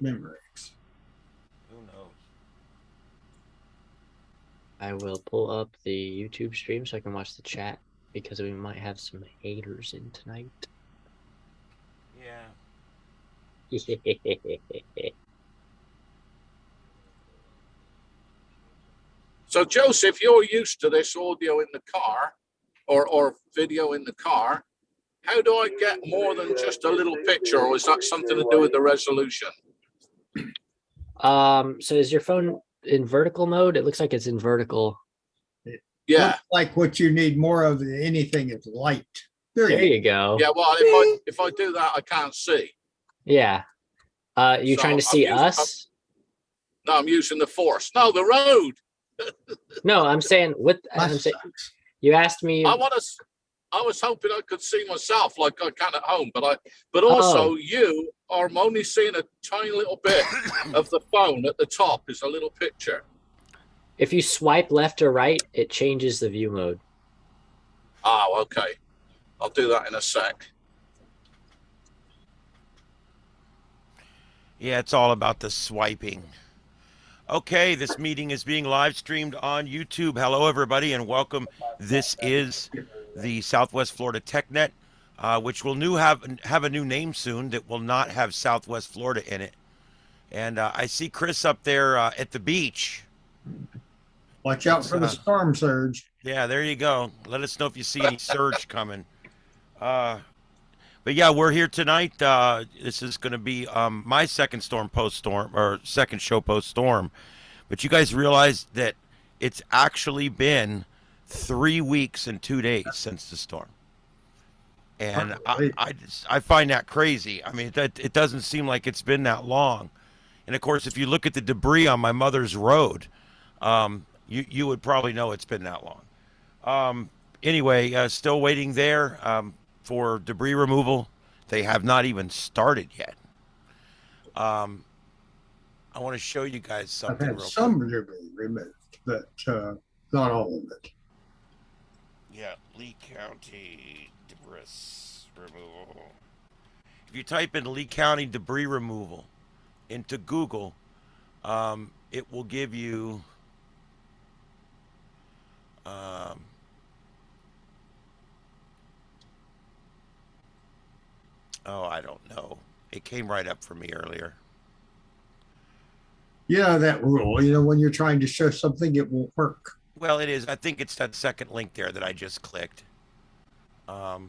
Memories. Who knows? I will pull up the YouTube stream so I can watch the chat because we might have some haters in tonight. Yeah. So, Joseph, you're used to this audio in the car or video in the car. How do I get more than just a little picture, or is that something to do with the resolution? So is your phone in vertical mode? It looks like it's in vertical. Yeah. Looks like what you need more of than anything is light. There you go. Yeah, well, if I do that, I can't see. Yeah. You So trying to see us? No, I'm using the force. No, the road. No, I'm saying you asked me. I was hoping I could see myself like I can at home, but also you are only seeing a tiny little bit of the phone at the top is a little picture. If you swipe left or right, it changes the view mode. Oh, okay. I'll do that in a sec. Yeah, it's all about the swiping. Okay, this meeting is being live streamed on YouTube. Hello, everybody, and welcome. This is the Southwest Florida TechNet, which will have a new name soon that will not have Southwest Florida in it. And I see Chris up there at the beach. Watch out for the storm surge. Yeah, there you go. Let us know if you see any surge coming. But yeah, we're here tonight. This is going to be my second show post-storm. But you guys realize that it's actually been 3 weeks and 2 days since the storm. And I find that crazy. I mean, it doesn't seem like it's been that long. And of course, if you look at the debris on my mother's road, you would probably know it's been that long. Anyway, still waiting there for debris removal. They have not even started yet. I want to show you guys something. I've had some debris removed, but not all of it. Yeah, Lee County debris removal. If you type in Lee County debris removal into Google, it will give you I don't know. It came right up for me earlier. Yeah, that rule. When you're trying to show something, it won't work. Well, it is. I think it's that second link there that I just clicked. And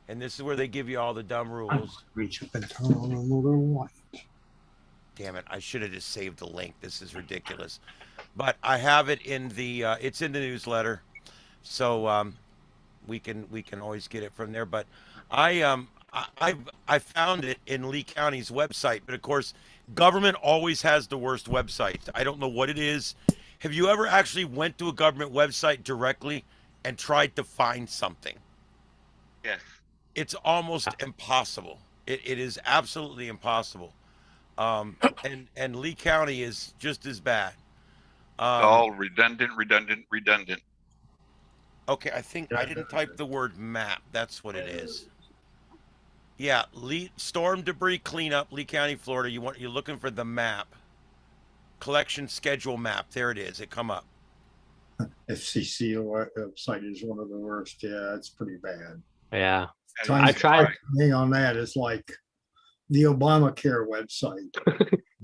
this is where they give you all the dumb rules. Reach up and turn on a little light. Damn it! I should have just saved the link. This is ridiculous. But I have it in the. It's in the newsletter, so we can always get it from there. But I found it in Lee County's website, but of course, government always has the worst websites. I don't know what it is. Have you ever actually went to a government website directly and tried to find something? Yes. It's almost impossible. It is absolutely impossible. And Lee County is just as bad. All redundant. Okay, I think I didn't type the word map. That's what it is. Yeah, storm debris cleanup, Lee County, Florida. You're looking for the map, collection schedule map. There it is. It come up. FCC website is one of the worst. Yeah, it's pretty bad. Yeah, I tried. Thing on that is like the Obamacare website.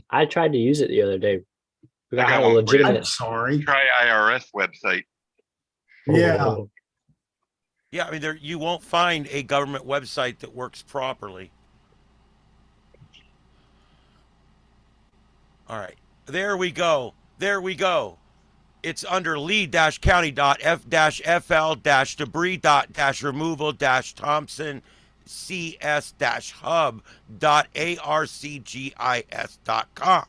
I tried to use it the other day. I got one legitimate. I'm sorry. Try IRS website. Yeah. Yeah, I mean, you won't find a government website that works properly. All right, there we go. It's under lee-county.f-fl-debris-removal-thompson cs-hub.arcgis.com.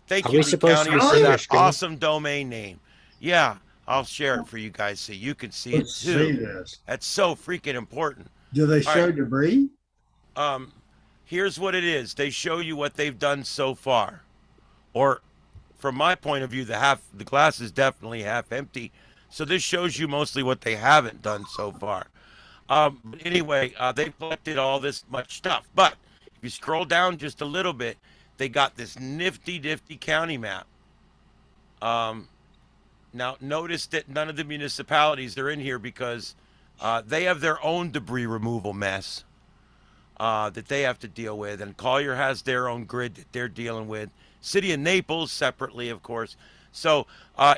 Thank you, Lee County, for that awesome domain name. Yeah, I'll share it for you guys so you can see it too. That's so freaking important. Do they show debris? Here's what it is. They show you what they've done so far. Or from my point of view, the glass is definitely half empty. So this shows you mostly what they haven't done so far. But anyway, they've collected all this much stuff. But if you scroll down just a little bit, they got this nifty county map. Now, notice that none of the municipalities are in here because they have their own debris removal mess that they have to deal with, and Collier has their own grid that they're dealing with. City of Naples separately, of course. So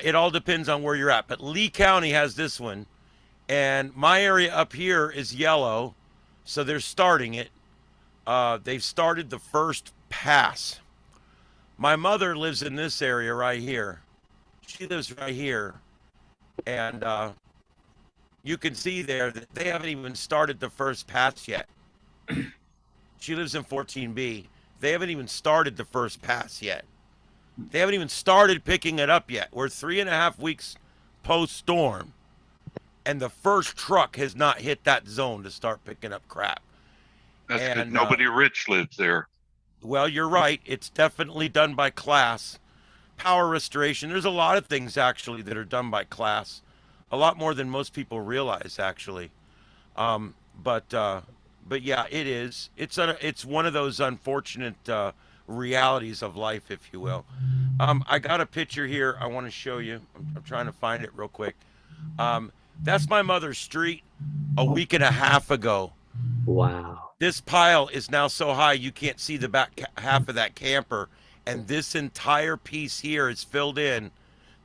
it all depends on where you're at. But Lee County has this one, and my area up here is yellow, so they're starting it. They've started the first pass. My mother lives in this area right here. She lives right here, and you can see there that they haven't even started the first pass yet. She lives in 14B. They haven't even started the first pass yet. They haven't even started picking it up yet. We're 3.5 weeks post-storm, and the first truck has not hit that zone to start picking up crap. That's because nobody rich lives there. Well, you're right. It's definitely done by class. Power restoration. There's a lot of things, actually, that are done by class. A lot more than most people realize, actually. But yeah, it is. It's one of those unfortunate realities of life, if you will. I got a picture here I want to show you. I'm trying to find it real quick. That's my mother's street a week and a half ago. Wow. This pile is now so high you can't see the back half of that camper, and this entire piece here is filled in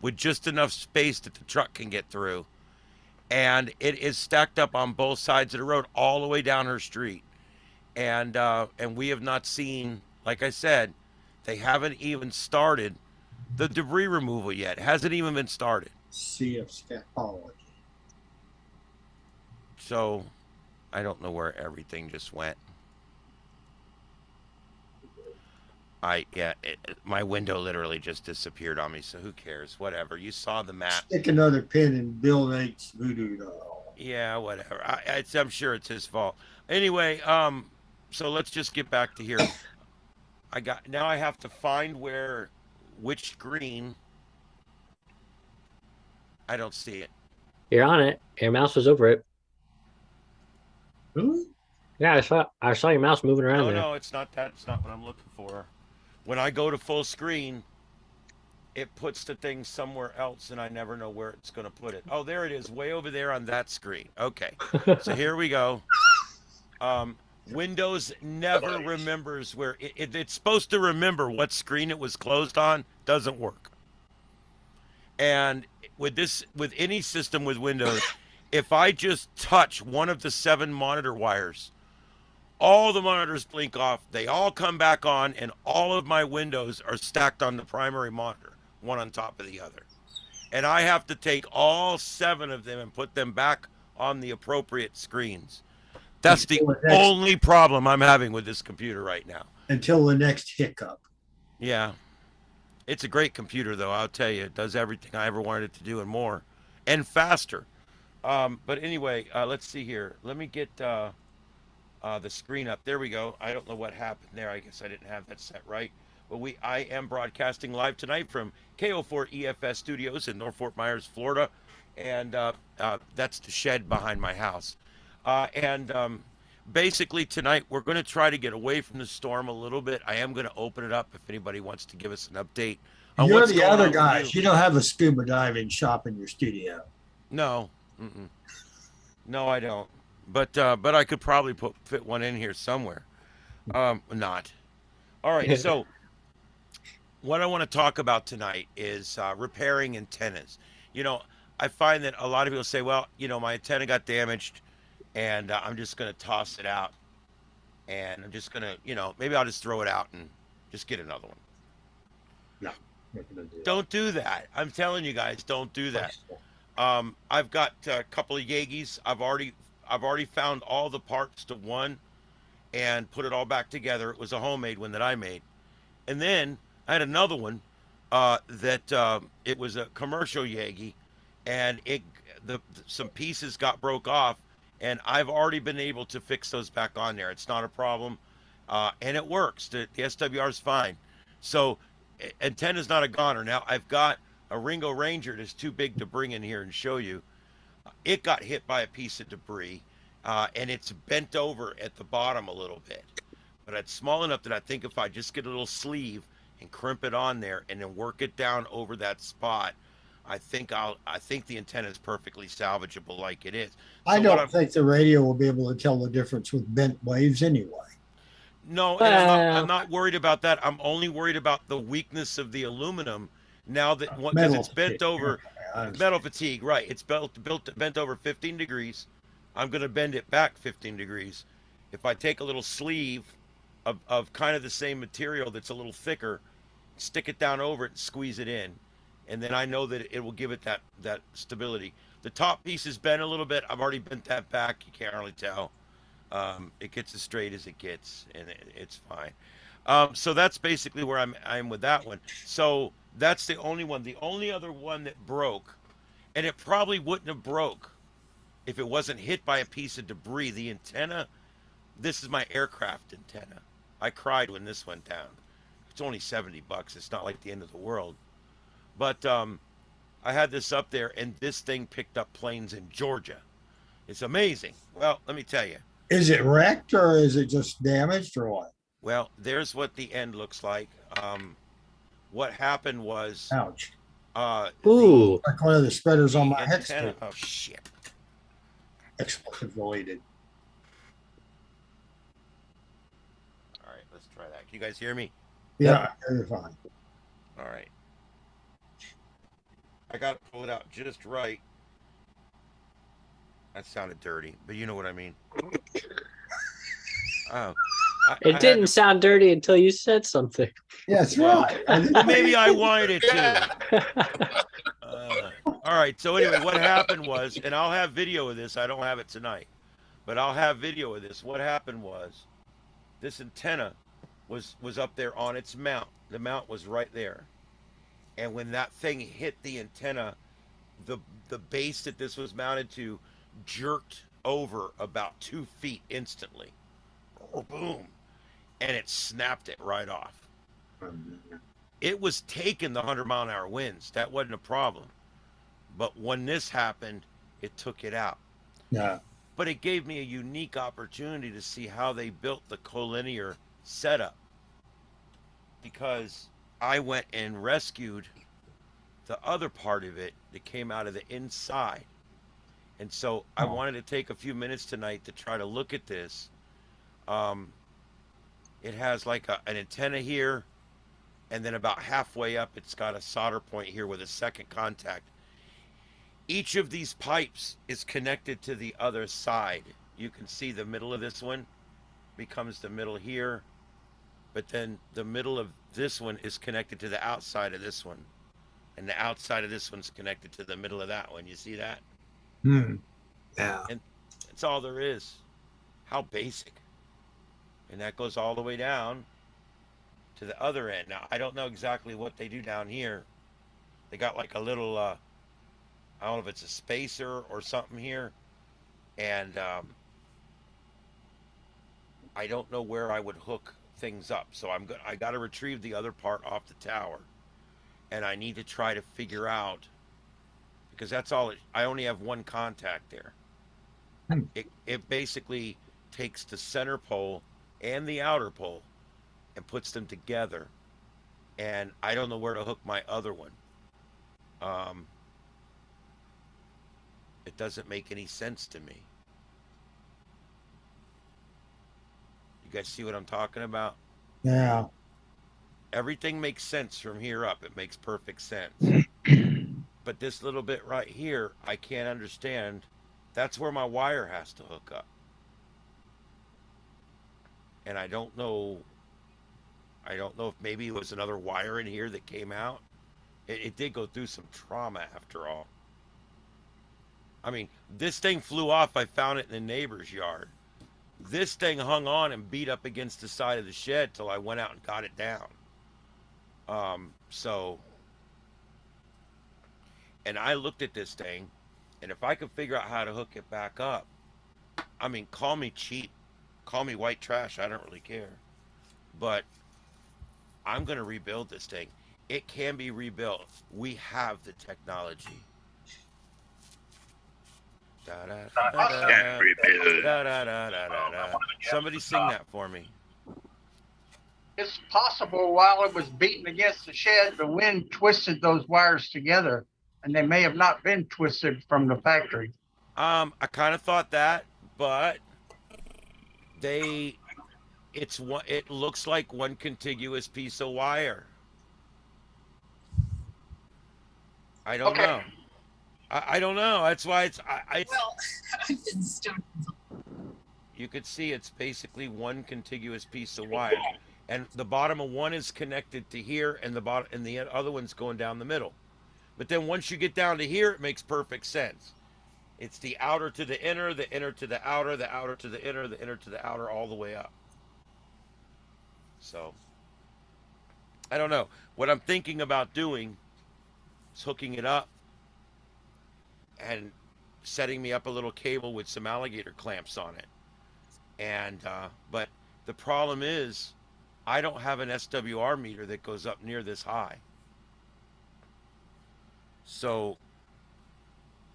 with just enough space that the truck can get through. And it is stacked up on both sides of the road all the way down her street. And we have not seen, like I said, they haven't even started the debris removal yet. It hasn't even been started. Sea of Scapology. So I don't know where everything just went. My window literally just disappeared on me, so who cares? Whatever. You saw the map. Stick another pin in Bill Nate's voodoo doll. Yeah, whatever. I'm sure it's his fault. Anyway, so let's just get back to here. Now I have to find which screen. I don't see it. You're on it. Your mouse was over it. Really? Yeah, I saw your mouse moving around there. No, it's not that. It's not what I'm looking for. When I go to full screen, it puts the thing somewhere else, and I never know where it's going to put it. Oh, there it is, way over there on that screen. Okay, so here we go. Windows never remembers where it's supposed to remember what screen it was closed on. Doesn't work. And with any system with Windows, if I just touch one of the 7 monitor wires, all the monitors blink off, they all come back on, and all of my windows are stacked on the primary monitor, one on top of the other. And I have to take all 7 of them and put them back on the appropriate screens. That's the only problem I'm having with this computer right now. Until the next hiccup. Yeah. It's a great computer, though, I'll tell you. It does everything I ever wanted it to do and more. And faster. But anyway, let's see here. Let me get the screen up. There we go. I don't know what happened there. I guess I didn't have that set right. But I am broadcasting live tonight from KO4 EFS Studios in North Fort Myers, Florida. And that's the shed behind my house. Basically tonight we're going to try to get away from the storm a little bit. I am going to open it up if anybody wants to give us an update. You're the other guys. You don't have a scuba diving shop in your studio. No. No, I don't. But I could probably fit one in here somewhere. Not. All right. So what I want to talk about tonight is repairing antennas. I find that a lot of people say, well, my antenna got damaged and I'm just going to toss it out. And I'm just going to, maybe I'll just throw it out and just get another one. No. Don't do that. I'm telling you guys, don't do that. I've got a couple of Yeagis. I've already found all the parts to one and put it all back together. It was a homemade one that I made. And then I had another one that it was a commercial Yagi, and some pieces got broke off, and I've already been able to fix those back on there. It's not a problem, and it works. The SWR is fine. So antenna's not a goner. Now I've got a Ringo Ranger that's too big to bring in here and show you. It got hit by a piece of debris, and it's bent over at the bottom a little bit. but it's small enough that I think if I just get a little sleeve and crimp it on there and then work it down over that spot, I think the antenna is perfectly salvageable like it is. I So don't think the radio will be able to tell the difference with bent waves anyway. No, and I'm not worried about that. I'm only worried about the weakness of the aluminum now that because it's bent over metal fatigue, right? It's bent over 15 degrees. I'm going to bend it back 15 degrees. If I take a little sleeve of kind of the same material that's a little thicker, stick it down over it and squeeze it in, and then I know that it will give it that stability. The top piece is bent a little bit. I've already bent that back. You can't really tell. It gets as straight as it gets, and it's fine. So that's basically where I'm with that one. So that's the only one. The only other one that broke, and it probably wouldn't have broke if it wasn't hit by a piece of debris. The antenna, this is my aircraft antenna. I cried when this went down. It's only $70. It's not like the end of the world. But I had this up there, and this thing picked up planes in Georgia. It's amazing. Well, let me tell you. Is it wrecked or is it just damaged or what? Well, there's what the end looks like. What happened was, ouch. Ooh. Like one of the spreaders on my hex. Oh shit! Explosive related. All right, let's try that. Can you guys hear me? Yeah, you're fine. All right. I got to pull it out just right. That sounded dirty, but you know what I mean. Oh, It didn't sound dirty until you said something. Yeah, that's right. Well, maybe I wanted it to. All right. So anyway, what happened was, and I'll have video of this. I don't have it tonight, but I'll have video of this. What happened was, this antenna was up there on its mount. The mount was right there, and when that thing hit the antenna, the base that this was mounted to jerked over about 2 feet instantly. Boom. And it snapped it right off. It was taking the 100-mile-an-hour winds. That wasn't a problem. But when this happened, it took it out. Yeah. But it gave me a unique opportunity to see how they built the collinear setup. Because I went and rescued the other part of it that came out of the inside. And so I wanted to take a few minutes tonight to try to look at this. It has like an antenna here, and then about halfway up, it's got a solder point here with a second contact. Each of these pipes is connected to the other side. You can see the middle of this one becomes the middle here, but then the middle of this one is connected to the outside of this one, and the outside of this one's connected to the middle of that one. You see that? Yeah. And that's all there is. How basic. And that goes all the way down to the other end. Now, I don't know exactly what they do down here. They got like a little, I don't know if it's a spacer or something here. And I don't know where I would hook things up. So I got to retrieve the other part off the tower. And I need to try to figure out, because that's all, I only have one contact there. It basically takes the center pole and the outer pole and puts them together, and I don't know where to hook my other one. It doesn't make any sense to me. You guys see what I'm talking about? Yeah. Everything makes sense from here up. It makes perfect sense. But this little bit right here, I can't understand. That's where my wire has to hook up. And I don't know if maybe it was another wire in here that came out. It did go through some trauma after all. I mean, this thing flew off. I found it in the neighbor's yard. This thing hung on and beat up against the side of the shed till I went out and got it down. And I looked at this thing, and if I could figure out how to hook it back up, I mean, call me cheap, call me white trash, I don't really care. But I'm going to rebuild this thing. It can be rebuilt. We have the technology. Can't rebuild. Somebody sing that for me. it's possible while it was beating against the shed, the wind twisted those wires together, and they may have not been twisted from the factory. I kind of thought that, but it looks like one contiguous piece of wire. I don't Okay. know. I don't know. That's why Well, I've been stoned. you could see it's basically one contiguous piece of wire, and the bottom of one is connected to here, and the other one's going down the middle. But then once you get down to here, it makes perfect sense. It's the outer to the inner to the outer to the inner to the outer, all the way up. So I don't know. What I'm thinking about doing is hooking it up and setting me up a little cable with some alligator clamps on it. And but the problem is I don't have an SWR meter that goes up near this high. So,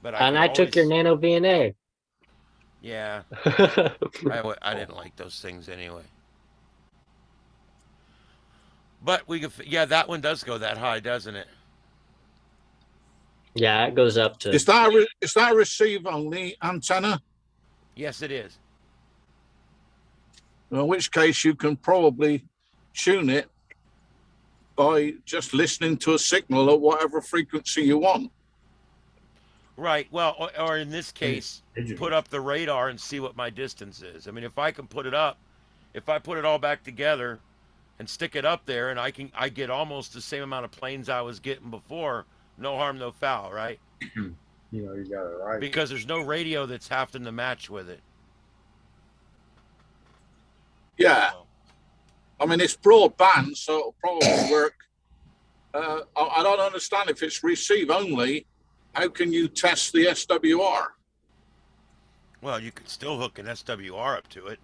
but I took your Nano VNA. Yeah, I didn't like those things anyway. But we could, yeah, that one does go that high, doesn't it? Yeah, it goes up to. Is that a receive only antenna? Yes, it is. In which case you can probably tune it by just listening to a signal at whatever frequency you want. Right. Well, or in this case, put up the radar and see what my distance is. I mean, if I can put it up, if I put it all back together and stick it up there, and I get almost the same amount of planes I was getting before, no harm, no foul, right? You know, you got it right. Because there's no radio that's having to match with it. Yeah. So, I mean, it's broadband, so it'll probably work. I don't understand if it's receive only. How can you test the SWR? well, you could still hook an SWR up to it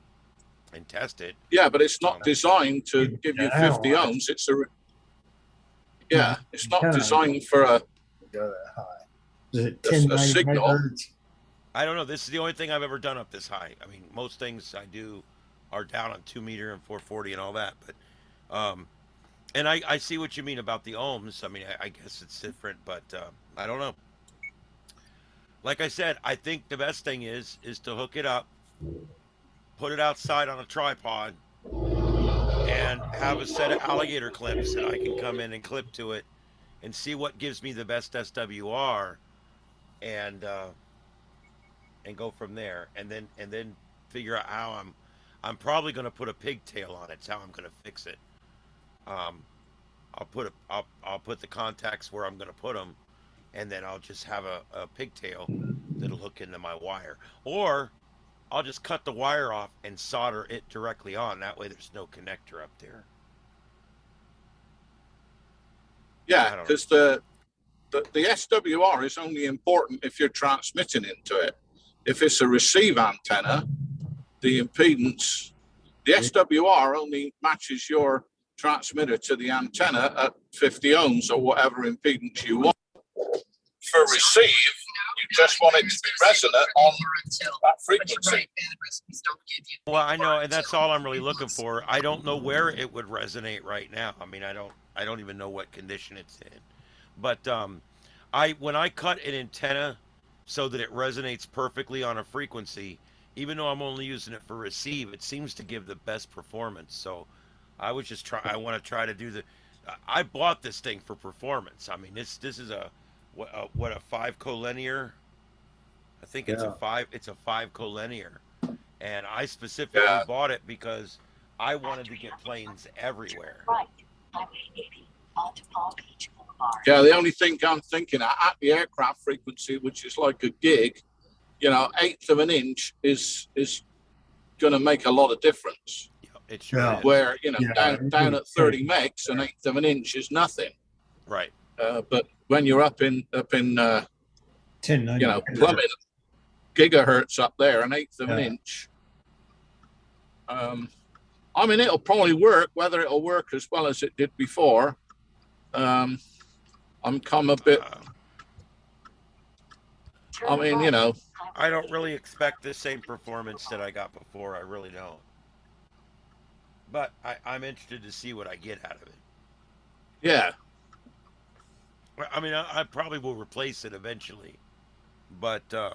and test it. Yeah, but it's not designed to give you 50 ohms. It's it's not designed for a Go that high. Is it a 10 signal. megahertz? I don't know. This is the only thing I've ever done up this high. I mean, most things I do are down on 2 meter and 440 and all that. But, and I see what you mean about the ohms. I mean, I guess it's different, but I don't know. Like I said, I think the best thing is to hook it up, put it outside on a tripod, and have a set of alligator clips that I can come in and clip to it, and see what gives me the best SWR, and go from there, and then figure out how I'm probably going to put a pigtail on it. It's how I'm going to fix it. I'll put the contacts where I'm going to put them, and then I'll just have a pigtail that'll hook into my wire, or I'll just cut the wire off and solder it directly on. That way there's no connector up there. Yeah, because the SWR is only important if you're transmitting into it. If it's a receive antenna, the impedance, the SWR only matches your transmitter to the antenna at 50 ohms or whatever impedance you want. For receive, you just want it to be resonant on that frequency. Well, I know, and that's all I'm really looking for. I don't know where it would resonate right now. I mean, I don't even know what condition it's in. But when I cut an antenna so that it resonates perfectly on a frequency, even though I'm only using it for receive, it seems to give the best performance. So I want to try to do I bought this thing for performance. I mean, this is a 5 collinear. I think it's a 5 collinear. And I specifically bought it because I wanted to get planes everywhere. Yeah, the only thing I'm thinking at the aircraft frequency, which is like a gig, 1/8 of an inch is going to make a lot of difference. Yeah, it sure is. Where down at 30 megs, 1/8 of an inch is nothing. Right. But when you're up in 1090. plumbing gigahertz up there, 1/8 of an inch. I mean, it'll probably work. Whether it'll work as well as it did before, I'm come a bit. I mean, I don't really expect the same performance that I got before. I really don't. but I'm interested to see what I get out of it. Yeah. I mean, I probably will replace it eventually, but I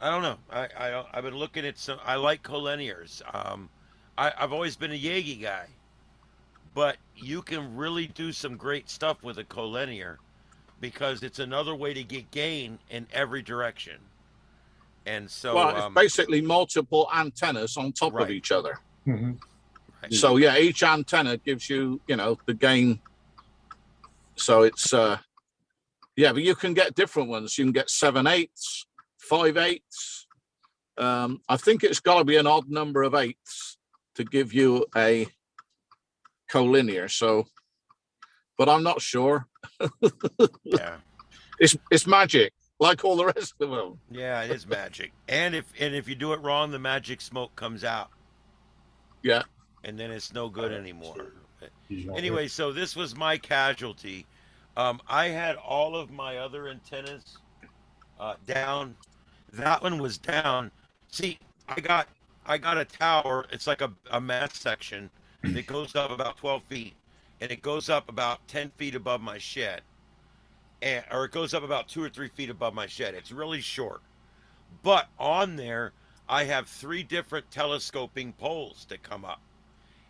don't know. I've been looking at some. I like collinears. I've always been a Yagi guy, but you can really do some great stuff with a collinear because it's another way to get gain in every direction. And so, Well, it's basically multiple antennas on top of each other. Mm-hmm. right. So yeah, each antenna gives you, the gain. So it's yeah, but you can get different ones. You can get 7/8, 5/8. I think it's got to be an odd number of eighths to give you a collinear. So, but I'm not sure. Yeah. It's magic, like all the rest of them. Yeah, it is magic. And if you do it wrong, the magic smoke comes out. Yeah. And then it's no good anymore. He's not Anyway, so this was my casualty. I had all of my other antennas down. That one was down. See, I got a tower. It's like a mast section that goes up about 12 feet, and it goes up about 10 feet above my shed, or it goes up about 2 or 3 feet above my shed. It's really short, but on there I have 3 different telescoping poles that come up,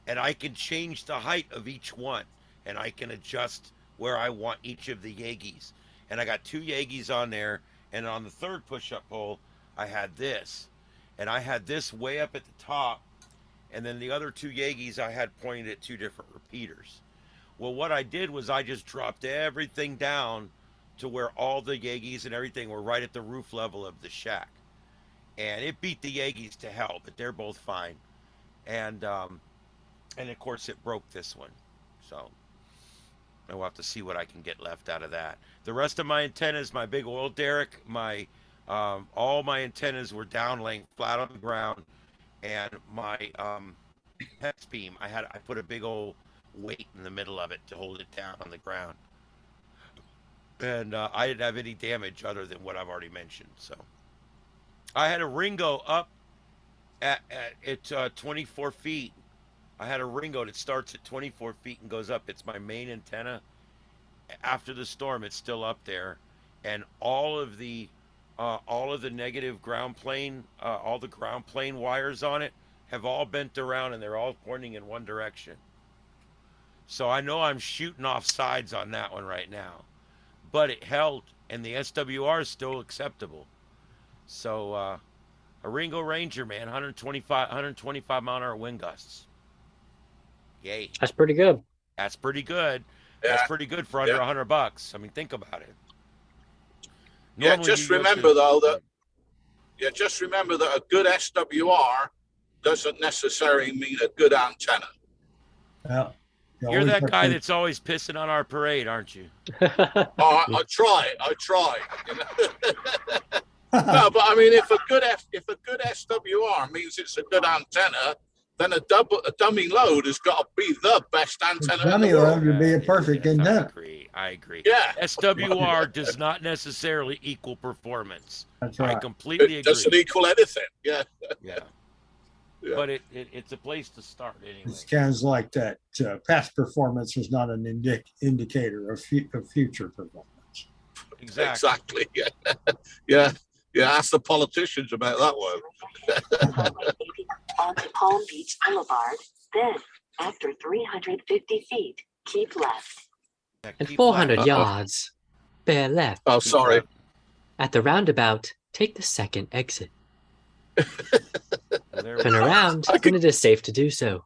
and I can change the height of each one, and I can adjust where I want each of the Yagis. And I got 2 Yagis on there, and on the 3rd push-up pole, I had this. And I had this way up at the top, and then the other 2 Yagis I had pointed at 2 different repeaters. Well, what I did was I just dropped everything down to where all the Yagis and everything were right at the roof level of the shack. And it beat the Yagis to hell, but they're both fine. And of course it broke this one. So I'll have to see what I can get left out of that. The rest of my antennas, my big oil derrick, all my antennas were down laying flat on the ground, and my hex beam, I put a big old weight in the middle of it to hold it down on the ground. And I didn't have any damage other than what I've already mentioned. So I had a Ringo up at 24 feet. I had a Ringo that starts at 24 feet and goes up. It's my main antenna. After the storm, it's still up there, and all of the negative ground plane, all the ground plane wires on it have all bent around, and they're all pointing in one direction. So I know I'm shooting off sides on that one right now, but it held, and the SWR is still acceptable. So a Ringo Ranger, man, 125 mile an hour wind gusts. Yay. That's pretty good. That's pretty good. Yeah. That's pretty good for under $100. I mean, think about it. Yeah, just remember that a good SWR doesn't necessarily mean a good antenna. Yeah. You're that guy that's always pissing on our parade, aren't you? Oh, I try. No, but I mean, if a good SWR means it's a good antenna, then a dummy load has got to be the best antenna. Dummy load would be a perfect Yes, antenna. I agree. Yeah. SWR does not necessarily equal performance. That's right. I completely agree. It doesn't equal anything. Yeah. Yeah. Yeah. But it's a place to start anyway. It sounds like that past performance was not an indicator of future performance. Exactly. Yeah. Ask the politicians about that one. Onto Palm Beach Boulevard. Then, after 350 feet, keep left. Yeah, And keep 400 left. yards, bear left. Oh, sorry. At the roundabout, take the second exit. Well, there we Turn go. around when it is safe to do so.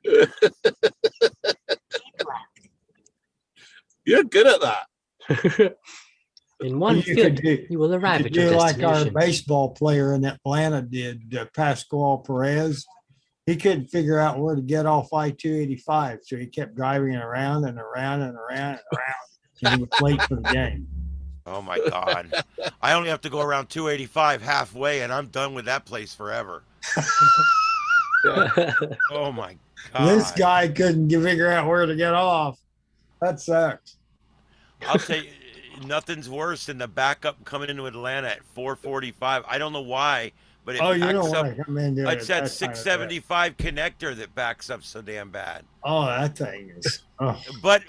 Keep left. You're good at that. In one You field, could do- you will arrive You at could your do like our destination. baseball player in Atlanta did, Pascual Perez. He couldn't figure out where to get off I-285, so he kept driving it around and around and around and around, and he was late for the game. Oh my God. I only have to go around 285 halfway and I'm done with that place forever. Oh my God. This guy couldn't figure out where to get off. That sucks. I'll tell you, nothing's worse than the backup coming into Atlanta at 4:45. I don't know why, but it Oh, you backs don't up. want to come into it. It's that That kind of 675 connector that backs up so damn bad. Oh, that thing is. Oh, But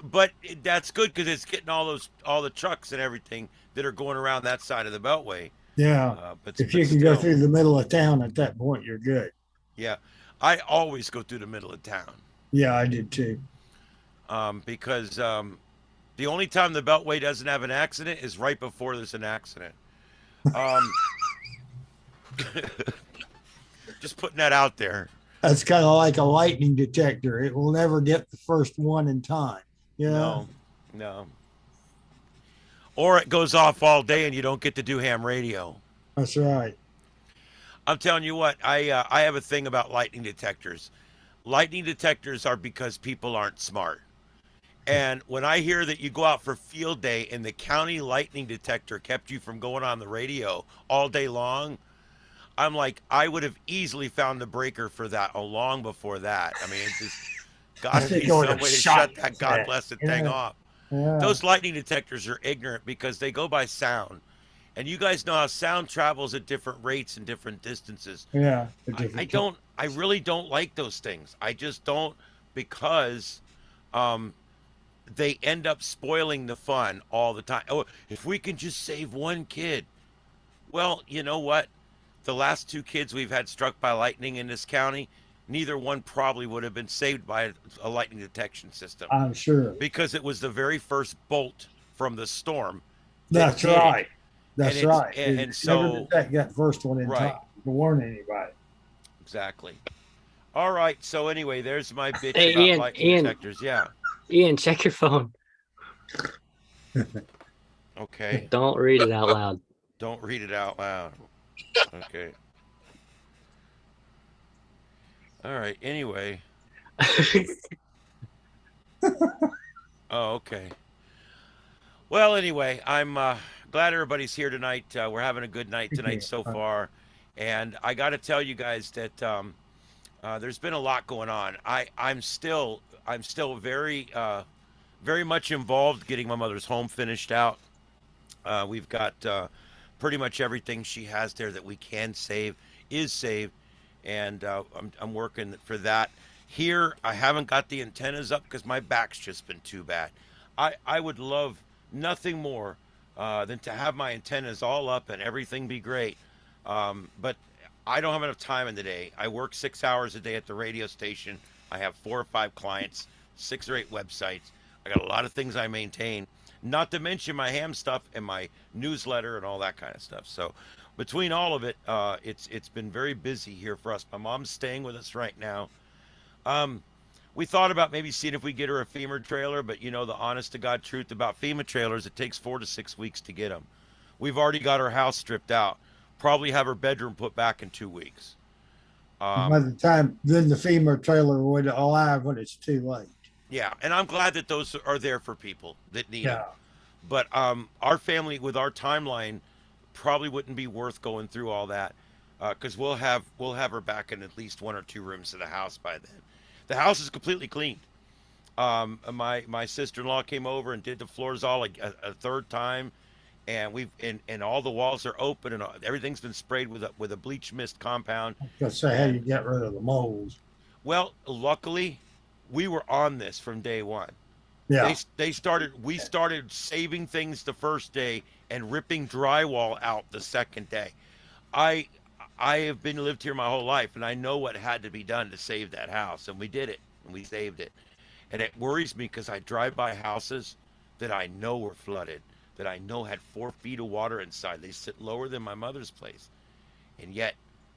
that's good because it's getting all the trucks and everything that are going around that side of the beltway. yeah. But If but you can go still, through the middle of town at that point, you're good. yeah, I always go through the middle of town Yeah, I did too. because the only time the beltway doesn't have an accident is right before there's an accident. Um, just putting that out there. That's kind of like a lightning detector. It will never get the first one in time. Yeah. No. Or it goes off all day and you don't get to do ham radio. That's right. I'm telling you what, I have a thing about lightning detectors. Lightning detectors are because people aren't smart. And when I hear that you go out for field day and the county lightning detector kept you from going on the radio all day long, I'm like, I would have easily found the breaker for that long before that. I mean, it's just got to be some way to shut that God blessed thing off. Yeah. Those lightning detectors are ignorant because they go by sound. And you guys know how sound travels at different rates and different distances. Yeah. I really don't like those things. I just don't, because they end up spoiling the fun all the time. Oh, if we can just save one kid. Well, you know what? The last 2 kids we've had struck by lightning in this county, neither one probably would have been saved by a lightning detection system. I'm sure. Because it was the very first bolt from the storm. That's right. That's right. And so never detect that first one in time to warn anybody. Exactly. All right. So anyway, there's my bitch Hey, about lightning detectors. Yeah. Ian, check your phone. Okay. Don't read it out loud. Don't read it out loud. Okay. All right. Anyway. Oh, okay. Well, anyway, I'm glad everybody's here tonight. We're having a good night tonight so far, and I got to tell you guys that there's been a lot going on. I'm still very very much involved getting my mother's home finished out. We've got pretty much everything she has there that we can save is saved, and I'm working for that. Here, I haven't got the antennas up because my back's just been too bad. I would love nothing more than to have my antennas all up and everything be great. But I don't have enough time in the day. I work 6 hours a day at the radio station. I have 4 or 5 clients, 6 or 8 websites. I got a lot of things I maintain, not to mention my ham stuff and my newsletter and all that kind of stuff. So between all of it, it's been very busy here for us. My mom's staying with us right now. We thought about maybe seeing if we get her a FEMA trailer, but you know the honest to God truth about FEMA trailers, it takes 4 to 6 weeks to get them. We've already got her house stripped out. Probably have her bedroom put back in 2 weeks. By the time then the FEMA trailer would arrive when it's too late. Yeah, and I'm glad that those are there for people that need them. But our family with our timeline probably wouldn't be worth going through all that because we'll have her back in at least 1 or 2 rooms of the house by then. The house is completely cleaned. My sister-in-law came over and did the floors all a third time, and and all the walls are open and everything's been sprayed with a bleach mist compound. Just say how you get rid of the moles. Well, luckily, we were on this from day one. Yeah. We started saving things the first day and ripping drywall out the second day. I have lived here my whole life, and I know what had to be done to save that house, and we did it, and we saved it. And it worries me because I drive by houses that I know were flooded, that I know had 4 feet of water inside. They sit lower than my mother's place, and yet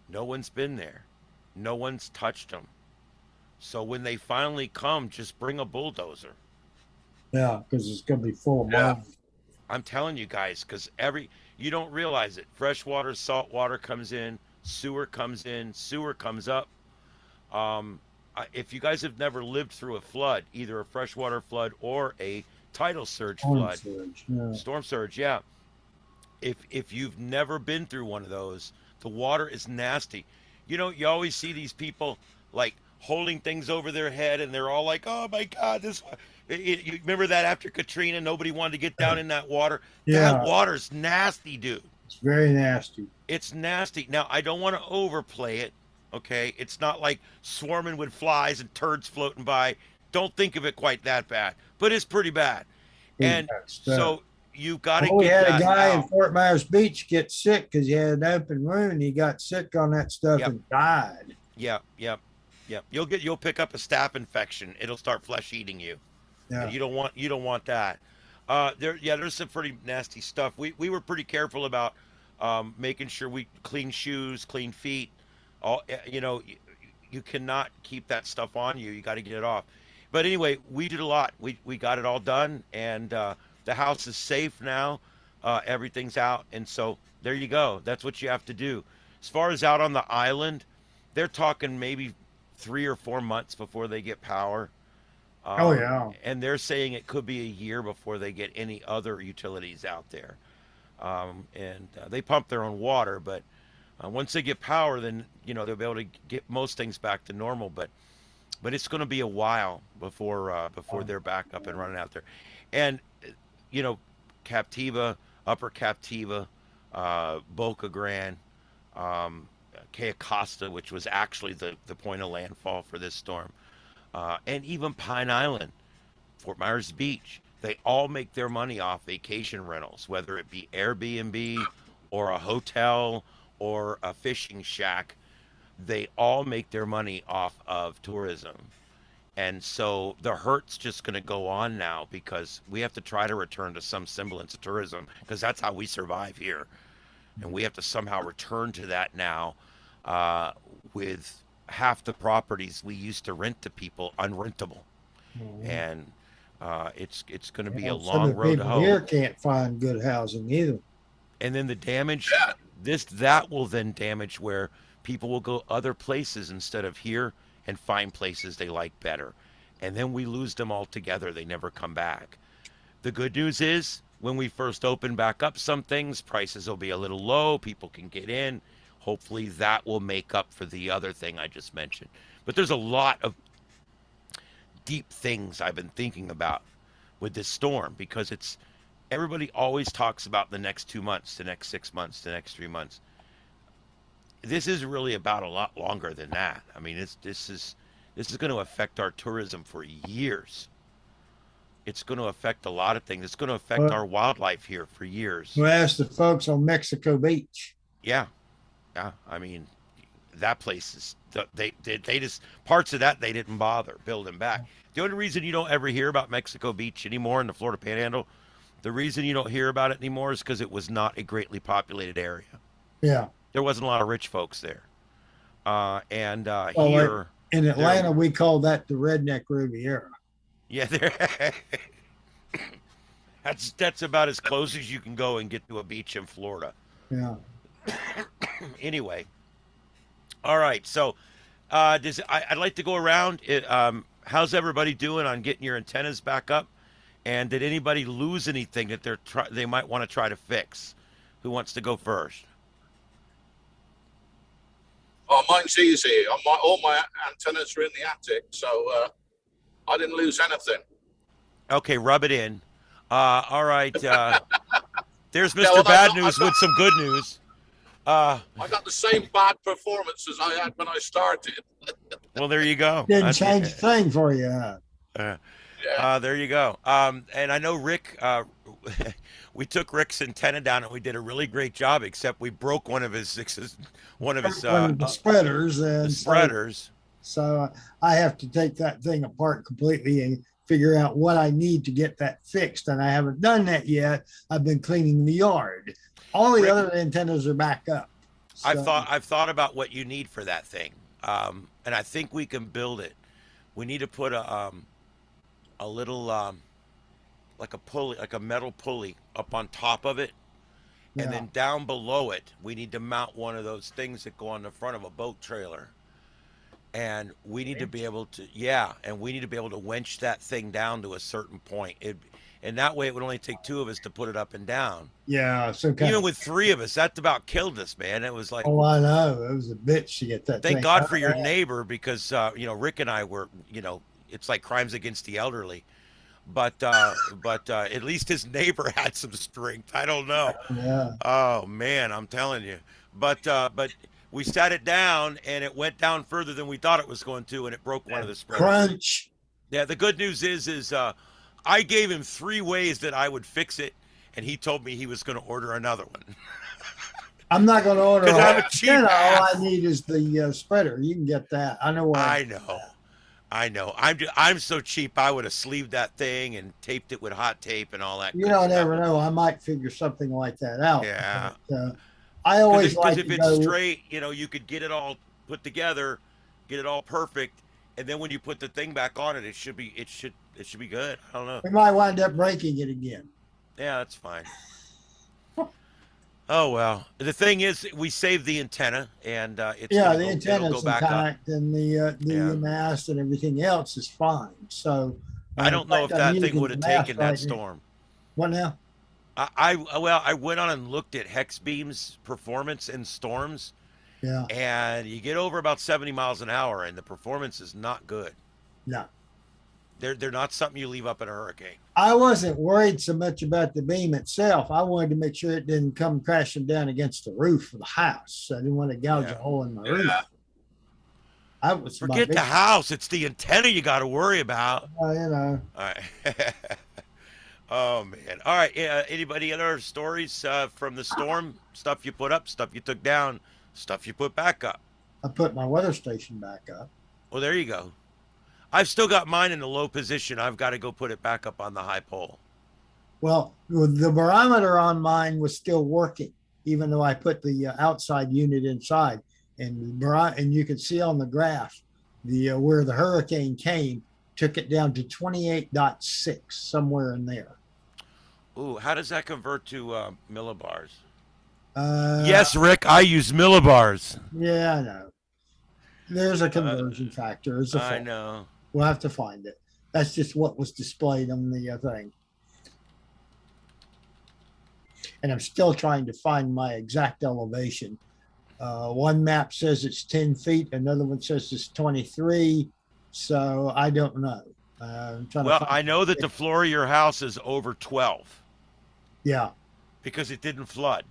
no one's been there. No one's touched them. So when they finally come, just bring a bulldozer. Yeah, because it's going to be full of money. I'm telling you guys, because you don't realize it. Fresh water, salt water comes in, sewer comes in, sewer comes up. If you guys have never lived through a flood, either a freshwater flood or a tidal surge flood, storm surge, yeah. If you've never been through one of those, the water is nasty. You know, you always see these people like holding things over their head, and they're all like, "Oh my God, this." You remember that after Katrina, nobody wanted to get down in that water. Yeah. That water's nasty, dude. It's very nasty. It's nasty. Now, I don't want to overplay it, okay? It's not like swarming with flies and turds floating by. Don't think of it quite that bad, but it's pretty bad. Pretty And bad stuff. so you got to Well, we get had a that guy in out. Fort Myers Beach get sick because he had an open wound. He got sick on that stuff Yep. and died. Yep. You'll pick up a staph infection. It'll start flesh eating you. Yeah. And you don't want that. There's some pretty nasty stuff. We were pretty careful about making sure we clean shoes, clean feet. All you cannot keep that stuff on you. You got to get it off. But anyway, we did a lot. We got it all done, and the house is safe now. Everything's out, and so there you go. That's what you have to do. As far as out on the island, they're talking maybe 3 or 4 months before they get power. Oh, yeah. And they're saying it could be a year before they get any other utilities out there. They pump their own water, but once they get power, then they'll be able to get most things back to normal. But it's going to be a while before they're back up and running out there. And Captiva, Upper Captiva, Boca Grande, Cayo Costa, which was actually the point of landfall for this storm. And even Pine Island, Fort Myers Beach, they all make their money off vacation rentals, whether it be Airbnb or a hotel or a fishing shack. They all make their money off of tourism. And so the hurt's just going to go on now because we have to try to return to some semblance of tourism because that's how we survive here. And we have to somehow return to that now with half the properties we used to rent to people unrentable. And it's going to be a long road to hoe. Here can't find good housing either. And then the damage, that will then damage where people will go other places instead of here and find places they like better. And then we lose them altogether. They never come back. The good news is when we first open back up some things, prices will be a little low. People can get in. Hopefully that will make up for the other thing I just mentioned. But there's a lot of deep things I've been thinking about with this storm because everybody always talks about the next 2 months, the next 6 months, the next 3 months. This is really about a lot longer than that. I mean, this is going to affect our tourism for years. It's going to affect a lot of things. It's going to affect our wildlife here for years. We asked the folks on Mexico Beach. Yeah. I mean, that place is they just parts of that they didn't bother building back. The only reason you don't ever hear about Mexico Beach anymore in the Florida Panhandle, the reason you don't hear about it anymore is because it was not a greatly populated area. Yeah. There wasn't a lot of rich folks there. Here in Atlanta, we call that the Redneck Riviera. Yeah, that's about as close as you can go and get to a beach in Florida. Yeah. Anyway, all right. So, I'd like to go around. How's everybody doing on getting your antennas back up? And did anybody lose anything that they might want to try to fix? Who wants to go first? Oh, mine's easy. All my antennas are in the attic, so I didn't lose anything. Okay, rub it in. All right. There's Mr. Bad News with some good news. I got the same bad performance as I had when I started. Well, there you go. Didn't change a thing for you, huh? There you go. And I know Rick, we took Rick's antenna down and we did a really great job, except we broke one of the spreaders. And spreaders. So I have to take that thing apart completely and figure out what I need to get that fixed. And I haven't done that yet. I've been cleaning the yard. All the other antennas are back up. So, I've thought about what you need for that thing. And I think we can build it. We need to put a little, like a pulley, like a metal pulley up on top of it. And then down below it, we need to mount one of those things that go on the front of a boat trailer. And we need to be able to, winch that thing down to a certain point. And that way it would only take 2 of us to put it up and down. Yeah. So even with 3 of us, that about killed us, man. It was like, oh, I know. It was a bitch to get that thank thing God out. for your neighbor because, Rick and I were, it's like crimes against the elderly. but at least his neighbor had some strength. I don't know. Yeah. Oh man, I'm telling you. But we sat it down and it went down further than we thought it was going to, and it broke one of the spreaders. Crunch. Yeah, the good news is I gave him 3 ways that I would fix it, and he told me he was going to order another one. I'm not going to order. 'Cause I'm a cheap All ass. I need is the spreader. You can get that. I know where. I know. I'm so cheap. I would have sleeved that thing and taped it with hot tape and all that. You good don't stuff. ever know. I might figure something like that out. Yeah. But, I always Because like if to it's go. straight, you could get it all put together, get it all perfect, and then when you put the thing back on it, it should be good. I don't know. We might wind up breaking it again. Yeah, that's fine. Oh well. The thing is, we saved the antenna, and it's Yeah, gonna the it'll antenna's go back up. intact, and the Yeah. mast and everything else is fine. So I don't know if that thing would have taken that right now. storm. What now? I went on and looked at hex beams performance in storms, Yeah. and you get over about 70 miles an hour, and the performance is not good. No. They're not something you leave up in a hurricane. I wasn't worried so much about the beam itself. I wanted to make sure it didn't come crashing down against the roof of the house. I didn't want to gouge a Yeah. hole in my roof. I was my Forget big- the house; it's the antenna you got to worry about. you know. All right. Oh man! All right. Anybody other stories from the storm? Stuff you put up, stuff you took down, stuff you put back up. I put my weather station back up. Well, there you go. I've still got mine in the low position. I've got to go put it back up on the high pole. Well, the barometer on mine was still working, even though I put the outside unit inside. And you can see on the graph the where the hurricane came, took it down to 28.6, somewhere in there. Ooh, how does that convert to millibars? Uh, Yes, Rick, I use millibars. Yeah, I know. There's a conversion factor. It's a I fault. know. We'll have to find it. That's just what was displayed on the thing. And I'm still trying to find my exact elevation. One map says it's 10 feet. Another one says it's 23. So I don't know. I'm trying to Well, find I know that the floor of your house is over 12 Yeah. because it didn't flood.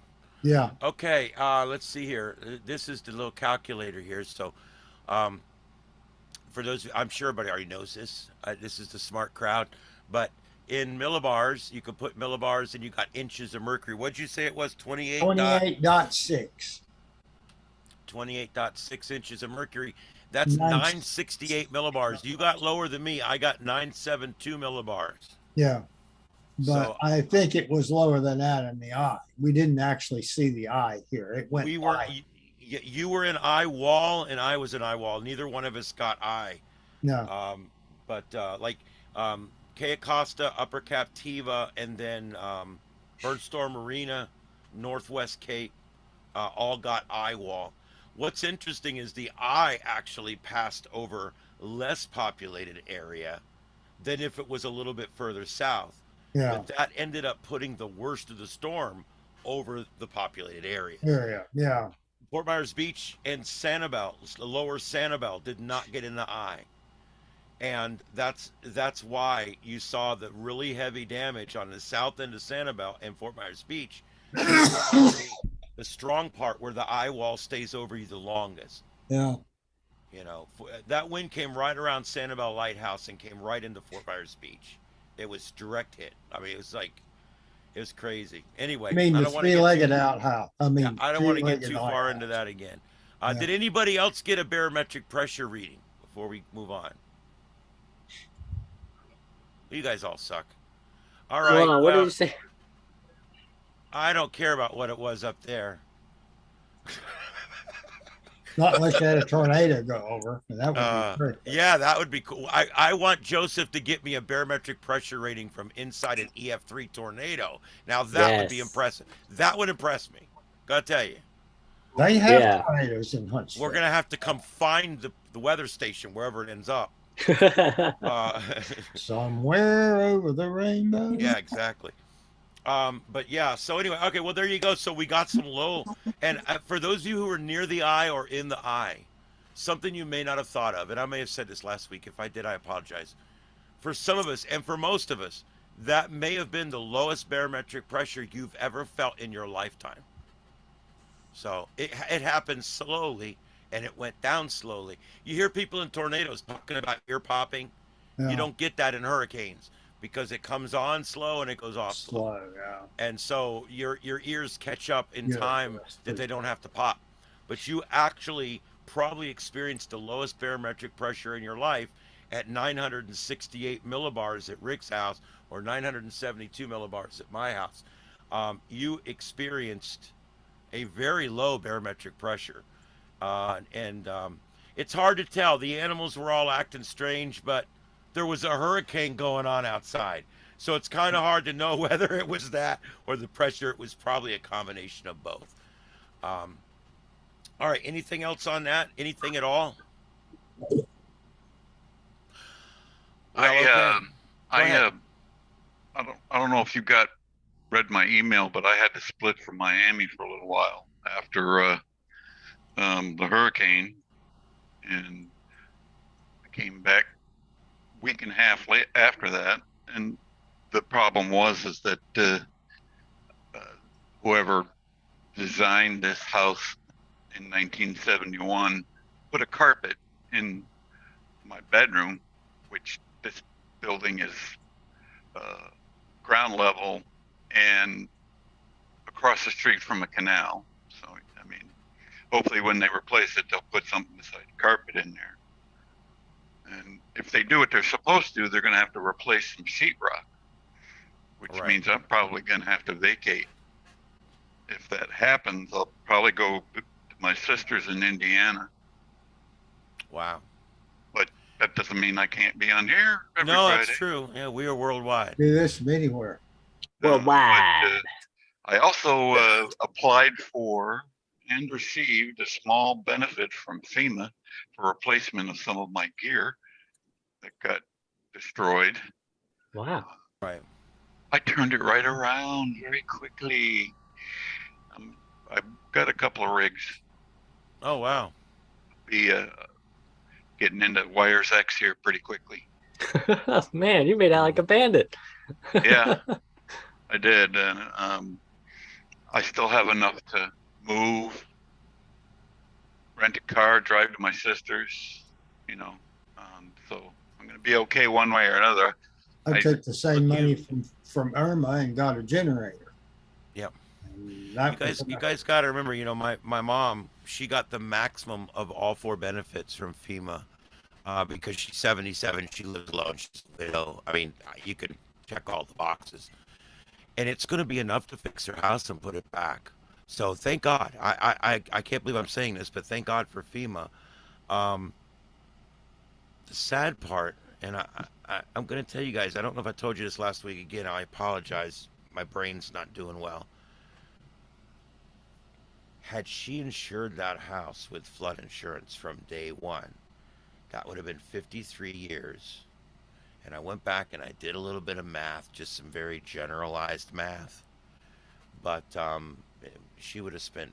Yeah. Okay, let's see here. This is the little calculator here. So, for those, I'm sure everybody already knows this. This is the smart crowd. But in millibars, you can put millibars and you got inches of mercury. What'd you say it was? 28.6. 28.6 inches of mercury. That's Nine- 968 millibars. You got lower than me. I got 972 millibars. Yeah. But So- I think it was lower than that in the eye. We didn't actually see the eye here. It went. We were, by. you were in eye wall and I was in eye wall. Neither one of us got eye. No. But Kay Acosta, Upper Captiva, and then Birdstorm Marina, Northwest Cape, all got eye wall. What's interesting is the eye actually passed over less populated area than if it was a little bit further south. Yeah. But that ended up putting the worst of the storm over the populated area. Area. Yeah. Fort Myers Beach and Sanibel, lower Sanibel, did not get in the eye. And that's why you saw the really heavy damage on the south end of Sanibel and Fort Myers Beach. The strong part where the eye wall stays over you the longest. Yeah. You know, that wind came right around Sanibel Lighthouse and came right into Fort Myers Beach. It was direct hit. I mean, it was crazy. Anyway, I mean, I the don't want to three-legged outhouse. I mean, yeah, I don't want to get three-legged too far outhouse. into that again. Yeah. Did anybody else get a barometric pressure reading before we move on? You guys all suck. All right. Hold on, what well, did you say? I don't care about what it was up there. Not unless you had a tornado go over. That would be great. Yeah, that would be cool. I want Joseph to get me a barometric pressure rating from inside an EF3 tornado. Now that would be Yes. impressive. That would impress me. Gotta tell you. They have Yeah. tornadoes in Huntsville. We're gonna have to come find the weather station wherever it ends up. Somewhere over the rainbow. Yeah, exactly. But yeah, so anyway, okay, well, there you go. So we got some low, and for those of you who are near the eye or in the eye, something you may not have thought of, and I may have said this last week. If I did, I apologize. for some of us and for most of us, that may have been the lowest barometric pressure you've ever felt in your lifetime. So it happened slowly and it went down slowly. You hear people in tornadoes talking about ear popping. You Yeah. don't get that in hurricanes because it comes on slow and it goes off slow. Slow, yeah. And so your ears catch up in Yeah, time that's that they pretty don't have to pop. But you actually probably experienced the lowest barometric pressure in your life at 968 millibars at Rick's house or 972 millibars at my house. You experienced a very low barometric pressure. And it's hard to tell. The animals were all acting strange, but there was a hurricane going on outside. So it's kind of hard to know whether it was that or the pressure. It was probably a combination of both. All right. Anything else on that? Anything at all? Well, okay. I don't know if you read my email, but I had to split from Miami for a little while after the hurricane, and I came back a week and a half late after that. And the problem is that whoever designed this house in 1971 put a carpet in my bedroom, which this building is ground level and across the street from a canal. So, I mean, hopefully when they replace it, they'll put something beside carpet in there. And if they do what they're supposed to, they're going to have to replace some sheetrock, which means I'm probably going to have to vacate. If that happens, I'll probably go to my sister's in Indiana. Wow. But that doesn't mean I can't be on here every No, Friday. that's true. Yeah, we are worldwide. Do this from anywhere. Worldwide. I also applied for and received a small benefit from FEMA for replacement of some of my gear that got destroyed. Wow. Right. I turned it right around very quickly. I've got a couple of rigs. Oh, wow. Be getting into Wires X here pretty quickly. Man, you made out like a bandit. Yeah, I did. And I still have enough to move, rent a car, drive to my sister's, so I'm going to be okay one way or another. I took the same money from Irma and got a generator. Yep. You You guys got to remember, my mom, she got the maximum of all 4 benefits from FEMA because she's 77. She lives alone. She's a widow. I mean, you can check all the boxes. And it's going to be enough to fix her house and put it back. So thank God. I can't believe I'm saying this, but thank God for FEMA. The sad part, and I'm going to tell you guys, I don't know if I told you this last week. Again, I apologize. My brain's not doing well. Had she insured that house with flood insurance from day one, that would have been 53 years. And I went back and I did a little bit of math, just some very generalized math. But she would have spent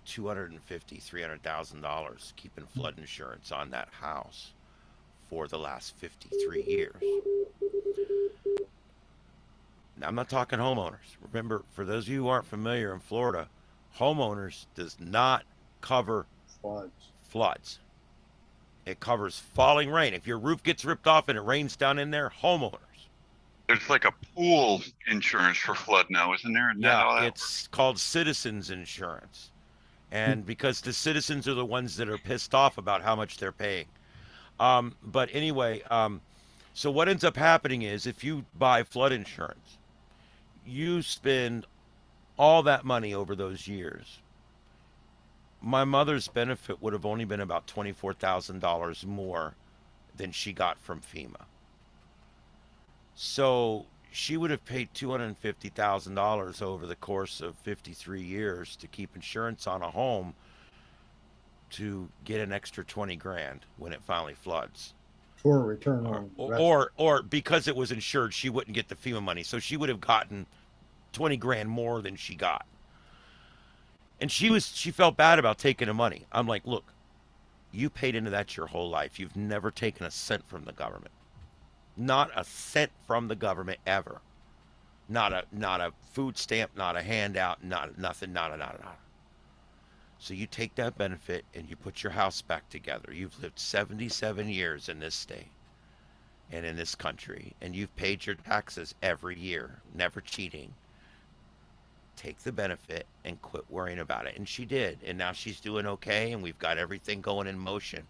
$250,000-$300,000 keeping flood insurance on that house for the last 53 years. Now, I'm not talking homeowners. Remember, for those of you who aren't familiar in Florida, homeowners does not cover floods. It covers falling rain. If your roof gets ripped off and it rains down in there, homeowners. There's like a pool insurance for flood now, isn't there? Yeah, it's called citizens insurance. And because the citizens are the ones that are pissed off about how much they're paying. But anyway, so what ends up happening is if you buy flood insurance, you spend all that money over those years. My mother's benefit would have only been about $24,000 more than she got from FEMA. So she would have paid $250,000 over the course of 53 years to keep insurance on a home to get an extra 20 grand when it finally floods. For a return on or because it was insured, she wouldn't get the FEMA money. So she would have gotten 20 grand more than she got. And she felt bad about taking the money. I'm like, look, you paid into that your whole life. You've never taken a cent from the government. Not a cent from the government ever. Not a food stamp, not a handout, not nothing, nada. So you take that benefit and you put your house back together. You've lived 77 years in this state and in this country, and you've paid your taxes every year, never cheating. Take the benefit and quit worrying about it. And she did, and now she's doing okay, and we've got everything going in motion.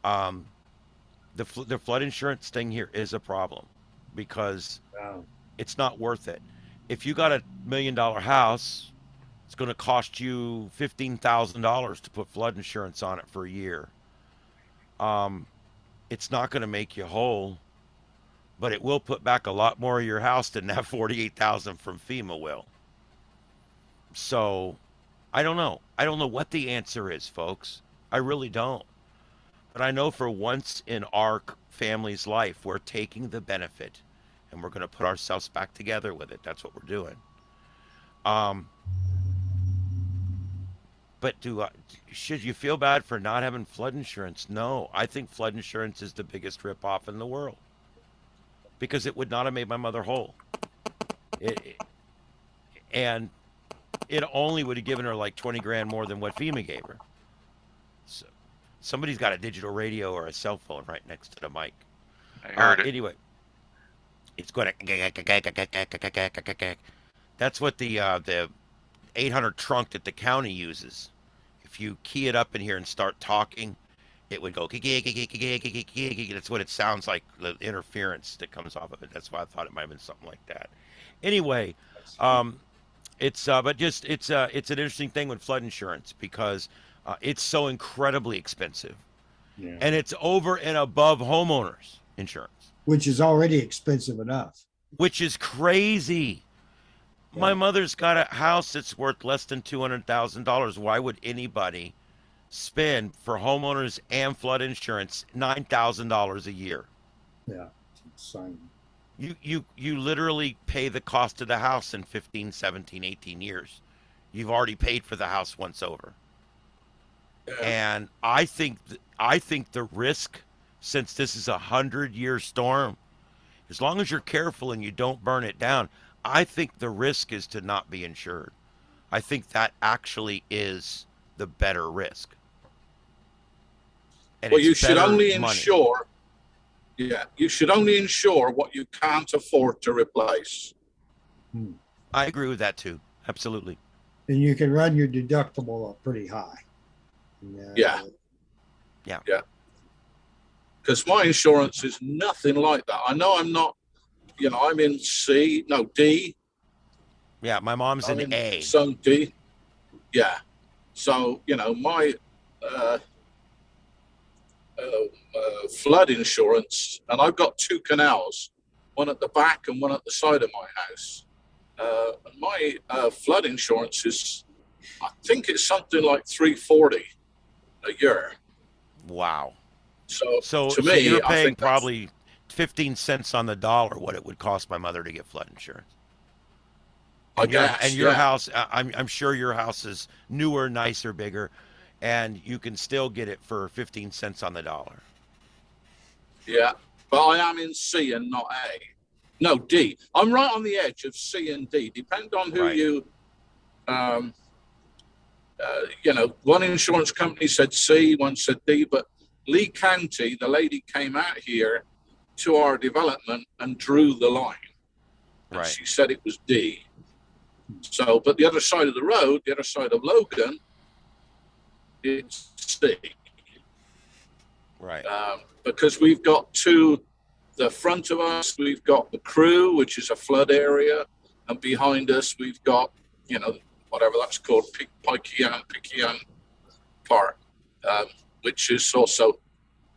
Um, the flood insurance thing here is a problem because Wow. it's not worth it. If you got $1 million house, it's going to cost you $15,000 to put flood insurance on it for a year. It's not going to make you whole, but it will put back a lot more of your house than that 48,000 from FEMA will. So, I don't know. I don't know what the answer is, folks. I really don't. But I know for once in our family's life, we're taking the benefit and we're going to put ourselves back together with it. That's what we're doing. But should you feel bad for not having flood insurance? No, I think flood insurance is the biggest ripoff in the world because it would not have made my mother whole. And it only would have given her like 20 grand more than what FEMA gave her. So somebody's got a digital radio or a cell phone right next to the mic. I heard it. Anyway, it's going to. That's what the 800 trunk that the county uses. If you key it up in here and start talking, it would go. That's what it sounds like. The interference that comes off of it. That's why I thought it might have been something like that. Anyway, it's an interesting thing with flood insurance because it's so incredibly expensive, and it's over and above homeowners insurance, which is already expensive enough. Which is crazy. Yeah. My mother's got a house that's worth less than $200,000. Why would anybody spend for homeowners and flood insurance $9,000 a year? Yeah, it's insane. You literally pay the cost of the house in 15, 17, 18 years. You've already paid for the house once over. Yeah. And I think the risk, since this is a 100-year storm, as long as you're careful and you don't burn it down, I think the risk is to not be insured. I think that actually is the better risk. And well, you should only insure. Yeah, you should only insure what you can't afford to replace. I agree with that too. Absolutely. And you can run your deductible up pretty high. Yeah. Because my insurance is nothing like that. I know I'm not, I'm in D. Yeah, my mom's in A. So D. Yeah. So, my flood insurance, and I've got two canals, one at the back and one at the side of my house. My flood insurance is, I think it's something like $340 a year. Wow. So to me, you're paying probably 15 cents on the dollar what it would cost my mother to get flood insurance. And your house, I'm sure your house is newer, nicer, bigger, and you can still get it for 15 cents on the dollar. Yeah, but I am in C and not A. No, D. I'm right on the edge of C and D. Depend on who you, one insurance company said C, one said D, but Lee County, the lady came out here to our development and drew the line. And she said it was D. So, but the other side of the road, the other side of Logan, it's C. Right. Because we've got to the front of us, we've got the Crew, which is a flood area, and behind us, we've got, whatever that's called, Pikian Park, which is also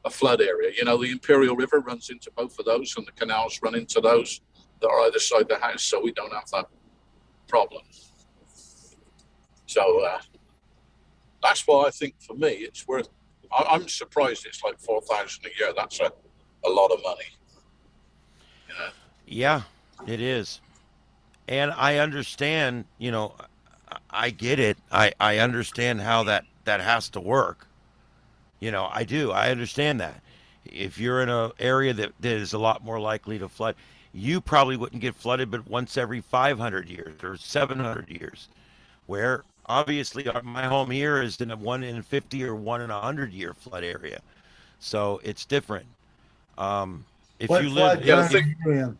a flood area. The Imperial River runs into both of those, and the canals run into those that are either side of the house, so we don't have that problem. So that's why I think for me it's worth. I'm surprised it's like $4,000 a year. That's a lot of money. Yeah, it is, and I understand. I get it. I understand how that has to work. I do. I understand that, If you're in an area that is a lot more likely to flood, you probably wouldn't get flooded but once every 500 years or 700 years. Where obviously my home here is in a 1 in 50 or 1 in 100 year flood area. So it's different. If What you flood live, Yeah, the zone thing- are you in?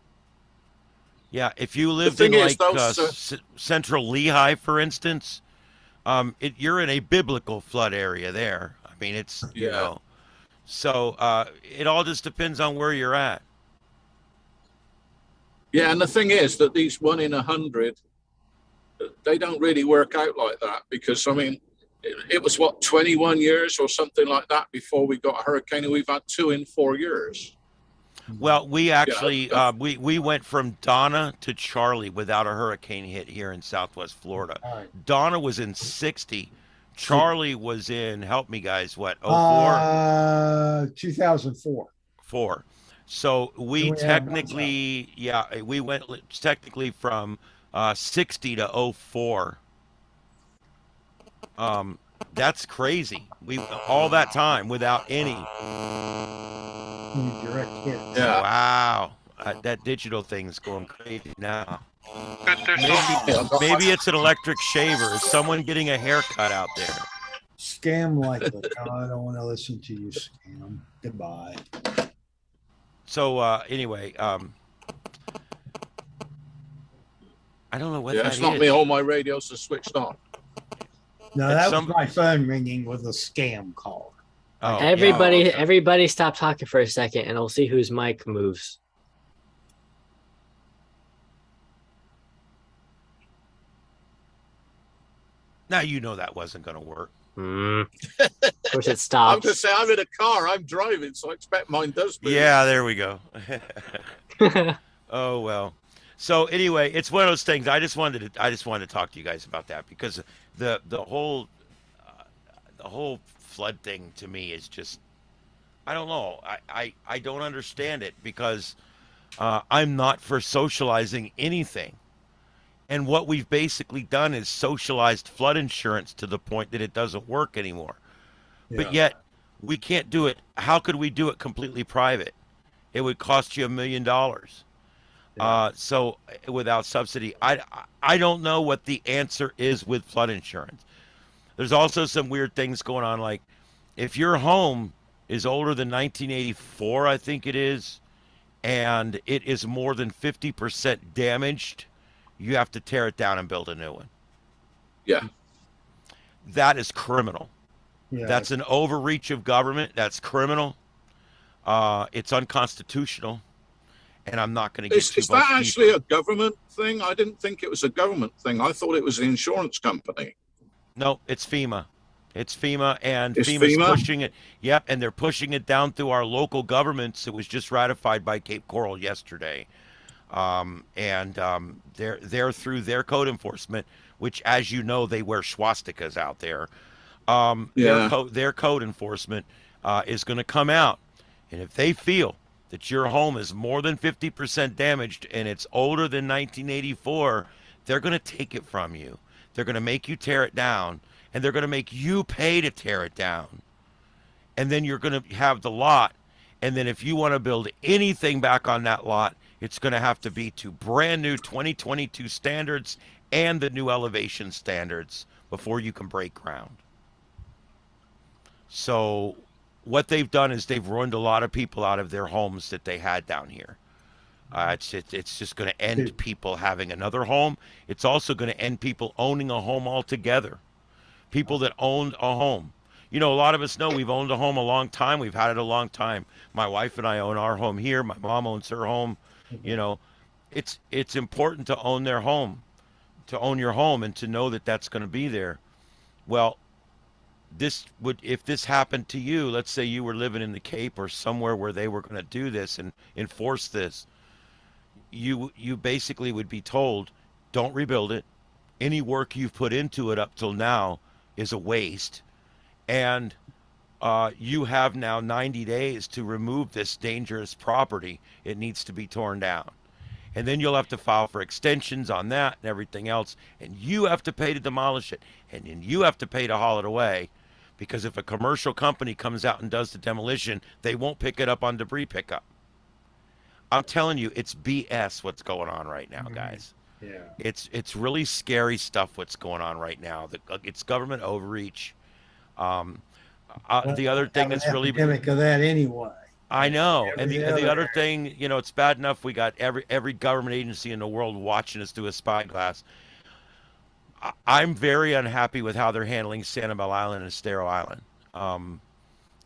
yeah, if you The lived in thing is, like though, central Lehigh, for instance, you're in a biblical flood area there. I mean, it's, yeah, so it all just depends on where you're at. yeah, and the thing is that these 1 in 100, they don't really work out like that because I mean, it was what 21 years or something like that before we got a hurricane, and we've had 2 in 4 years. Well, we actually Yeah. we went from Donna to Charlie without a hurricane hit here in Southwest Florida. All right. Donna was in 60. Charlie was in, help me guys, what, 04? 2004. 4. So we And we had one technically, yeah, we went technically from 60 to 04. That's crazy. We all that time without any. direct hit. Yeah. Wow, that digital thing's going crazy now. But there's no Maybe it's an electric shaver. Is someone getting a haircut out there? Scam likely. No, I don't want to listen to you, scam. Goodbye. So anyway, I don't know what Yeah, that it's not is. me. All my radios are switched on. No, And that some- was my phone ringing with a scam call. Oh, Everybody stop talking for a second and we'll see whose mic moves. Now you know that wasn't going to work. Of course it I'm stops. just saying, I'm in a car. I'm driving, so I expect mine does. Move. Yeah, there we go. Oh well. So anyway, it's one of those things. I just wanted to talk to you guys about that because the whole flood thing to me is just, I don't know. I don't understand it because I'm not for socializing anything. And what we've basically done is socialized flood insurance to the point that it doesn't work anymore. But yet we can't do it. How could we do it completely private? It would cost you $1 million. So without subsidy, I don't know what the answer is with flood insurance. There's also some weird things going on. Like if your home is older than 1984, I think it is, and it is more than 50% damaged, you have to tear it down and build a new one. Yeah. That is criminal. Yeah. That's an overreach of government. That's criminal. It's unconstitutional. And I'm not going to get Is that actually a government thing? I didn't think it was a government thing. I thought it was the insurance company. No, it's FEMA. It's FEMA, and It's FEMA's FEMA? pushing it. Yep, and they're pushing it down through our local governments. It was just ratified by Cape Coral yesterday. They're through their code enforcement, which, as you know, they wear swastikas out there. Their code enforcement is going to come out, and if they feel that your home is more than 50% damaged and it's older than 1984, they're going to take it from you. They're going to make you tear it down, and they're going to make you pay to tear it down. And then you're going to have the lot, and then if you want to build anything back on that lot, it's going to have to be to brand new 2022 standards and the new elevation standards before you can break ground. So what they've done is they've ruined a lot of people out of their homes that they had down here. It's just going to end people having another home. It's also going to end people owning a home altogether. People that owned a home. You know, a lot of us know we've owned a home a long time. We've had it a long time. My wife and I own our home here. My mom owns her home. You know, it's important to own their home, to own your home, and to know that that's going to be there. Well, if this happened to you, let's say you were living in the Cape or somewhere where they were going to do this and enforce this, you basically would be told, don't rebuild it. Any work you've put into it up till now is a waste. And you have now 90 days to remove this dangerous property. It needs to be torn down. And then you'll have to file for extensions on that and everything else. And you have to pay to demolish it. And then you have to pay to haul it away. because if a commercial company comes out and does the demolition, they won't pick it up on debris pickup. I'm telling you, it's BS what's going on right now, guys. Yeah. It's really scary stuff what's going on right now. It's government overreach. The other thing that's really epidemic of that anyway. I know, and Every the other other- thing, you know, it's bad enough we got every government agency in the world watching us through a spyglass. I'm very unhappy with how they're handling Sanibel Island and Estero Island.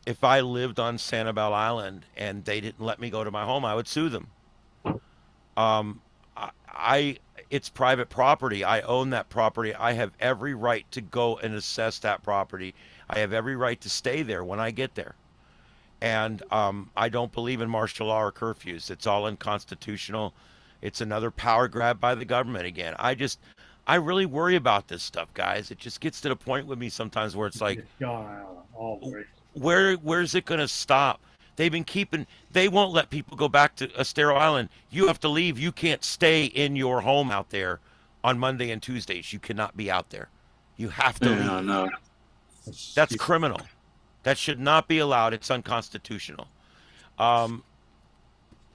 If I lived on Sanibel Island and they didn't let me go to my home, I would sue them. It's private property. I own that property. I have every right to go and assess that property. I have every right to stay there when I get there. And I don't believe in martial law or curfews. It's all unconstitutional. It's another power grab by the government again. I really worry about this stuff, guys. It just gets to the point with me sometimes where it's like, It's gone out all the way. where's it going to stop? They won't let people go back to Estero Island. You have to leave. You can't stay in your home out there on Monday and Tuesdays. You cannot be out there. You have to leave. No. That's criminal. That should not be allowed. It's unconstitutional. I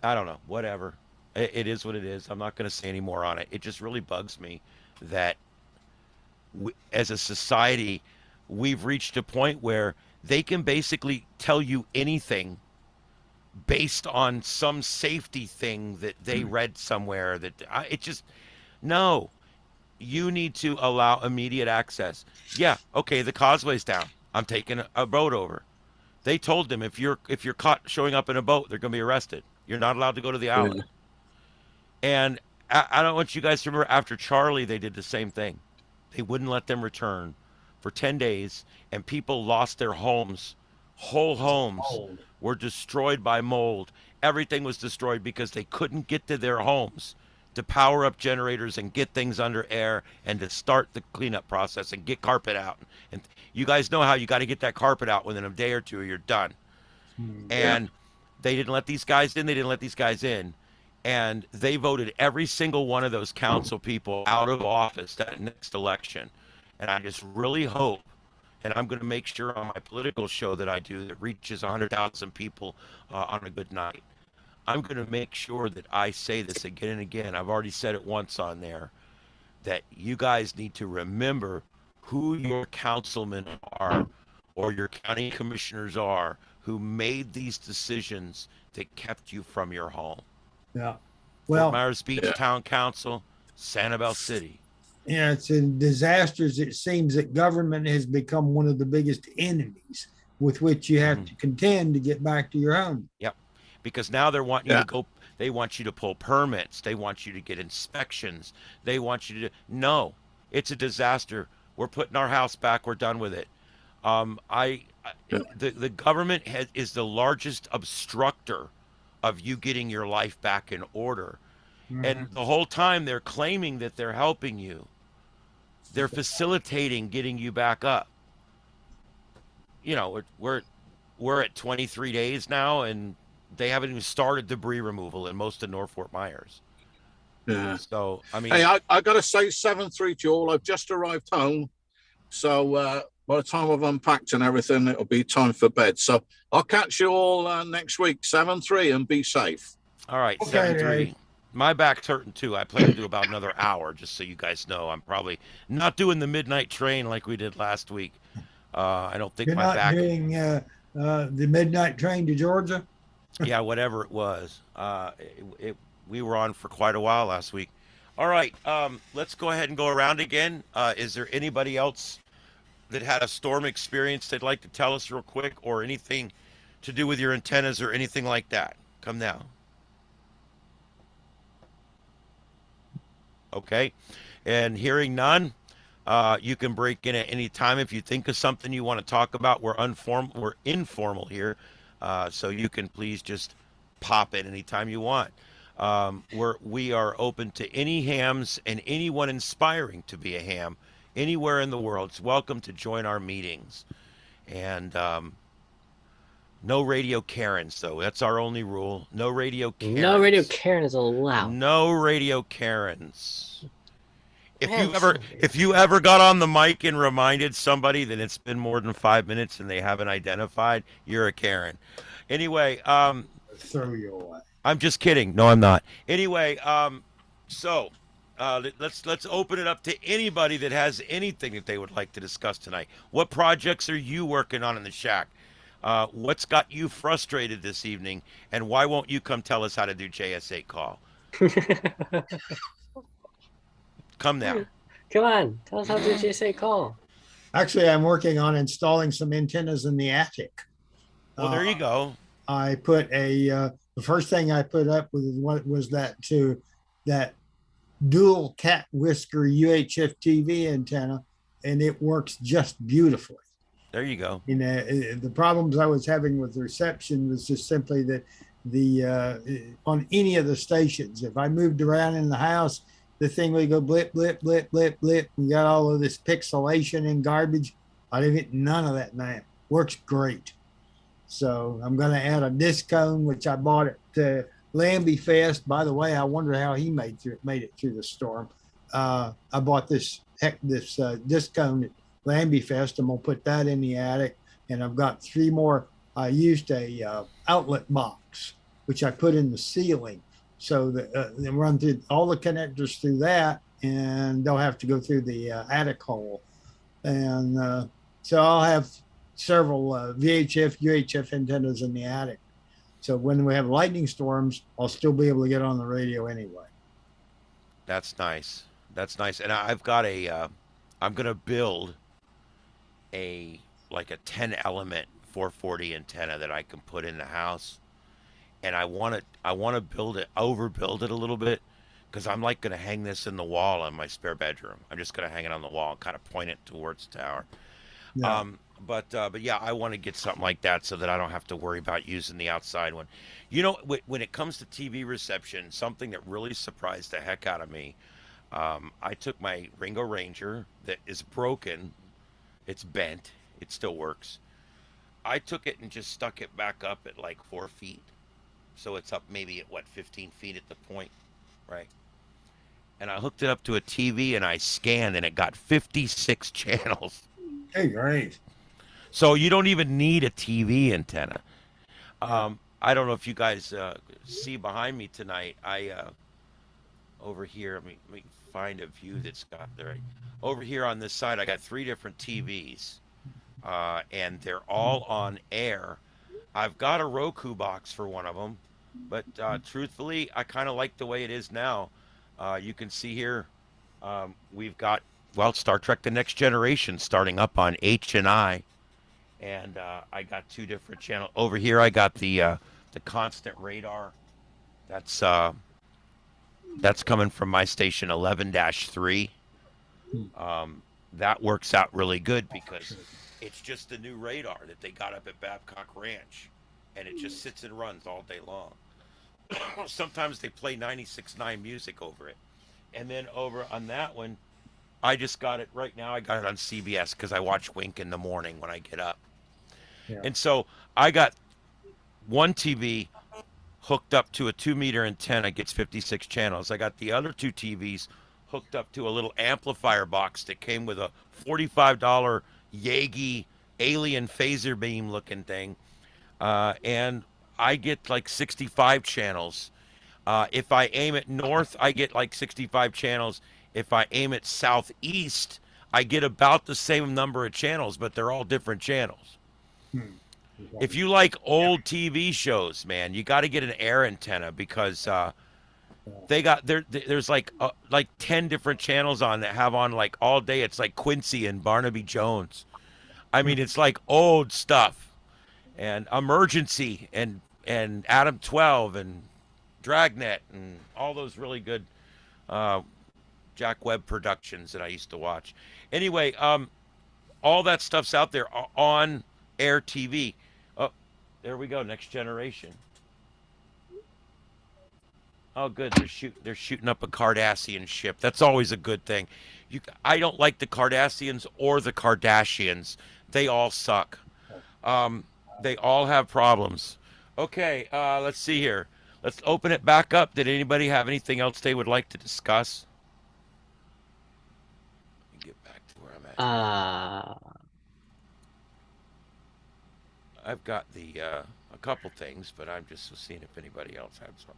don't know. Whatever. It is what it is. I'm not going to say any more on it. It just really bugs me that as a society, we've reached a point where they can basically tell you anything based on some safety thing that they read somewhere. No. You need to allow immediate access. Yeah, okay, the causeway's down. I'm taking a boat over. They told them if you're caught showing up in a boat, they're going to be arrested. You're not allowed to go to the island. And I don't want you guys to remember, after Charlie, they did the same thing. They wouldn't let them return for 10 days, and people lost their homes. Whole homes were destroyed by mold. Everything was destroyed because they couldn't get to their homes to power up generators and get things under air and to start the cleanup process and get carpet out. And you guys know how you got to get that carpet out within a day or two or you're done. And they didn't let these guys in. They didn't let these guys in. And they voted every single one of those council people out of office that next election. And I just really hope, and I'm going to make sure on my political show that I do that reaches 100,000 people on a good night, I'm going to make sure that I say this again and again. I've already said it once on there, that you guys need to remember who your councilmen are or your county commissioners are who made these decisions that kept you from your home. Yeah. Fort Well, Myers Beach Town Council, Sanibel City. yeah, it's in disasters. It seems that government has become one of the biggest enemies with which you have to contend to get back to your home. Yep. Because now they're wanting you to go, they want you to pull permits. They want you to get inspections. They want you to, no, it's a disaster. We're putting our house back. We're done with it. The government is the largest obstructor of you getting your life back in order. And the whole time they're claiming that they're helping you. They're facilitating getting you back up. You know, we're at 23 days now, and they haven't even started debris removal in most of North Fort Myers. Yeah. So, I mean... Hey, I got to say 7-3 to you all. I've just arrived home. So by the time I've unpacked and everything, it'll be time for bed. So I'll catch you all next week, 7-3, and be safe. All right, Okay, 7-3. My back's hurting too. I plan to do about another hour, just so you guys know. I'm probably not doing the midnight train like we did last week. I don't think You're my not back... doing the midnight train to Georgia? Yeah, whatever it was. We were on for quite a while last week. All right, let's go ahead and go around again. Is there anybody else that had a storm experience they'd like to tell us real quick, or anything to do with your antennas or anything like that? Come now. Okay, and hearing none, you can break in at any time if you think of something you want to talk about. We're informal here, so you can please just pop in anytime you want. We are open to any hams and anyone inspiring to be a ham anywhere in the world. It's welcome to join our meetings. And no radio Karens, though. That's our only rule. No radio Karens. No radio Karen is allowed. No radio Karens. If you ever got on the mic and reminded somebody that it's been more than 5 minutes and they haven't identified, you're a Karen. Anyway, Throw you away. I'm just kidding. No, I'm not. Anyway, so let's open it up to anybody that has anything that they would like to discuss tonight. What projects are you working on in the shack? What's got you frustrated this evening, and why won't you come tell us how to do JS8 call? Come now. Come on, tell us how to JS8 call. Actually, I'm working on installing some antennas in the attic. Well, there you go. I put the first thing I put up was that dual cat whisker UHF TV antenna, and it works just beautifully. There you go. You know, the problems I was having with the reception was just simply that on any of the stations, if I moved around in the house, the thing would go blip, blip, blip, blip, blip. We got all of this pixelation and garbage. I didn't get none of that now. Works great. So I'm going to add a disc cone, which I bought at Lambie Fest. By the way, I wonder how he made it through the storm. I bought this disc cone at Lambie Fest. I'm going to put that in the attic. And I've got 3 more. I used a outlet box, which I put in the ceiling. So that they run through all the connectors through that, and they'll have to go through the attic hole. And so I'll have several VHF, UHF antennas in the attic. So when we have lightning storms, I'll still be able to get on the radio anyway. That's nice. That's nice. And I've got I'm going to build a 10 element 440 antenna that I can put in the house. And I want to overbuild it a little bit, because I'm going to hang this in the wall in my spare bedroom. I'm just going to hang it on the wall and kind of point it towards the tower. Yeah. But yeah, I want to get something like that so that I don't have to worry about using the outside one. You know, when it comes to TV reception, something that really surprised the heck out of me, I took my Ringo Ranger that is broken. It's bent. It still works. I took it and just stuck it back up at 4 feet. So it's up maybe at 15 feet at the point, right? And I hooked it up to a TV and I scanned, and it got 56 channels. Hey, great. So you don't even need a TV antenna. I don't know if you guys see behind me tonight. Over here, let me find a view that's got there. Over here on this side, I got 3 different TVs, and they're all on air. I've got a Roku box for one of them, but truthfully, I kind of like the way it is now. You can see here, we've got, Star Trek: The Next Generation starting up on H&I, and I got 2 different channels. Over here, I got the constant radar. That's coming from my station 11-3. That works out really good because it's just the new radar that they got up at Babcock Ranch, and it just sits and runs all day long. Sometimes they play 96.9 music over it. And then over on that one, I just got it right now. I got it on CBS because I watch Wink in the morning when I get up. Yeah. And so I got one TV hooked up to a 2-meter antenna, gets 56 channels. I got the other 2 TVs hooked up to a little amplifier box that came with a $45 Yagi alien phaser beam looking thing. And I get 65 channels. If I aim it north, I get 65 channels. If I aim it southeast, I get about the same number of channels, but they're all different channels. If you like old TV shows, man, you got to get an air antenna because they got there's 10 different channels on that have on all day. It's like Quincy and Barnaby Jones. I mean, it's old stuff, and Emergency and Adam 12 and Dragnet and all those really good Jack Webb productions that I used to watch. Anyway, all that stuff's out there on air TV. Oh, there we go. Next Generation. Oh, good. They're shooting up a Cardassian ship. That's always a good thing. I don't like the Cardassians or the Kardashians. They all suck. They all have problems. Okay, let's see here. Let's open it back up. Did anybody have anything else they would like to discuss? get back to where I'm at. I've got the a couple things, but I'm just seeing if anybody else had some.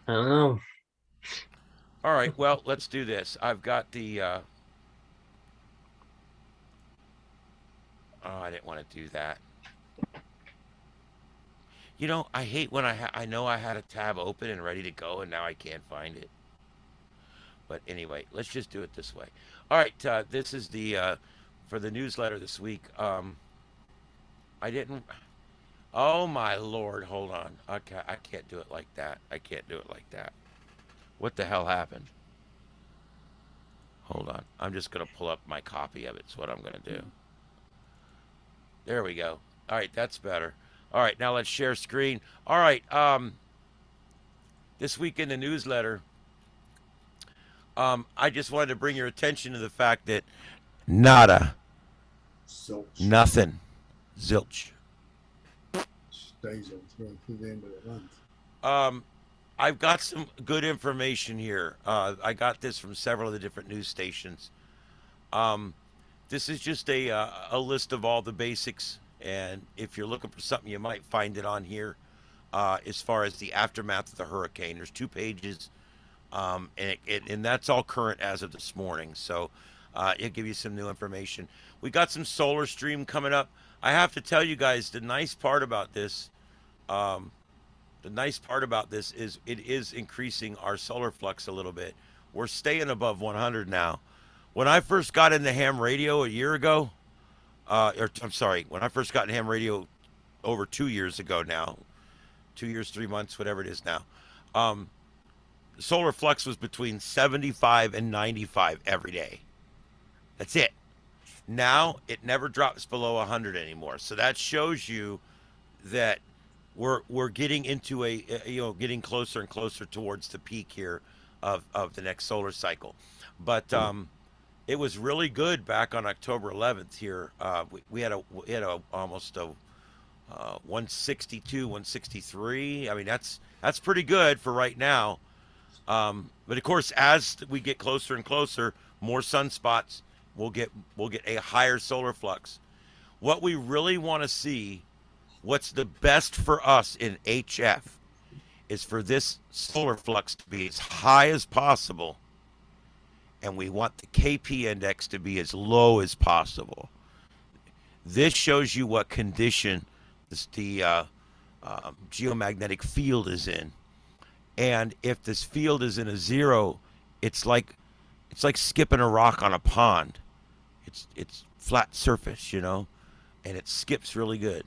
I don't know. All right, well, let's do this. I've got the. Oh, I didn't want to do that. You know, I hate when I know I had a tab open and ready to go, and now I can't find it. But anyway, let's just do it this way. All right, this is the for the newsletter this week. I didn't. Oh my lord, hold on. Okay, I can't do it like that. I can't do it like that. What the hell happened? Hold on. I'm just gonna pull up my copy of it. It's what I'm gonna do. There we go. All right, that's better. All right, now let's share screen. All right, this week in the newsletter, I just wanted to bring your attention to the fact that nada, Zilch. nothing, zilch. Stays on through the end of the month. I've got some good information here. I got this from several of the different news stations. This is just a list of all the basics, and if you're looking for something, you might find it on here. As far as the aftermath of the hurricane, there's 2 pages, and that's all current as of this morning. So it'll give you some new information. We got some solar stream coming up. I have to tell you guys, the nice part about this is it is increasing our solar flux a little bit. We're staying above 100 now. When I first got into ham radio a year ago, when I first got into ham radio over 2 years ago now, 2 years, 3 months, whatever it is now, solar flux was between 75 and 95 every day. That's it. Now it never drops below 100 anymore. So that shows you that we're getting into getting closer and closer towards the peak here of the next solar cycle. But it was really good back on October 11th here. We had almost a 162, 163. I mean, that's pretty good for right now. But of course, as we get closer and closer, more sunspots, we'll get a higher solar flux. What we really want to see, what's the best for us in HF, is for this solar flux to be as high as possible, and we want the KP index to be as low as possible. This shows you what condition the geomagnetic field is in. And if this field is in a 0, it's like skipping a rock on a pond. It's flat surface, and it skips really good.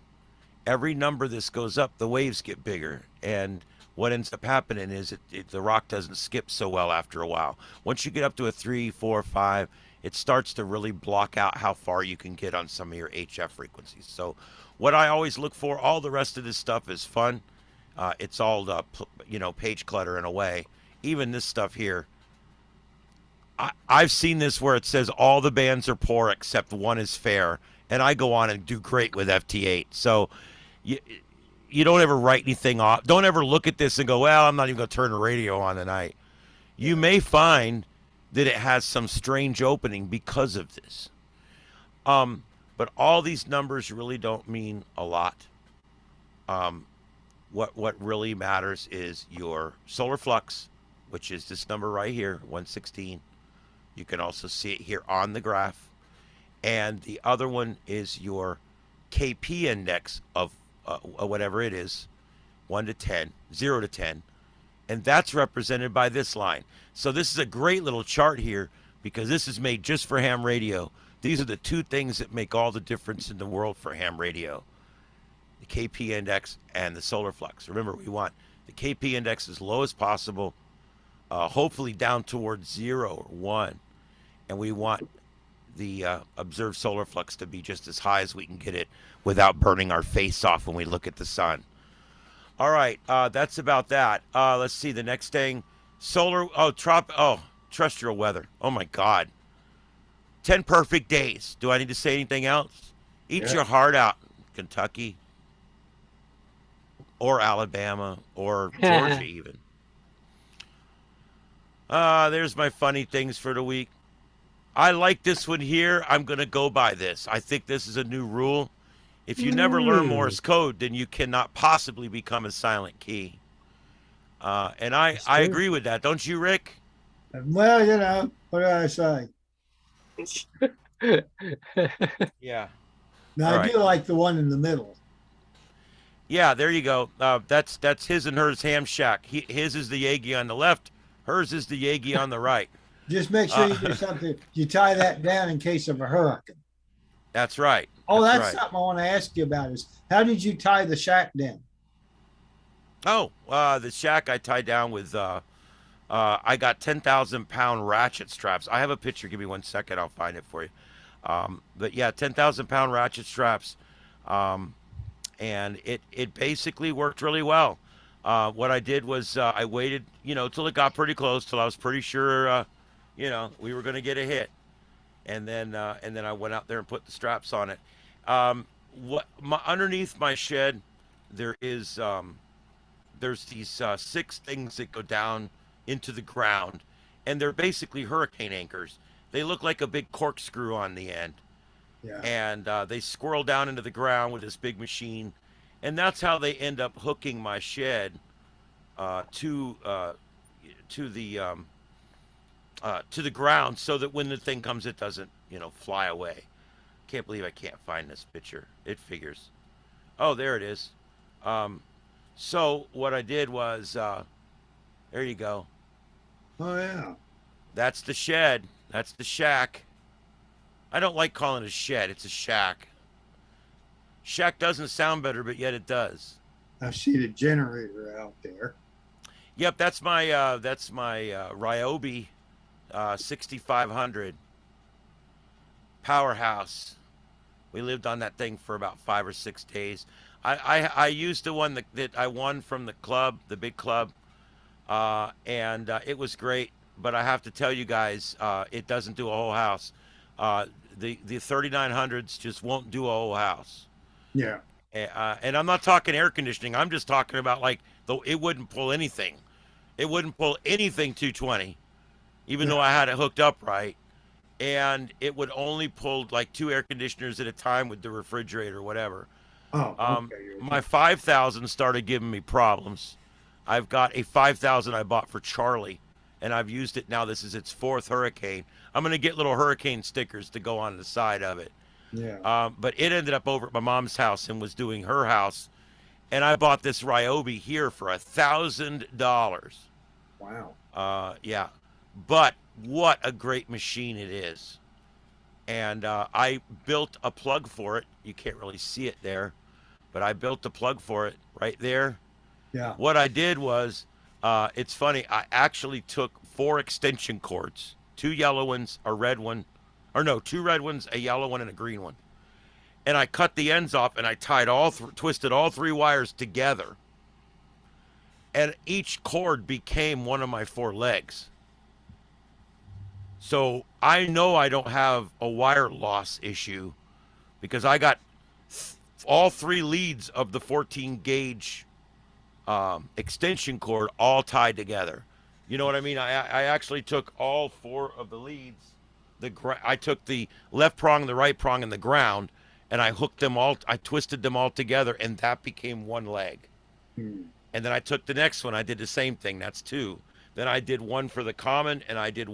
Every number this goes up, the waves get bigger, and what ends up happening is the rock doesn't skip so well after a while. Once you get up to a 3, 4, 5, it starts to really block out how far you can get on some of your HF frequencies. So what I always look for, all the rest of this stuff is fun. It's all page clutter in a way. Even this stuff here, I've seen this where it says all the bands are poor except one is fair, and I go on and do great with FT8. So you don't ever write anything off. Don't ever look at this and go, well, I'm not even going to turn the radio on tonight. You may find that it has some strange opening because of this. But all these numbers really don't mean a lot. What really matters is your solar flux, which is this number right here, 116. You can also see it here on the graph. And the other one is your KP index of whatever it is, 1 to 10, 0 to 10. And that's represented by this line. So this is a great little chart here because this is made just for ham radio. These are the 2 things that make all the difference in the world for ham radio. The KP index and the solar flux. Remember, we want the KP index as low as possible, hopefully down towards 0 or 1. And we want the observed solar flux to be just as high as we can get it without burning our face off when we look at the sun. All right, that's about that. Let's see, the next thing, terrestrial weather. Oh my God. 10 perfect days. Do I need to say anything else? Eat your heart out, Kentucky. Or Alabama, or Georgia even. There's my funny things for the week. I like this one here. I'm going to go by this. I think this is a new rule. If you never learn Morse code, then you cannot possibly become a silent key. And I agree with that. Don't you, Rick? Well, you know, what do I say? Yeah. Now, All I right. do like the one in the middle. Yeah, there you go. That's his and hers ham shack. His is the Yagi on the left. Hers is the Yagi on the right. Just make sure you do something. You tie that down in case of a hurricane. That's right. Oh, that's right. something I want to ask you about is how did you tie the shack down? Oh, the shack I tied down with, I got 10,000-pound ratchet straps. I have a picture. Give me 1 second. I'll find it for you. But yeah, 10,000-pound ratchet straps. And it basically worked really well. What I did was I waited, till it got pretty close, till I was pretty sure, we were going to get a hit. And then I went out there and put the straps on it. Underneath my shed, there's these 6 things that go down into the ground, and they're basically hurricane anchors. They look like a big corkscrew on the end. Yeah. And they squirrel down into the ground with this big machine, and that's how they end up hooking my shed to the ground, so that when the thing comes, it doesn't fly away. Can't believe I can't find this picture. It figures. Oh, there it is. So what I did was, there you go. Oh yeah. That's the shed. That's the shack. I don't like calling it a shed. It's a shack. Shack doesn't sound better, but yet it does. I see the generator out there. Yep, that's my Ryobi 6500 powerhouse. We lived on that thing for about 5 or 6 days. I used the one that I won from the club, the big club, and it was great. But I have to tell you guys, it doesn't do a whole house. The 3900s just won't do a whole house. Yeah. And I'm not talking air conditioning. I'm just talking about it wouldn't pull anything. It wouldn't pull anything 220, even though I had it hooked up right. And it would only pull like 2 air conditioners at a time with the refrigerator or whatever. Oh, okay. My 5000 started giving me problems. I've got a 5000 I bought for Charlie, and I've used it now. This is its 4th hurricane. I'm going to get little hurricane stickers to go on the side of it. Yeah. But it ended up over at my mom's house and was doing her house. And I bought this Ryobi here for $1,000. Wow. Yeah. But what a great machine it is. And I built a plug for it. You can't really see it there, but I built a plug for it right there. Yeah. What I did was, it's funny, I actually took 4 extension cords, 2 yellow ones, a red one, or no, 2 red ones, a yellow one, and a green one. And I cut the ends off, and I tied twisted all 3 wires together. And each cord became one of my 4 legs. So I know I don't have a wire loss issue because I got all 3 leads of the 14 gauge extension cord all tied together. You know what I mean? I actually took all 4 of the leads. I took the left prong, the right prong, and the ground, and I hooked them all. I twisted them all together, and that became 1 leg. And then I took the next one. I did the same thing. That's 2. Then I did 1 for the common, and I did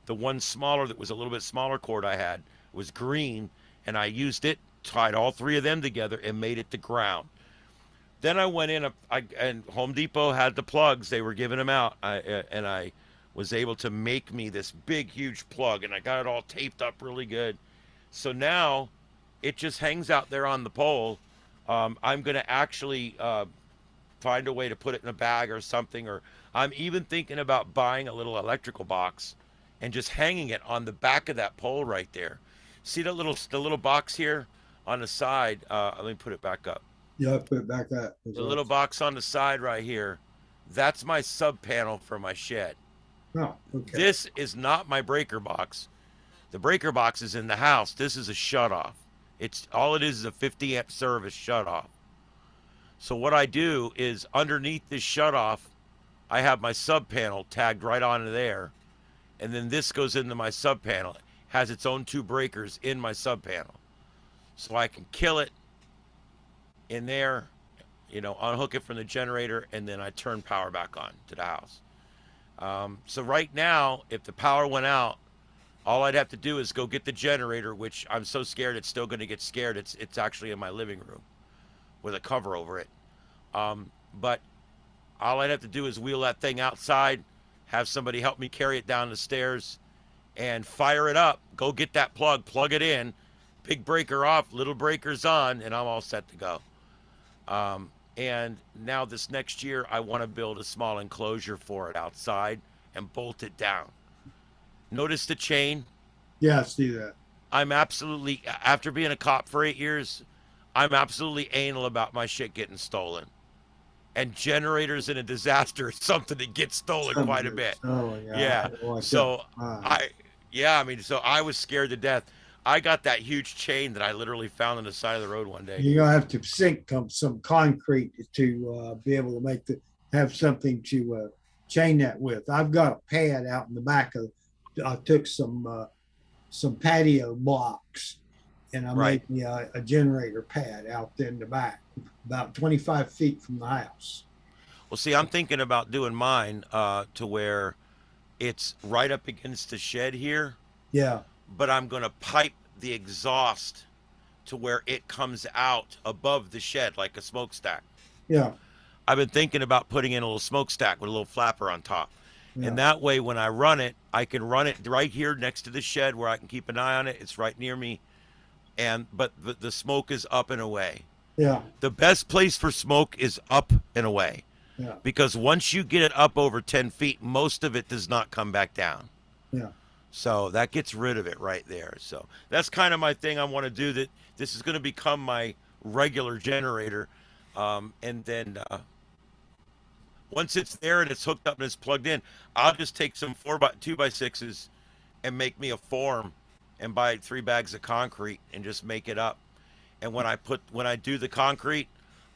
the one smaller that was a little bit smaller cord I had was green, and I used it, tied all 3 of them together, and made it the ground. Then I went in, and Home Depot had the plugs. They were giving them out, and I was able to make me this big, huge plug, and I got it all taped up really good. So now it just hangs out there on the pole. I'm going to actually find a way to put it in a bag or something, or I'm even thinking about buying a little electrical box and just hanging it on the back of that pole right there. See the little box here on the side? Let me put it back up. Yeah, put it back up. The little box on the side right here, that's my sub panel for my shed. Oh, okay. This is not my breaker box. The breaker box is in the house. This is a shutoff. It's all it is a 50 amp service shutoff. So what I do is underneath this shutoff, I have my sub panel tagged right onto there, and then this goes into my sub panel. has its own 2 breakers in my sub panel. So I can kill it in there, you know, unhook it from the generator, and then I turn power back on to the house. So right now, if the power went out, all I'd have to do is go get the generator, which I'm so scared it's still going to get scared. It's actually in my living room with a cover over it. But all I'd have to do is wheel that thing outside, have somebody help me carry it down the stairs, and fire it up. Go get that plug it in, big breaker off, little breakers on, and I'm all set to go. And now this next year, I want to build a small enclosure for it outside and bolt it down. Notice the chain? Yeah, I see that. I'm absolutely, after being a cop for 8 years, I'm absolutely anal about my shit getting stolen. And generators in a disaster is something that gets stolen quite a bit. Oh, Yeah. So so I was scared to death. I got that huge chain that I literally found on the side of the road one day. You're gonna have to sink some concrete to be able to have something to chain that with. I've got a pad out in the back of. I took some patio blocks, and I made me a generator pad out in the back, about 25 feet from the house. Well, see, I'm thinking about doing mine to where it's right up against the shed here. Yeah. But I'm going to pipe the exhaust to where it comes out above the shed like a smokestack. Yeah. I've been thinking about putting in a little smokestack with a little flapper on top. Yeah. And that way, when I run it, I can run it right here next to the shed where I can keep an eye on it. It's right near me. But the smoke is up and away. Yeah. The best place for smoke is up and away. Yeah. Because once you get it up over 10 feet, most of it does not come back down. Yeah. So that gets rid of it right there. So that's kind of my thing. I want to do that. This is going to become my regular generator. And then once it's there and it's hooked up and it's plugged in, I'll just take some 2x6s and make me a form and buy 3 bags of concrete and just make it up. And when I do the concrete,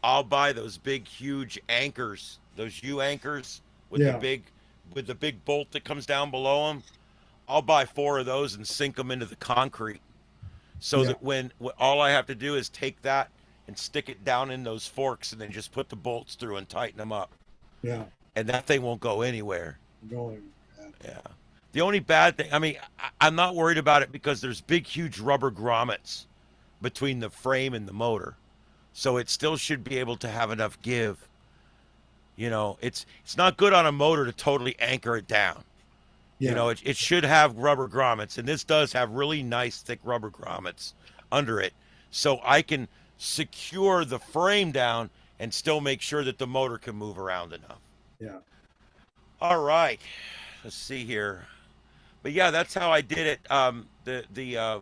I'll buy those big, huge anchors, those U anchors with the big bolt that comes down below them. I'll buy 4 of those and sink them into the concrete, so that when all I have to do is take that and stick it down in those forks, and then just put the bolts through and tighten them up. Yeah. And that thing won't go anywhere. Going. Yeah. The only bad thing, I mean, I'm not worried about it because there's big, huge rubber grommets between the frame and the motor, so it still should be able to have enough give. You know, it's not good on a motor to totally anchor it down. Yeah. You know, it should have rubber grommets, and this does have really nice thick rubber grommets under it, so I can secure the frame down and still make sure that the motor can move around enough. Yeah. All right, let's see here. But yeah, that's how I did it. The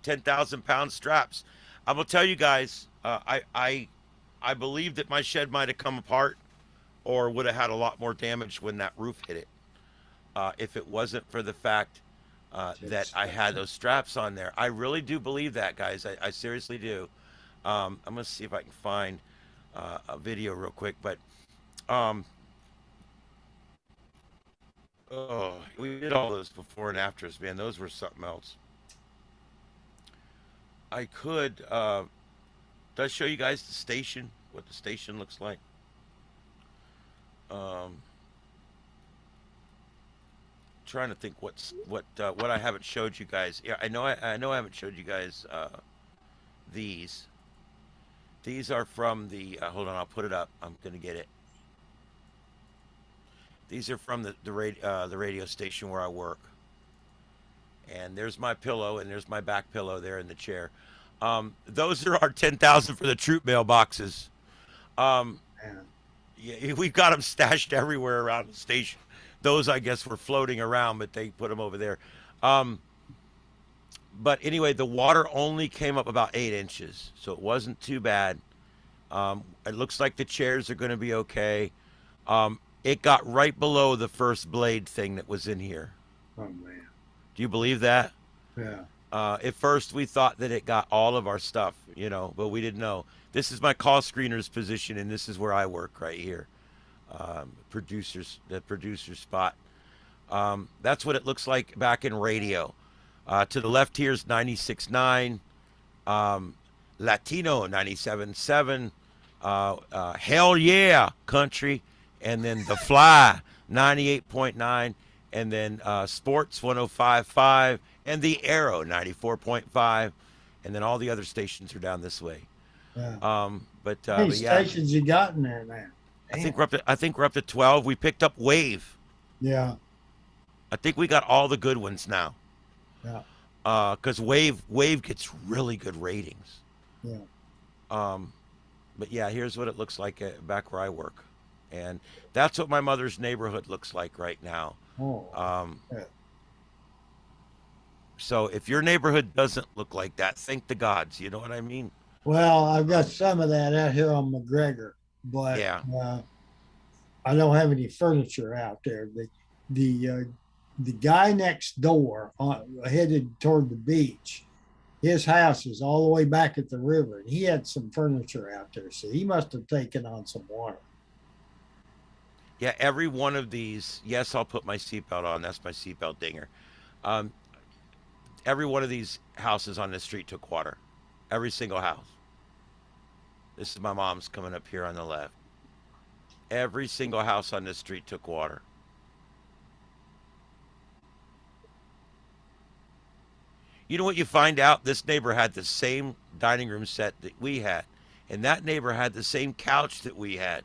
10,000 pound straps. I'm gonna tell you guys, I believe that my shed might have come apart, or would have had a lot more damage when that roof hit it. If it wasn't for the fact that I had those straps on there. I really do believe that, guys. I seriously do. I'm going to see if I can find a video real quick. But we did all those before and afters, man. Those were something else. I could... did I show you guys the station? What the station looks like? Trying to think what I haven't showed you guys. Yeah, I know I haven't showed you guys these. These are from the hold on, I'll put it up. I'm gonna get it. These are from the radio station where I work. And there's my pillow, and there's my back pillow there in the chair. Those are our 10,000 for the troop mailboxes. Yeah, we've got them stashed everywhere around the station. Those, I guess, were floating around, but they put them over there. But anyway, the water only came up about 8 inches, so it wasn't too bad. It looks like the chairs are going to be okay. It got right below the first blade thing that was in here. Oh, man. Do you believe that? Yeah. At first, we thought that it got all of our stuff, you know, but we didn't know. This is my call screener's position, and this is where I work right here. The producer spot. That's what it looks like back in radio. To the left here is 96.9, Latino 97.7, Hell Yeah Country, and then The Fly 98.9, and then Sports 105.5, and The Arrow 94.5, and then all the other stations are down this way. Yeah. How How many yeah, stations you got in there now? I think we're up to 12. We picked up Wave. Yeah. I think we got all the good ones now. Yeah. Because Wave gets really good ratings. Yeah. But yeah, here's what it looks like back where I work, and that's what my mother's neighborhood looks like right now. Oh. Yeah. So if your neighborhood doesn't look like that, thank the gods. You know what I mean? Well, I've got some of that out here on McGregor, but Yeah. I don't have any furniture out there. The guy next door, headed toward the beach, his house is all the way back at the river, and he had some furniture out there, so he must have taken on some water. Yeah, every one of these. Yes, I'll put my seatbelt on. That's my seatbelt dinger. Every one of these houses on this street took water. Every single house. This is my mom's coming up here on the left. Every single house on this street took water. You know what you find out? This neighbor had the same dining room set that we had, and that neighbor had the same couch that we had.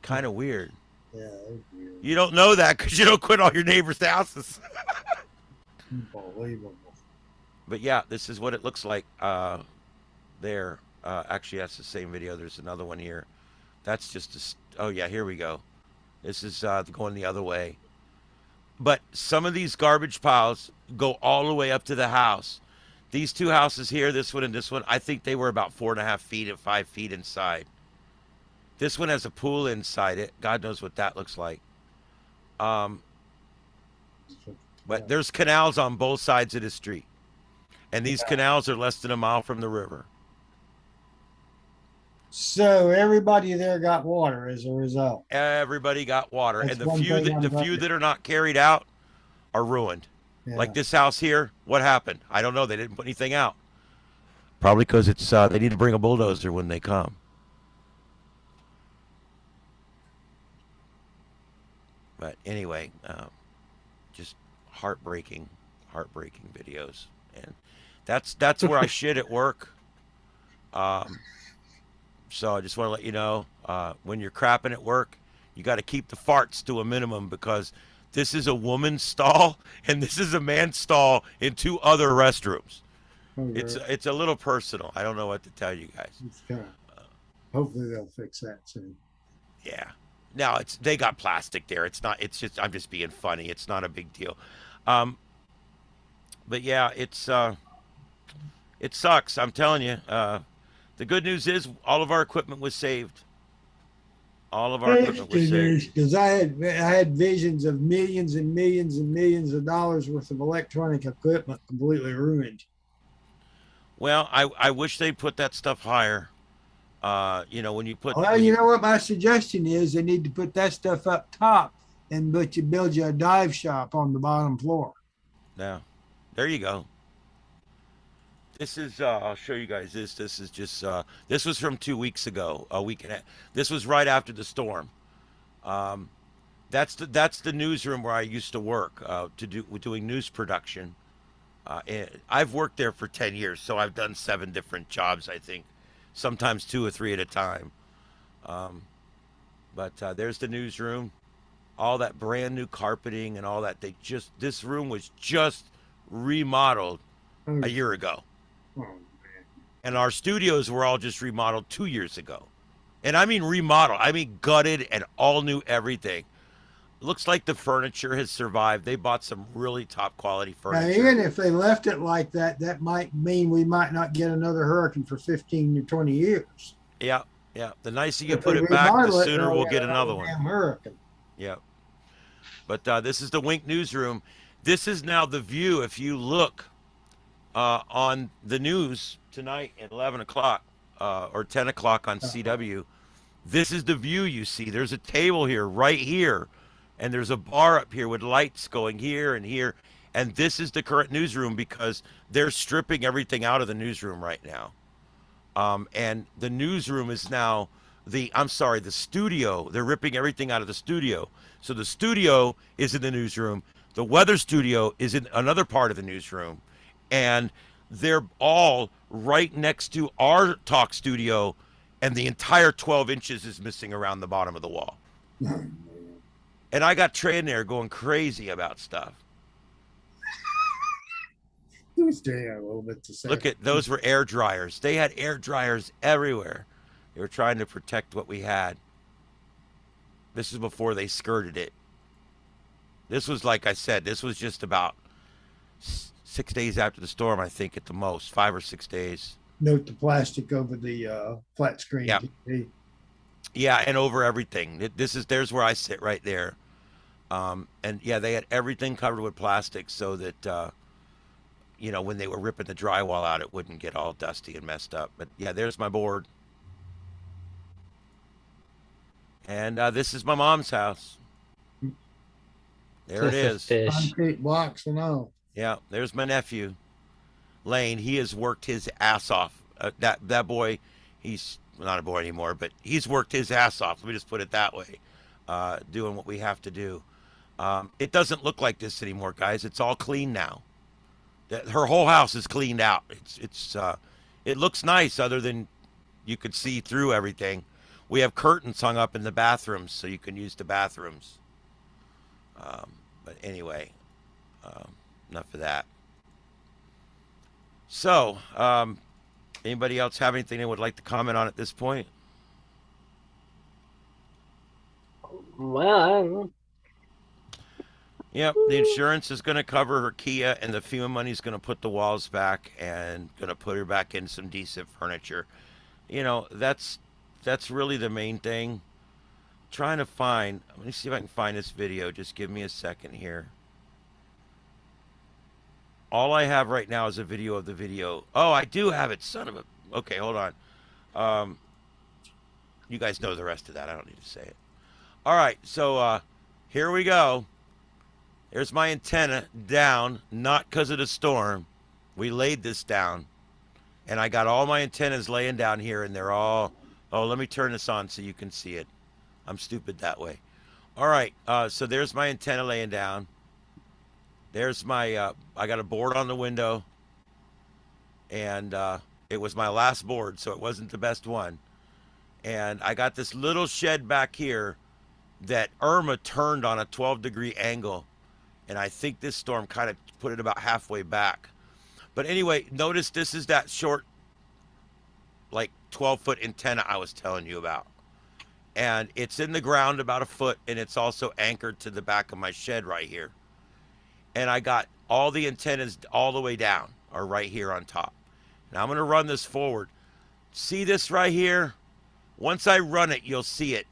Kind of weird. Yeah, that's weird. You don't know that because you don't quit all your neighbors' houses. Unbelievable. But yeah, this is what it looks like there. Actually, that's the same video. There's another one here. That's just oh yeah, here we go. This is going the other way. But some of these garbage piles go all the way up to the house. These two houses here, this one and this one, I think they were about 4.5 feet and 5 feet inside. This one has a pool inside it. God knows what that looks like. But there's canals on both sides of the street. And these canals are less than a mile from the river. So everybody there got water as a result. Everybody got water. That's And the one few thing that I'm the glad few to- that are not carried out are ruined. Yeah. Like this house here, what happened? I don't know. They didn't put anything out. Probably because it's they need to bring a bulldozer when they come. But anyway, just heartbreaking videos, and that's where I shit at work. So I just want to let you know, when you're crapping at work, you got to keep the farts to a minimum because this is a woman's stall and this is a man's stall in two other restrooms. Okay. It's a little personal. I don't know what to tell you guys. It's kinda- hopefully they'll fix that soon. Yeah. Now they got plastic there. It's not. It's just I'm just being funny. It's not a big deal. But yeah, it sucks. I'm telling you. The good news is all of our equipment was saved. All of our equipment was saved. Because I had visions of millions and millions and millions of dollars worth of electronic equipment completely ruined. Well, I wish they'd put that stuff higher. When you put. Well, you know what my suggestion is? They need to put that stuff up top and build you a dive shop on the bottom floor. Yeah, there you go. This is I'll show you guys this. This is just this was from 2 weeks ago, a week and a half. This was right after the storm. That's the newsroom where I used to work doing news production. And I've worked there for 10 years, so I've done 7 different jobs, I think. Sometimes 2 or 3 at a time. But there's the newsroom, all that brand new carpeting and all that. This room was just remodeled a year ago. Oh, man. And our studios were all just remodeled 2 years ago. And I mean remodeled. I mean gutted and all new everything. Looks like the furniture has survived. They bought some really top quality Now, furniture. even if they left it like that, that might mean we might not get another hurricane for 15 to 20 years. Yeah. The nicer you If put they it back, the remodel it, sooner they'll we'll get get another one. damn hurricane. Yeah. But this is the Wink Newsroom. This is now the view. If you look on the news tonight at 11 o'clock or 10 o'clock on CW, this is the view you see. There's a table here, right here, and there's a bar up here with lights going here and here. And this is the current newsroom because they're stripping everything out of the newsroom right now. And the newsroom is now the studio. They're ripping everything out of the studio. So the studio is in the newsroom. The weather studio is in another part of the newsroom. And they're all right next to our talk studio. And the entire 12 inches is missing around the bottom of the wall. And I got Trey in there going crazy about stuff. He was doing it a little bit to say. Look at those were air dryers. They had air dryers everywhere. They were trying to protect what we had. This is before they skirted it. This was, like I said, this was just about 6 days after the storm, I think, at the most, 5 or 6 days. Note the plastic over the flat screen Yeah. TV. Yeah, and over everything. There's where I sit right there. And yeah, they had everything covered with plastic so that when they were ripping the drywall out, it wouldn't get all dusty and messed up. But yeah, there's my board. And this is my mom's house. There it is. Fish. Concrete blocks and all. Yeah, there's my nephew, Lane. He has worked his ass off. That boy, he's not a boy anymore, but he's worked his ass off. Let me just put it that way, doing what we have to do. It doesn't look like this anymore, guys. It's all clean now. Her whole house is cleaned out. It looks nice, other than you could see through everything. We have curtains hung up in the bathrooms, so you can use the bathrooms. But anyway, enough of that. So, anybody else have anything they would like to comment on at this point? Well, I don't know. Yep, the insurance is going to cover her Kia, and the FEMA money is going to put the walls back and going to put her back in some decent furniture. That's really the main thing. Trying to find, let me see if I can find this video. Just give me a second here. All I have right now is a video of the video. Oh, I do have it, son of a... Okay, hold on. You guys know the rest of that. I don't need to say it. All right, so here we go. There's my antenna down, not because of the storm. We laid this down. And I got all my antennas laying down here, and they're all... Oh, let me turn this on so you can see it. I'm stupid that way. All right, so there's my antenna laying down. There's my... I got a board on the window. And it was my last board, so it wasn't the best one. And I got this little shed back here that Irma turned on a 12-degree angle. And I think this storm kind of put it about halfway back. But anyway, notice this is that short, like 12-foot antenna I was telling you about. And it's in the ground about a foot, and it's also anchored to the back of my shed right here. And I got all the antennas all the way down, or right here on top. Now I'm going to run this forward. See this right here? Once I run it, you'll see it.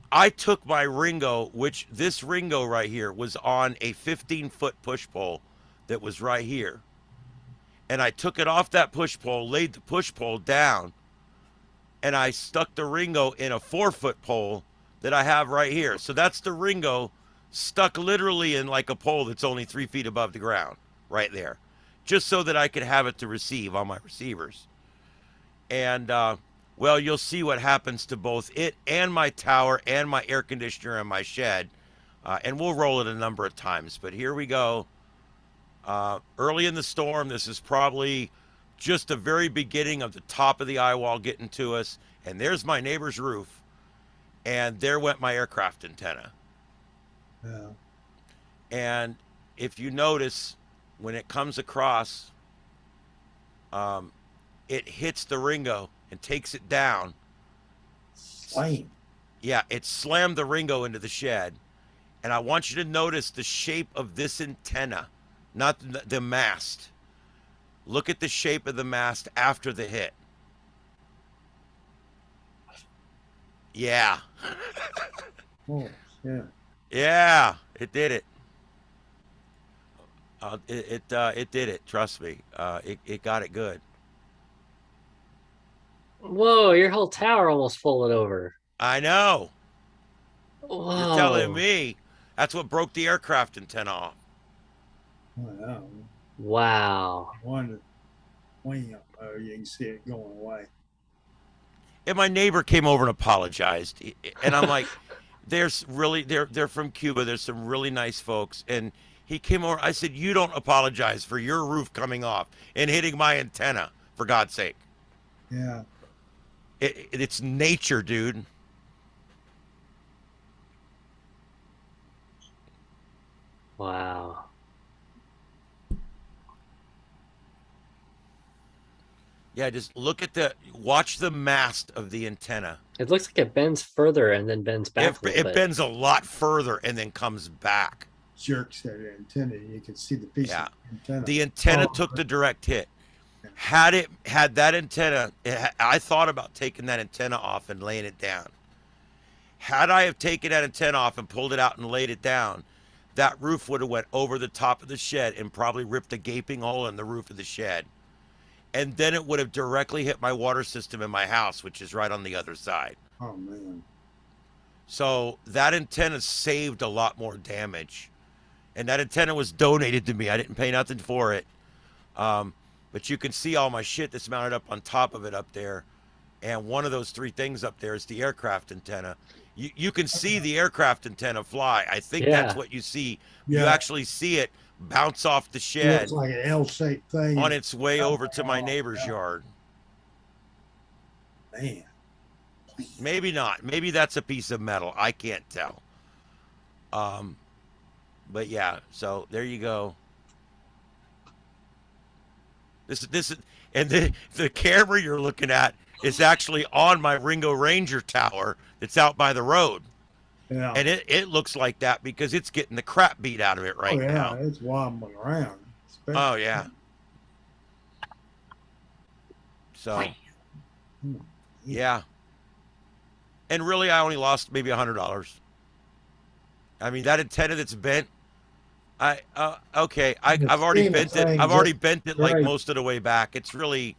I took my Ringo, which this Ringo right here was on a 15-foot push pole that was right here. And I took it off that push pole, laid the push pole down, and I stuck the Ringo in a 4-foot pole that I have right here. So that's the Ringo stuck literally in like a pole that's only 3 feet above the ground right there, just so that I could have it to receive on my receivers. And, well, you'll see what happens to both it and my tower and my air conditioner and my shed. And we'll roll it a number of times. But here we go. Early in the storm, this is probably just the very beginning of the top of the eye wall getting to us. And there's my neighbor's roof. And there went my aircraft antenna. Yeah. And if you notice, when it comes across, it hits the Ringo and takes it down. Flame. Yeah, it slammed the Ringo into the shed. And I want you to notice the shape of this antenna, not the mast. Look at the shape of the mast after the hit. Yeah. Oh, yeah. Yeah, it did it. It did it. Trust me. It got it good. Whoa, your whole tower almost folded over. I know. Whoa. You're telling me that's what broke the aircraft antenna off. Well, Wow. one wing, you can see it going away. And my neighbor came over and apologized, and I'm like, "There's really they're from Cuba. There's some really nice folks." And he came over. I said, "You don't apologize for your roof coming off and hitting my antenna, for God's sake." Yeah. It's nature, dude. Wow. Yeah, just watch the mast of the antenna. It looks like it bends further and then bends back a little It bit. bends a lot further and then comes back. Jerks that antenna. You can see the piece of antenna. The antenna took the direct hit. Had that antenna, I thought about taking that antenna off and laying it down. Had I have taken that antenna off and pulled it out and laid it down, that roof would have went over the top of the shed and probably ripped a gaping hole in the roof of the shed. And then it would have directly hit my water system in my house, which is right on the other side. Oh, man. So that antenna saved a lot more damage. And that antenna was donated to me. I didn't pay nothing for it. But you can see all my shit that's mounted up on top of it up there. And one of those three things up there is the aircraft antenna. You can see the aircraft antenna fly. I think that's what you see. Yeah. You actually see it bounce off the shed. Looks like an L-shaped thing. On its way over to my neighbor's yard. Man. Maybe not. Maybe that's a piece of metal. I can't tell. But yeah, so there you go. This and the camera you're looking at is actually on my Ringo Ranger tower that's out by the road. Yeah. And it looks like that because it's getting the crap beat out of it right now. It's wobbling around. Oh yeah. So yeah. And really I only lost maybe $100. I mean that antenna that's bent, I've already bent it. I've already bent it like most of the way back. It's really,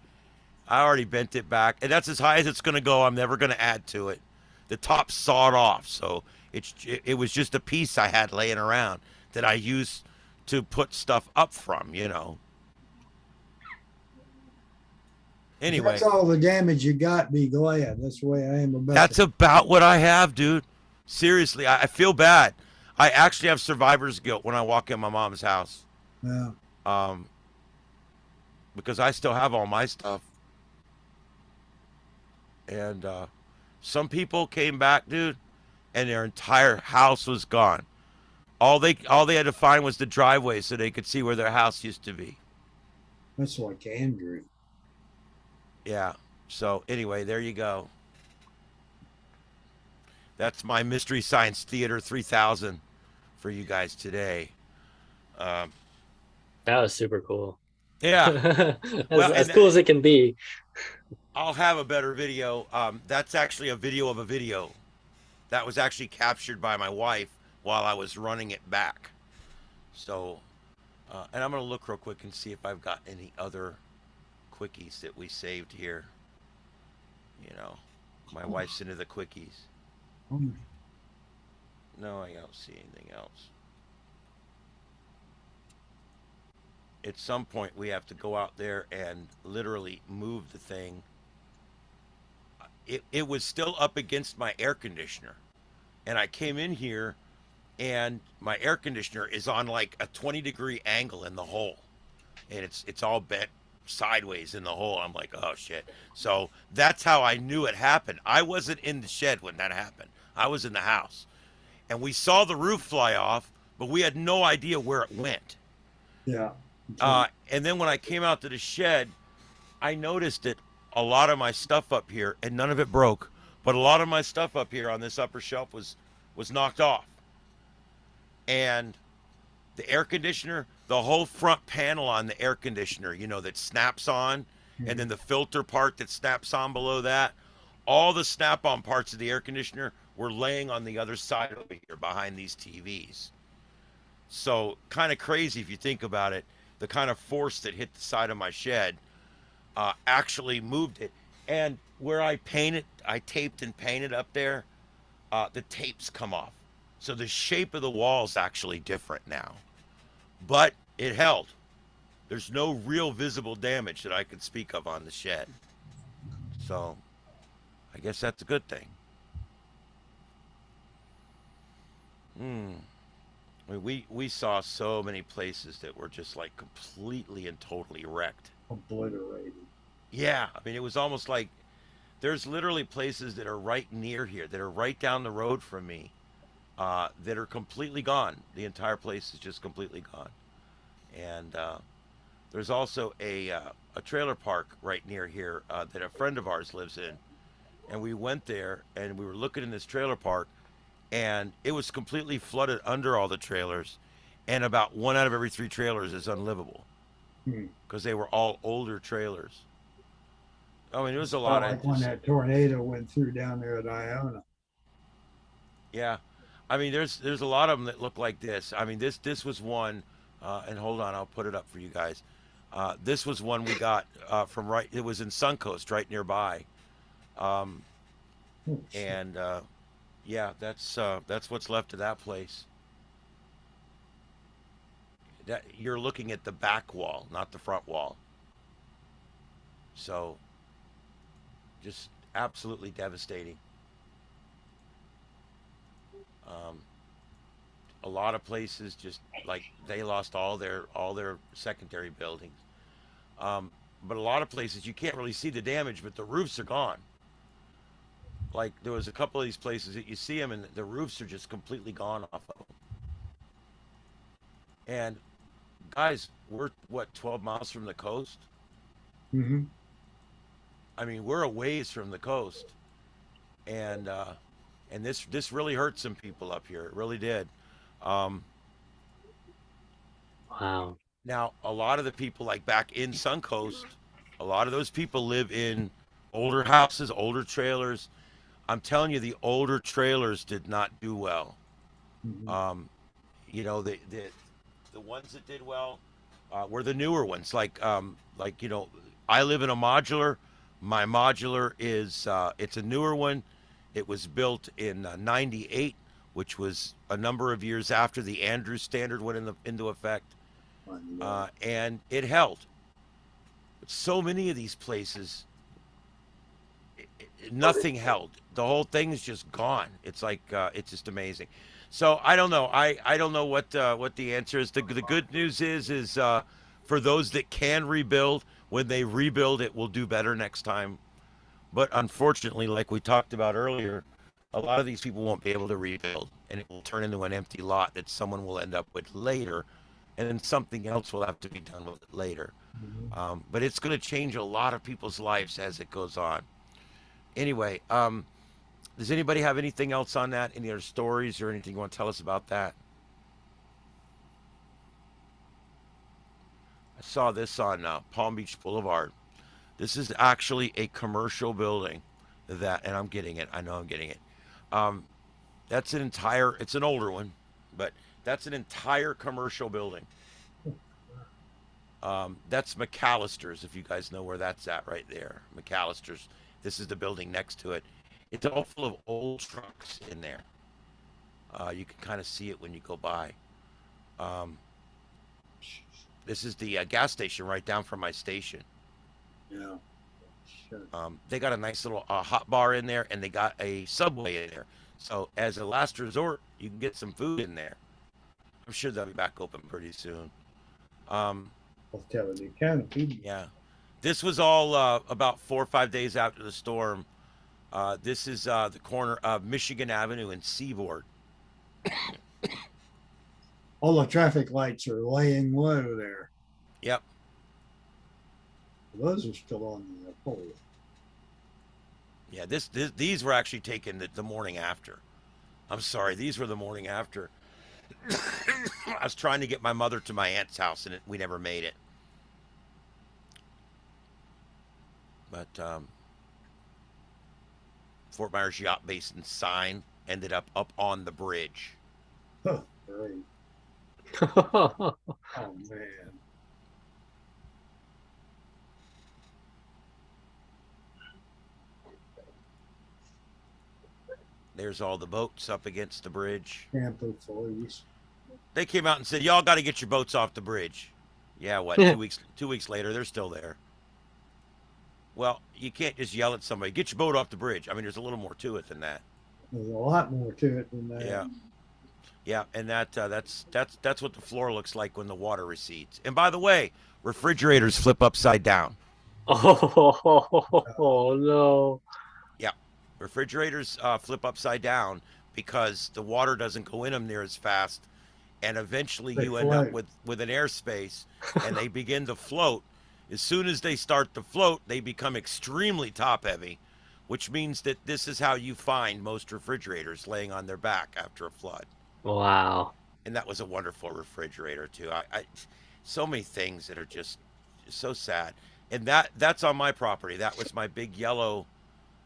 I already bent it back, and that's as high as it's going to go. I'm never going to add to it. The top's sawed off, so it was just a piece I had laying around that I used to put stuff up from, you know. Anyway, that's all the damage you got. Be glad. That's the way I am about. That's about what I have, dude. Seriously, I feel bad. I actually have survivor's guilt when I walk in my mom's house. Yeah. Because I still have all my stuff. And some people came back, dude, and their entire house was gone. All they had to find was the driveway so they could see where their house used to be. That's like Andrew. Yeah. So anyway, there you go. That's my Mystery Science Theater 3000 for you guys today. That was super cool. Yeah. as cool as it can be. I'll have a better video. That's actually a video of a video. That was actually captured by my wife while I was running it back. So, and I'm going to look real quick and see if I've got any other quickies that we saved here. You know, my wife's into the quickies. No, I don't see anything else. At some point, we have to go out there and literally move the thing. It was still up against my air conditioner. And I came in here, and my air conditioner is on like a 20-degree angle in the hole. And it's all bent sideways in the hole. I'm like, oh, shit. So that's how I knew it happened. I wasn't in the shed when that happened. I was in the house. And we saw the roof fly off, but we had no idea where it went. Yeah. And then when I came out to the shed, I noticed that a lot of my stuff up here, and none of it broke, but a lot of my stuff up here on this upper shelf was knocked off. And the air conditioner, the whole front panel on the air conditioner, you know, that snaps on, and then the filter part that snaps on below that, all the snap-on parts of the air conditioner were laying on the other side over here behind these TVs. So kind of crazy if you think about it. The kind of force that hit the side of my shed actually moved it. And where I taped and painted up there, the tapes come off. So the shape of the wall is actually different now. But it held. There's no real visible damage that I could speak of on the shed. So I guess that's a good thing. Hmm. I mean, we saw so many places that were just like completely and totally wrecked. Obliterated. Yeah, I mean, it was almost like there's literally places that are right near here, that are right down the road from me, that are completely gone. The entire place is just completely gone. And there's also a trailer park right near here that a friend of ours lives in. And we went there and we were looking in this trailer park, and it was completely flooded under all the trailers. And about one out of every three trailers is unlivable Hmm. because they were all older trailers. I mean, it was a lot Felt of like when just, that tornado went through down there at Iona. yeah. I mean, there's a lot of them that look like this. I mean, this was one, and hold on, I'll put it up for you guys. This was one we got from right. It was in Suncoast, right nearby, um, Oh, shit. and yeah, that's what's left of that place. That you're looking at the back wall, not the front wall. So just absolutely devastating. Um, a lot of places just like they lost all their secondary buildings. Um, but a lot of places you can't really see the damage, but the roofs are gone. Like there was a couple of these places that you see them and the roofs are just completely gone off of them. And guys, we're what 12 miles from the coast. Mm-hmm. I mean, we're a ways from the coast, and this really hurt some people up here. It really did. Um, Wow. Now, a lot of the people like back in Suncoast, a lot of those people live in older houses, older trailers. I'm telling you, the older trailers did not do well. Mm-hmm. Um, you know, the ones that did well were the newer ones. Like I live in a modular. My modular is it's a newer one. It was built in '98, which was a number of years after the Andrews standard went into effect, and it held. But so many of these places, nothing held. The whole thing is just gone. It's like it's just amazing. So I don't know. I don't know what the answer is. The good news is for those that can rebuild, when they rebuild, it will do better next time. But unfortunately, like we talked about earlier, a lot of these people won't be able to rebuild, and it will turn into an empty lot that someone will end up with later, and then something else will have to be done with it later. Mm-hmm. But it's going to change a lot of people's lives as it goes on. Anyway, does anybody have anything else on that? Any other stories or anything you want to tell us about that? I saw this on Palm Beach Boulevard. This is actually a commercial building and I'm getting it. I know I'm getting it. Um, that's an entire, it's an older one, but that's an entire commercial building. That's McAllister's, if you guys know where that's at right there. McAllister's. This is the building next to it. It's all full of old trucks in there. You can kind of see it when you go by. Um, this is the gas station right down from my station. Yeah. Sure. They got a nice little hot bar in there, and they got a Subway in there. So as a last resort, you can get some food in there. I'm sure they'll be back open pretty soon. Um, I'll tell you, they can feed. yeah, this was all about 4 or 5 days after the storm. This is the corner of Michigan Avenue and Seaboard. All the traffic lights are laying low there. Yep. Those are still on the pole. Yeah, these were actually taken the morning after. I'm sorry, these were the morning after. I was trying to get my mother to my aunt's house, and we never made it. But Fort Myers Yacht Basin sign ended up on the bridge. Huh, great. Oh man. There's all the boats up against the bridge. Tampa police. They came out and said, "Y'all got to get your boats off the bridge." Yeah, what? 2 weeks. 2 weeks later, they're still there. Well, you can't just yell at somebody, "Get your boat off the bridge." I mean, there's a little more to it than that. There's a lot more to it than that. Yeah, yeah, and that's what the floor looks like when the water recedes. And by the way, refrigerators flip upside down. Oh no. Yeah, refrigerators flip upside down because the water doesn't go in them near as fast, and eventually They you end up float. with an airspace, and they begin to float. As soon as they start to float, they become extremely top heavy, which means that this is how you find most refrigerators laying on their back after a flood. Wow. And that was a wonderful refrigerator too. So many things that are just so sad. And that's on my property. That was my big yellow.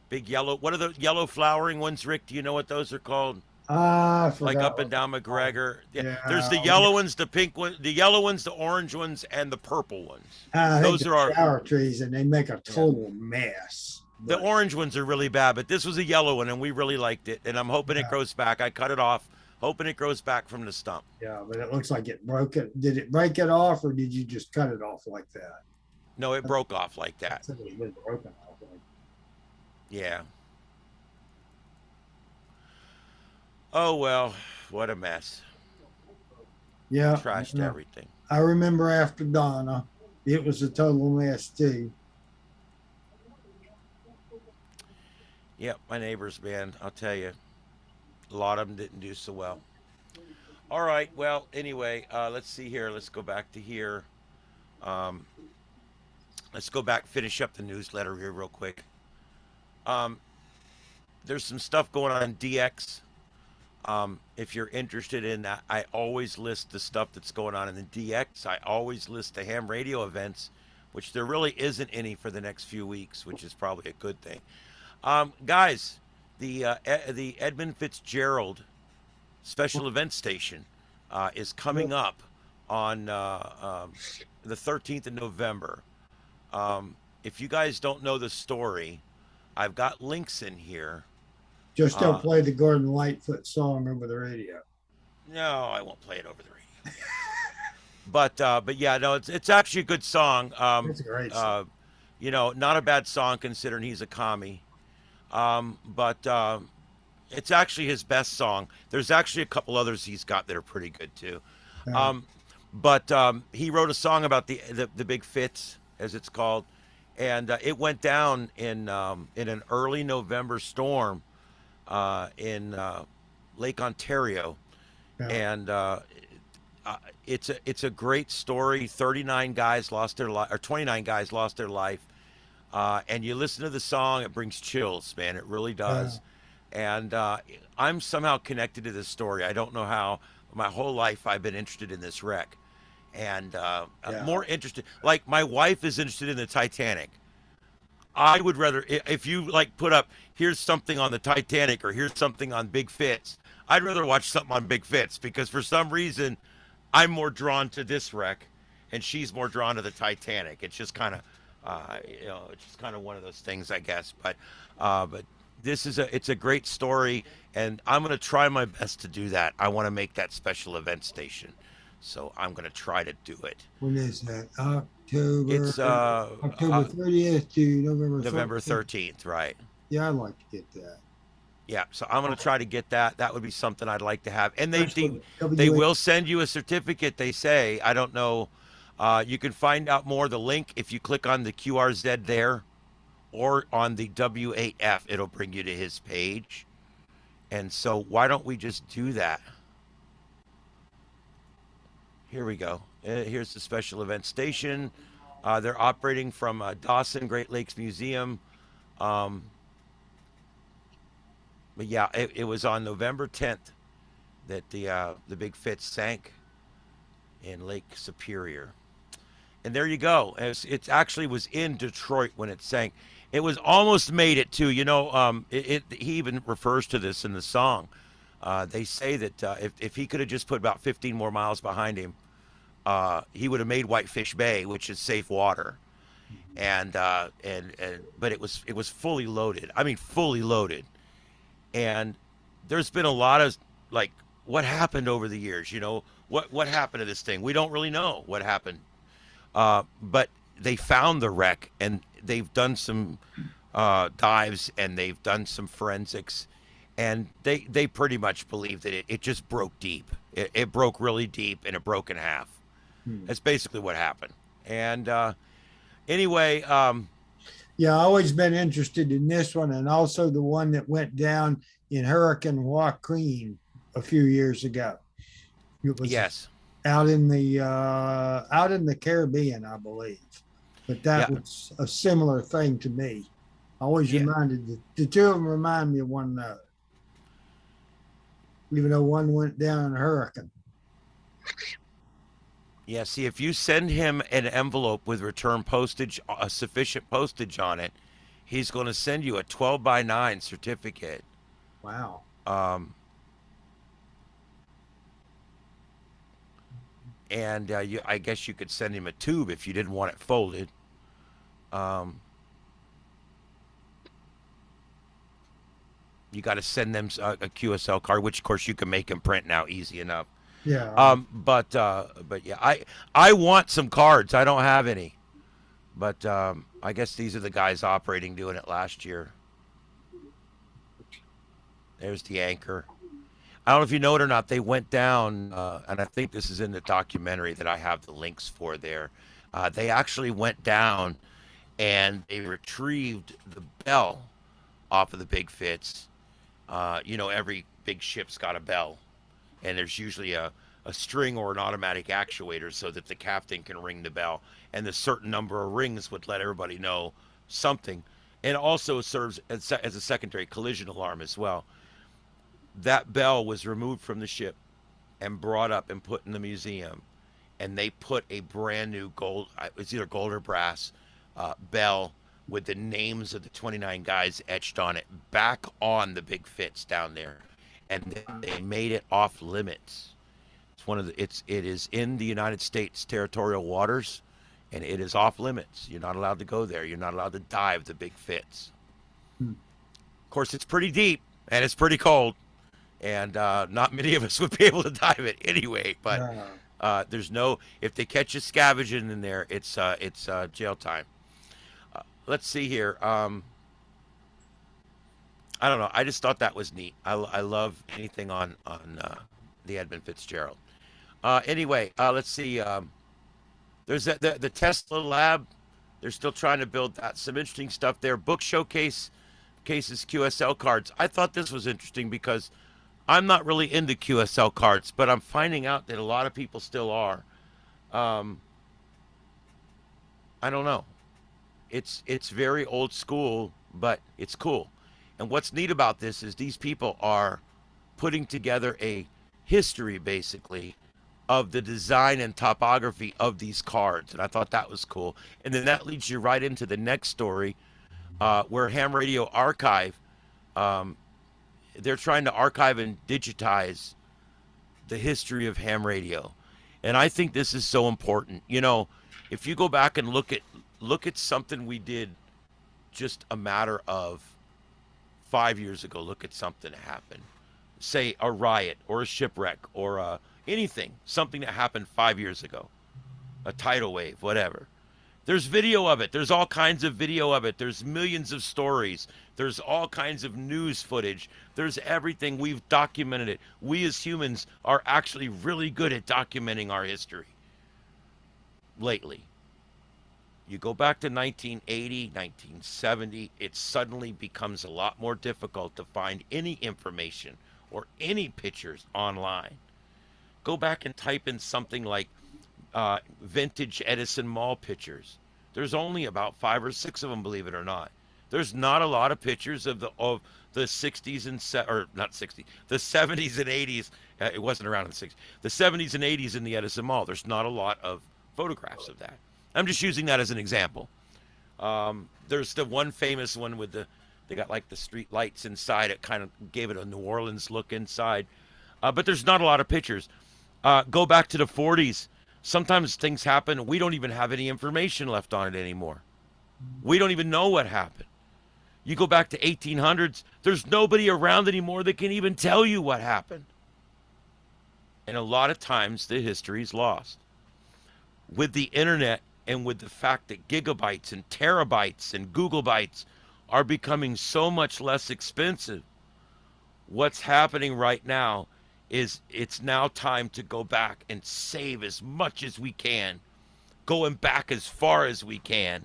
What are the yellow flowering ones, Rick? Do you know what those are called? I Like forgot. up and down McGregor. Yeah. There's the Yeah. yellow ones, the pink ones, the yellow ones, the orange ones, and the purple ones. I think Those they're are our shower trees, and they make a total mess. the But, orange ones are really bad, but this was a yellow one, and we really liked it. And I'm hoping it Yeah. grows back. I cut it off, hoping it grows back from the stump. yeah, but it looks like it broke it. Did it break it off, or did you just cut it off like that? No, it broke off like I that. think it was broken off. Like, Yeah. Oh well, what a mess. yeah, Trashed yeah. everything. I remember after Donna, it was a total mess too. Yep, my neighbors, man, I'll tell you, a lot of them didn't do so well. All right, well, anyway, let's see here. Let's go back to here. Um, let's go back, finish up the newsletter here real quick. Um, there's some stuff going on in DX. If you're interested in that, I always list the stuff that's going on in the DX. I always list the ham radio events, which there really isn't any for the next few weeks, which is probably a good thing. Guys, the Edmund Fitzgerald special event station is coming up on the 13th of November. If you guys don't know the story, I've got links in here. Just don't play the Gordon Lightfoot song over the radio. No, I won't play it over the radio. But yeah, no, it's actually a good song. It's a great song. You know, not a bad song considering he's a commie. But it's actually his best song. There's actually a couple others he's got that are pretty good too. Yeah. But he wrote a song about the big fits, as it's called, and it went down in an early November storm in Lake Ontario, Yeah. and it's a great story. 39 guys lost their life, or 29 guys lost their life. And you listen to the song, it brings chills, man. It really does. And I'm somehow connected to this story. I don't know how. My whole life I've been interested in this wreck, and more interested. Like my wife is interested in the Titanic. I would rather, if you like put up, here's something on the Titanic or here's something on Big Fits, I'd rather watch something on Big Fits because for some reason I'm more drawn to this wreck and she's more drawn to the Titanic. It's just kind of, it's just kind of one of those things, I guess. But this is it's a great story, and I'm gonna try my best to do that. I want to make that special event station, so I'm gonna try to do it. When is that? October. It's October 30th to November 13th, right? Yeah, I'd like to get that. Yeah, so I'm gonna try to get that. That would be something I'd like to have. And they Especially will send you a certificate. They say, I don't know. You can find out more. The link, if you click on the QRZ there, or on the W8F, it'll bring you to his page. And so why don't we just do that? Here we go. Here's the special event station. They're operating from Dawson Great Lakes Museum. But yeah, it was on November 10th that the Big Fitz sank in Lake Superior. And there you go. It actually was in Detroit when it sank. It was almost made it too. You know, he even refers to this in the song. They say that if he could have just put about 15 more miles behind him, he would have made Whitefish Bay, which is safe water. And but it was fully loaded. I mean, fully loaded. And there's been a lot of like what happened over the years. What happened to this thing? We don't really know what happened. But they found the wreck, and they've done some dives, and they've done some forensics, and they pretty much believe that it just broke deep. It broke really deep, and it broke in half. That's basically what happened. And anyway, Yeah, I've always been interested in this one, and also the one that went down in Hurricane Joaquin a few years ago. It was yes, out in the Caribbean, I believe. But that Yeah. was a similar thing to me. Always Yeah. reminded the two of them remind me of one another. Even though one went down in a hurricane. yeah. See, if you send him an envelope with return postage, sufficient postage on it, he's going to send you a 12x9 certificate. Wow. And I guess you could send him a tube if you didn't want it folded. You got to send them a QSL card, which of course you can make and print now, easy enough. Yeah. But yeah, I want some cards. I don't have any, but I guess these are the guys operating doing it last year. There's the anchor. I don't know if you know it or not. They went down, and I think this is in the documentary that I have the links for there. They actually went down and they retrieved the bell off of the Big Fits. Every big ship's got a bell, and there's usually a string or an automatic actuator so that the captain can ring the bell. And the certain number of rings would let everybody know something. And also serves as a secondary collision alarm as well. That bell was removed from the ship and brought up and put in the museum. And they put a brand new gold, it's either gold or brass, bell with the names of the 29 guys etched on it back on the Big Fits down there. And then they made it off limits. It is in the United States territorial waters, and it is off limits. You're not allowed to go there. You're not allowed to dive the Big Fits. Of course, it's pretty deep and it's pretty cold, and not many of us would be able to dive it anyway. But if they catch you scavenging in there, it's jail time. Let's see here. I don't know. I just thought that was neat. I love anything on the Edmund Fitzgerald. Anyway, let's see. There's the Tesla lab. They're still trying to build that. Some interesting stuff there. Book showcase cases, QSL cards. I thought this was interesting because I'm not really into QSL cards, but I'm finding out that a lot of people still are. I don't know. It's very old school, but it's cool. And what's neat about this is these people are putting together a history, basically, of the design and topography of these cards. And I thought that was cool. And then that leads you right into the next story, where Ham Radio Archive, they're trying to archive and digitize the history of ham radio. And I think this is so important. If you go back and look at something we did just a matter of 5 years ago, look at something that happened. Say a riot or a shipwreck or anything, something that happened 5 years ago, a tidal wave, whatever. There's video of it. There's all kinds of video of it. There's millions of stories. There's all kinds of news footage. There's everything. We've documented it. We as humans are actually really good at documenting our history lately. You go back to 1980, 1970, it suddenly becomes a lot more difficult to find any information or any pictures online. Go back and type in something like vintage Edison Mall pictures. There's only about 5 or 6 of them, believe it or not. There's not a lot of pictures of the 60s and the 70s and 80s. It wasn't around in the 60s. The 70s and 80s in the Edison Mall. There's not a lot of photographs of that. I'm just using that as an example. There's the one famous one with they got like the street lights inside. It kind of gave it a New Orleans look inside. But there's not a lot of pictures. Go back to the 40s. Sometimes things happen. We don't even have any information left on it anymore. We don't even know what happened. You go back to 1800s. There's nobody around anymore that can even tell you what happened. And a lot of times the history is lost. With the internet and with the fact that gigabytes and terabytes and Google bytes are becoming so much less expensive, what's happening right now is it's now time to go back and save as much as we can, going back as far as we can.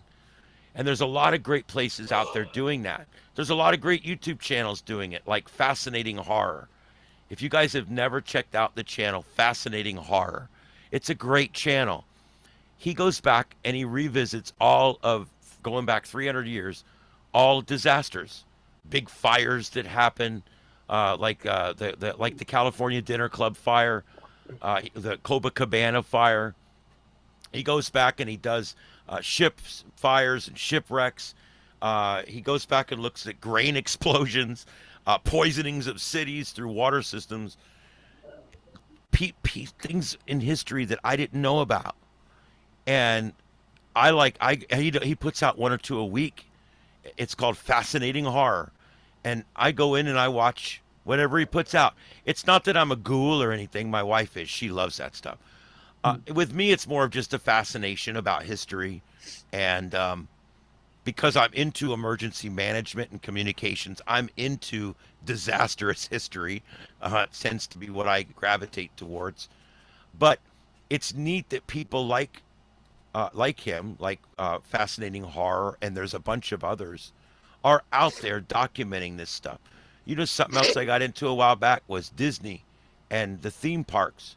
And there's a lot of great places out there doing that. There's a lot of great YouTube channels doing it, like Fascinating Horror. If you guys have never checked out the channel Fascinating Horror, it's a great channel. He goes back and he revisits all of, going back 300 years, all disasters, big fires that happen, like the California Dinner Club fire, the Copacabana fire. He goes back and he does ships fires and shipwrecks. He goes back and looks at grain explosions, poisonings of cities through water systems, things in history that I didn't know about. And he puts out one or two a week. It's called Fascinating Horror, and I go in and I watch whatever he puts out. It's not that I'm a ghoul or anything. My wife is. She loves that stuff. With me, it's more of just a fascination about history, and because I'm into emergency management and communications, I'm into disastrous history. It tends to be what I gravitate towards. But it's neat that people like him, Fascinating Horror, and there's a bunch of others, are out there documenting this stuff. You know, something else I got into a while back was Disney and the theme parks.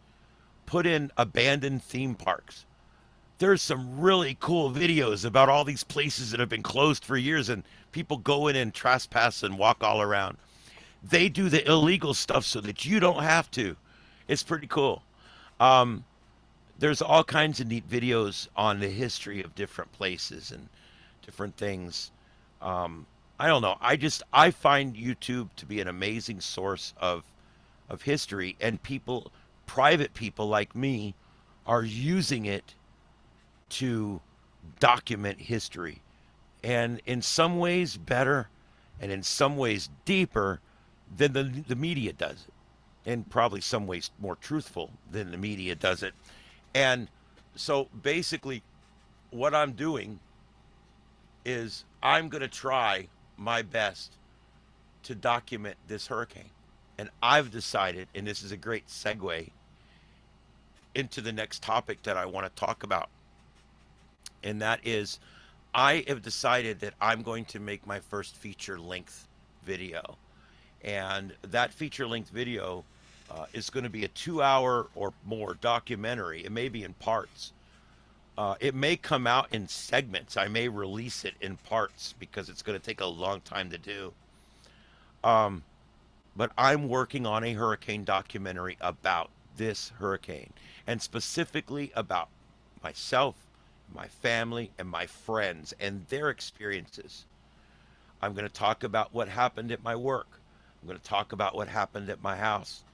Put in abandoned theme parks. There's some really cool videos about all these places that have been closed for years, and people go in and trespass and walk all around. They do the illegal stuff so that you don't have to. It's pretty cool. There's all kinds of neat videos on the history of different places and different things. I don't know. I find YouTube to be an amazing source of history, and private people like me, are using it to document history, and in some ways better, and in some ways deeper than the media does it, and probably some ways more truthful than the media does it. And so basically, what I'm doing is I'm going to try my best to document this hurricane. And I've decided, and this is a great segue into the next topic that I want to talk about, and that is I have decided that I'm going to make my first feature length video. And that feature length video is going to be a 2 hour or more documentary. It may be in parts. It may come out in segments. I may release it in parts because it's going to take a long time to do. But I'm working on a hurricane documentary about this hurricane, and specifically about myself, my family, and my friends and their experiences. I'm going to talk about what happened at my work. I'm going to talk about what happened at my house.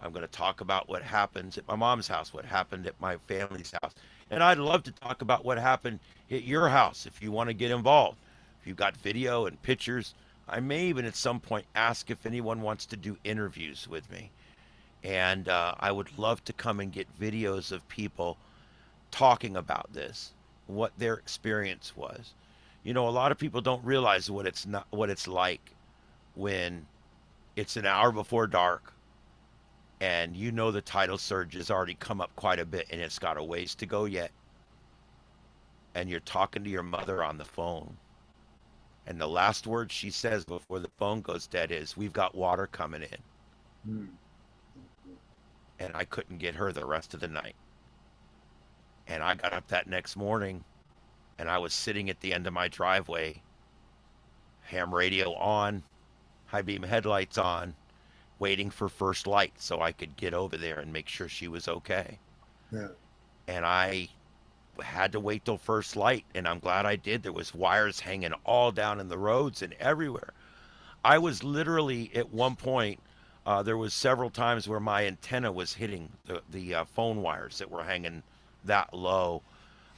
I'm going to talk about what happens at my mom's house, what happened at my family's house. And I'd love to talk about what happened at your house if you want to get involved. If you've got video and pictures, I may even at some point ask if anyone wants to do interviews with me. And I would love to come and get videos of people talking about this, what their experience was. You know, a lot of people don't realize what it's like when it's an hour before dark, and you know the tidal surge has already come up quite a bit and it's got a ways to go yet. And you're talking to your mother on the phone, and the last word she says before the phone goes dead is, "We've got water coming in." And I couldn't get her the rest of the night. And I got up that next morning, and I was sitting at the end of my driveway, ham radio on, high beam headlights on, waiting for first light so I could get over there and make sure she was okay. Yeah. And I had to wait till first light, and I'm glad I did. There was wires hanging all down in the roads and everywhere. I was literally at one point, there was several times where my antenna was hitting the phone wires that were hanging that low,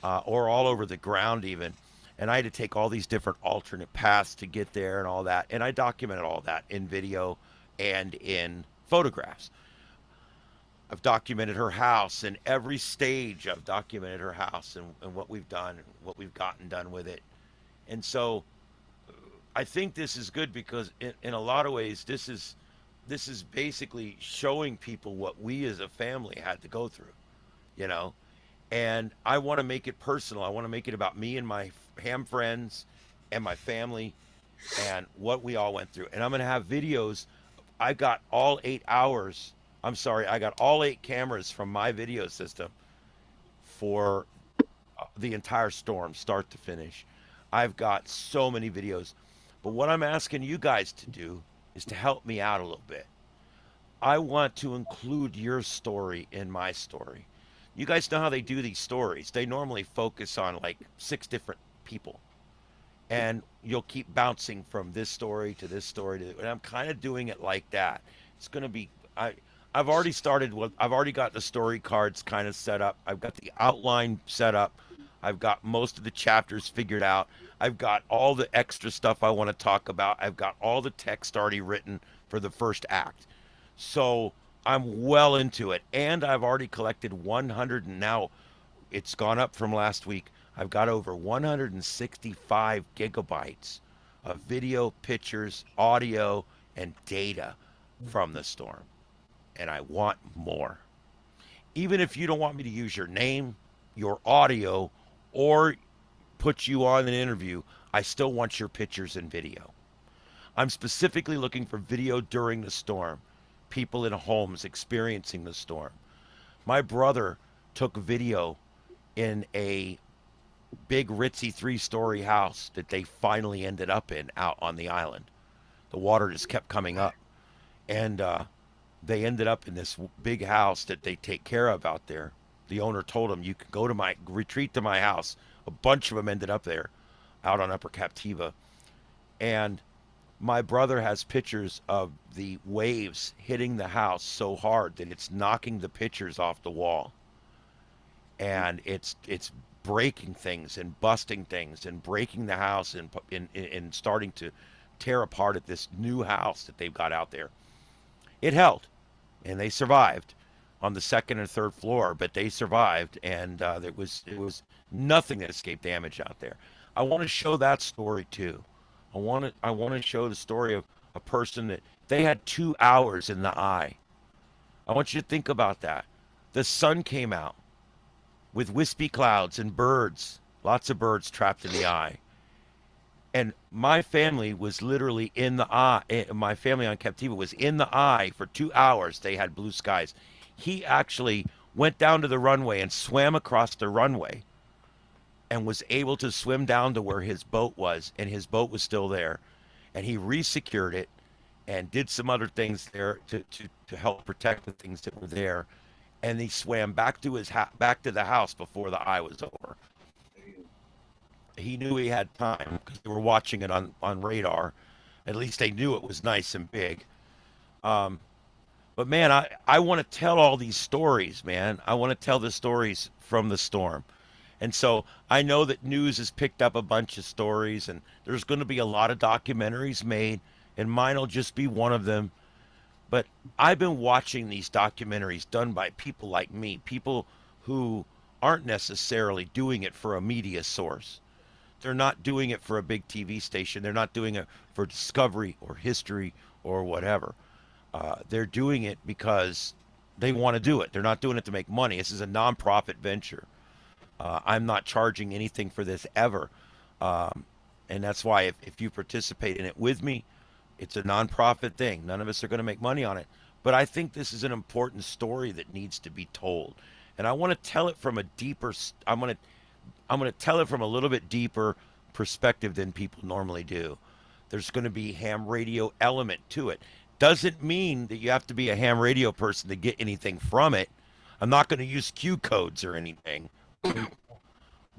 or all over the ground even. And I had to take all these different alternate paths to get there and all that. And I documented all that in video and in photographs. I've documented her house and every stage. I've documented her house and what we've done and what we've gotten done with it. And so I think this is good because in a lot of ways this is basically showing people what we as a family had to go through, you know. And I want to make it personal. I want to make it about me and my ham friends and my family and what we all went through. And I'm going to have videos. I got all 8 hours. I'm sorry, I got all 8 cameras from my video system for the entire storm, start to finish. I've got so many videos. But what I'm asking you guys to do is to help me out a little bit. I want to include your story in my story. You guys know how they do these stories. They normally focus on like 6 different people. And you'll keep bouncing from this story to this story to, and I'm kind of doing it like that. It's going to be I've already started with I've already got the story cards kind of set up. I've got the outline set up. I've got most of the chapters figured out. I've got all the extra stuff I want to talk about. I've got all the text already written for the first act. So I'm well into it. And I've already collected 100, and now it's gone up from last week. I've got over 165 gigabytes of video, pictures, audio, and data from the storm. And I want more. Even if you don't want me to use your name, your audio, or put you on an interview, I still want your pictures and video. I'm specifically looking for video during the storm, people in homes experiencing the storm. My brother took video in a big ritzy 3-story house that they finally ended up in out on the island. The water just kept coming up. And they ended up in this big house that they take care of out there. The owner told them, you can go to retreat to my house. A bunch of them ended up there out on Upper Captiva. And my brother has pictures of the waves hitting the house so hard that it's knocking the pictures off the wall. And it's breaking things and busting things and breaking the house and starting to tear apart at this new house that they've got out there. It held, and they survived on the second and third floor, but they survived, and it was nothing that escaped damage out there. I want to show that story too. I want to show the story of a person that they had 2 hours in the eye. I want you to think about that. The sun came out with wispy clouds and birds, lots of birds trapped in the eye. And my family was literally in the eye. My family on Captiva was in the eye for 2 hours. They had blue skies. He actually went down to the runway and swam across the runway and was able to swim down to where his boat was, and his boat was still there. And he resecured it and did some other things there to help protect the things that were there. And he swam back to back to the house before the eye was over. He knew he had time because they were watching it on radar. At least they knew it was nice and big. But man, I want to tell all these stories, man. I want to tell the stories from the storm. And so I know that news has picked up a bunch of stories, and there's going to be a lot of documentaries made, and mine will just be one of them. But I've been watching these documentaries done by people like me, people who aren't necessarily doing it for a media source. They're not doing it for a big TV station. They're not doing it for Discovery or History or whatever. They're doing it because they want to do it. They're not doing it to make money. This is a nonprofit venture. I'm not charging anything for this ever. And that's why if you participate in it with me, it's a nonprofit thing. None of us are going to make money on it. But I think this is an important story that needs to be told. And I want to tell it from a deeper, I'm going to tell it from a little bit deeper perspective than people normally do. There's going to be ham radio element to it. Doesn't mean that you have to be a ham radio person to get anything from it. I'm not going to use Q codes or anything.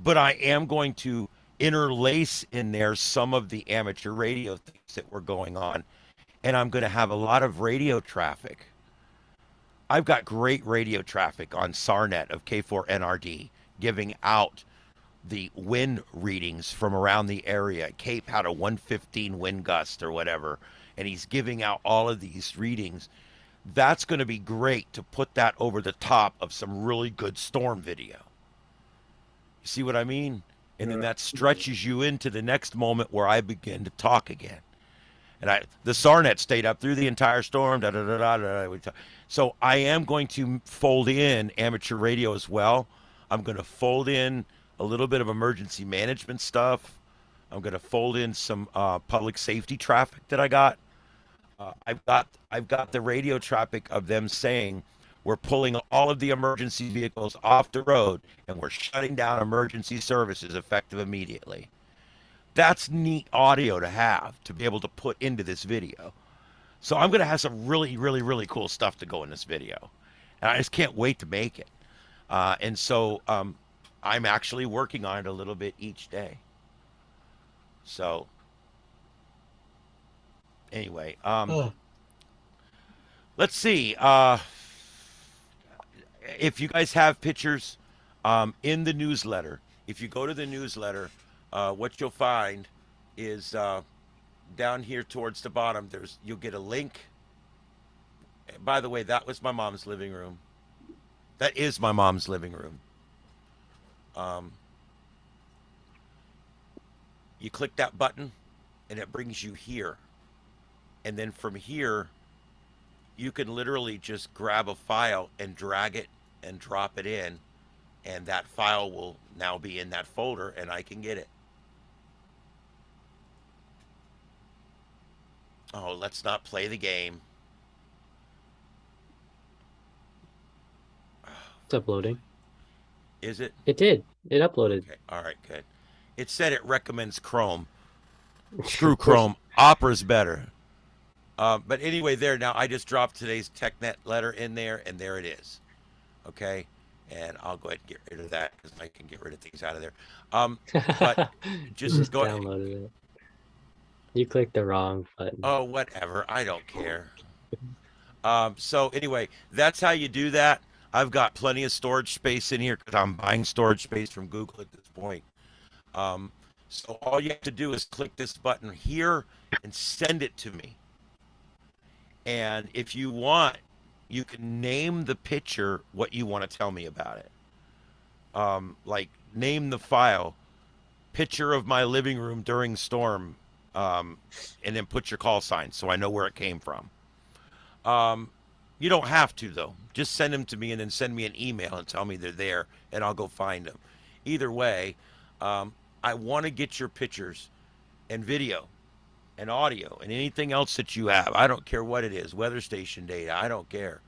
But I am going to interlace in there some of the amateur radio things that were going on. And I'm going to have a lot of radio traffic. I've got great radio traffic on SARNet of K4NRD giving out the wind readings from around the area. Cape had a 115 wind gust or whatever, and he's giving out all of these readings. That's going to be great to put that over the top of some really good storm video. You see what I mean? And then that stretches you into the next moment where I begin to talk again. And the SARnet stayed up through the entire storm. Da, da, da, da, da. So I am going to fold in amateur radio as well. I'm going to fold in a little bit of emergency management stuff. I'm going to fold in some public safety traffic that I got. I've got the radio traffic of them saying we're pulling all of the emergency vehicles off the road and we're shutting down emergency services effective immediately. That's neat audio to have, to be able to put into this video. So I'm going to have some really, really, really cool stuff to go in this video. And I just can't wait to make it. And so I'm actually working on it a little bit each day. So anyway, let's see. If you guys have pictures in the newsletter, if you go to the newsletter, what you'll find is down here towards the bottom, you'll get a link. By the way, that was my mom's living room. That is my mom's living room. You click that button and it brings you here. And then from here, you can literally just grab a file and drag it and drop it in. And that file will now be in that folder and I can get it. Oh, let's not play the game. It's uploading. Is it? It did. It uploaded. Okay. All right, good. It said it recommends Chrome. Screw Chrome. Opera's better. But anyway, there. Now, I just dropped today's TechNet letter in there, and there it is. Okay? And I'll go ahead and get rid of that because I can get rid of things out of there. But just go ahead. Downloaded it. You clicked the wrong button. Oh, whatever. I don't care. So anyway, that's how you do that. I've got plenty of storage space in here because I'm buying storage space from Google at this point. So all you have to do is click this button here and send it to me. And if you want, you can name the picture what you want to tell me about it. Like name the file, picture of my living room during storm, and then put your call sign so I know where it came from. You don't have to, though. Just send them to me and then send me an email and tell me they're there, and I'll go find them. Either way, I want to get your pictures and video and audio and anything else that you have. I don't care what it is, weather station data. I don't care.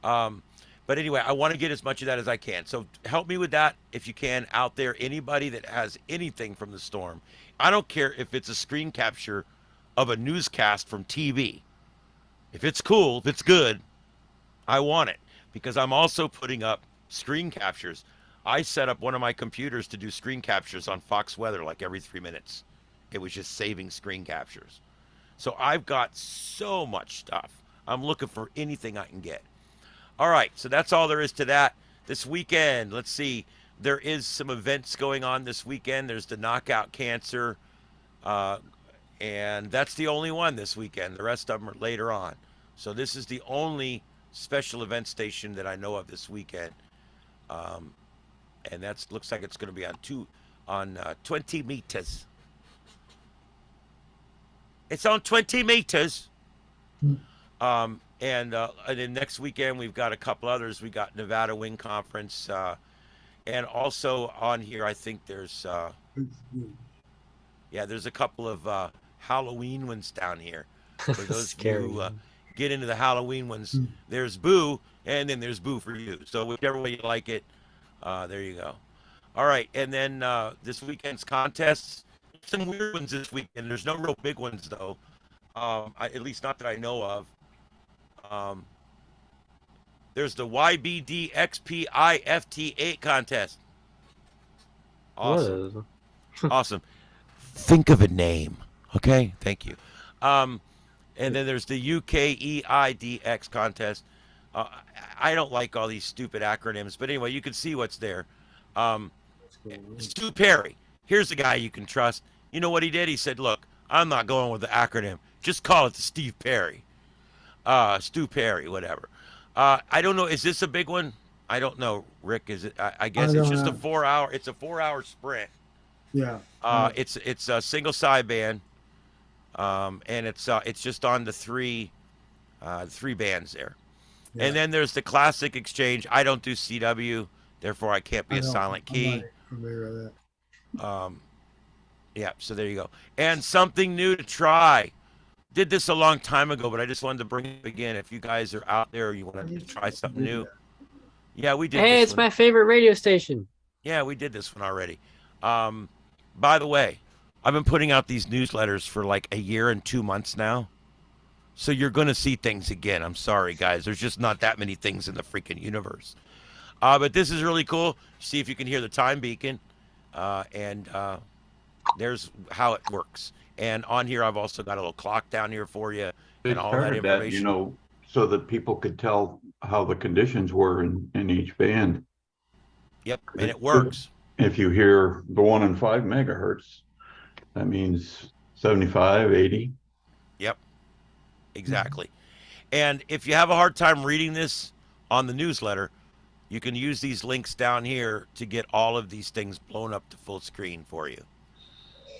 But anyway, I want to get as much of that as I can. So help me with that if you can out there. Anybody that has anything from the storm. I don't care if it's a screen capture of a newscast from TV. If it's cool, if it's good, I want it because I'm also putting up screen captures. I set up one of my computers to do screen captures on Fox Weather like every 3 minutes. It was just saving screen captures. So I've got so much stuff. I'm looking for anything I can get. All right, so that's all there is to that. This weekend, let's see. There is some events going on this weekend. There's the Knockout Cancer, and that's the only one this weekend. The rest of them are later on. So this is the only special event station that I know of this weekend. And that looks like it's going to be on 20 meters. It's on 20 meters. And then next weekend, we've got a couple others. We got Nevada Wind Conference. And also on here, I think there's a couple of Halloween ones down here. For those of you who get into the Halloween ones, there's Boo, and then there's Boo for you. So whichever way you like it, there you go. All right, and then this weekend's contests, some weird ones this weekend. There's no real big ones, though, at least not that I know of. There's the YBD XPIFT8 contest. Awesome. Awesome. Think of a name. Okay? Thank you. And then there's the UKEIDX contest. I don't like all these stupid acronyms, but anyway, you can see what's there. Stu Perry. Here's a guy you can trust. You know what he did? He said, look, I'm not going with the acronym. Just call it the Steve Perry. Stu Perry, whatever. I don't know. Is this a big one? I don't know, Rick. Is it? I guess it's don't just a know. 4 hour. It's a 4 hour sprint. Yeah. It's a single sideband, and it's just on the three bands there. Yeah. And then there's the classic exchange. I don't do CW, therefore I can't be I a don't- silent I'm key. not familiar with that. Yeah, so there you go. And something new to try. Did this a long time ago, but I just wanted to bring it up again. If you guys are out there, you want to try something new. Yeah, we did. Hey, this it's one. my favorite radio station. Yeah, we did this one already. By the way, I've been putting out these newsletters for like a year and 2 months now. So you're going to see things again. I'm sorry, guys. There's just not that many things in the freaking universe. But this is really cool. See if you can hear the time beacon. And there's how it works. And on here, I've also got a little clock down here for you They and all that started that, you information. know, so that people could tell how the conditions were in each band. Yep, and it works. If you hear the 1 and 5 megahertz, that means 75, 80. Yep, exactly. And if you have a hard time reading this on the newsletter, you can use these links down here to get all of these things blown up to full screen for you.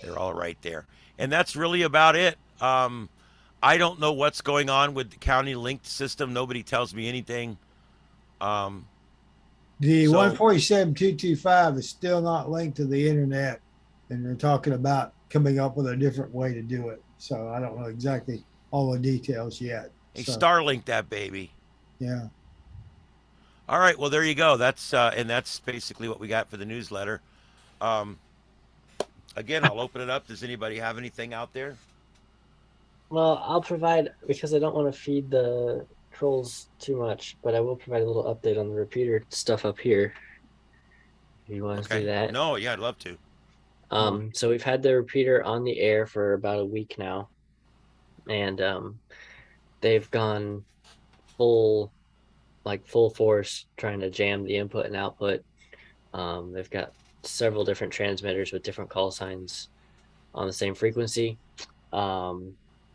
They're all right there. And that's really about it. I don't know what's going on with the county linked system. Nobody tells me anything. The So- 147.225 is still not linked to the internet, and they're talking about coming up with a different way to do it. So I don't know exactly all the details yet. Hey, So, Starlink that baby. yeah. All right, well there you go. That's basically what we got for the newsletter. Again, I'll open it up. Does anybody have anything out there? Well, I'll provide, because I don't want to feed the trolls too much, but I will provide a little update on the repeater stuff up here. If you want to do that. No, yeah, I'd love to. So we've had the repeater on the air for about a week now, and they've gone full force trying to jam the input and output. They've got several different transmitters with different call signs on the same frequency.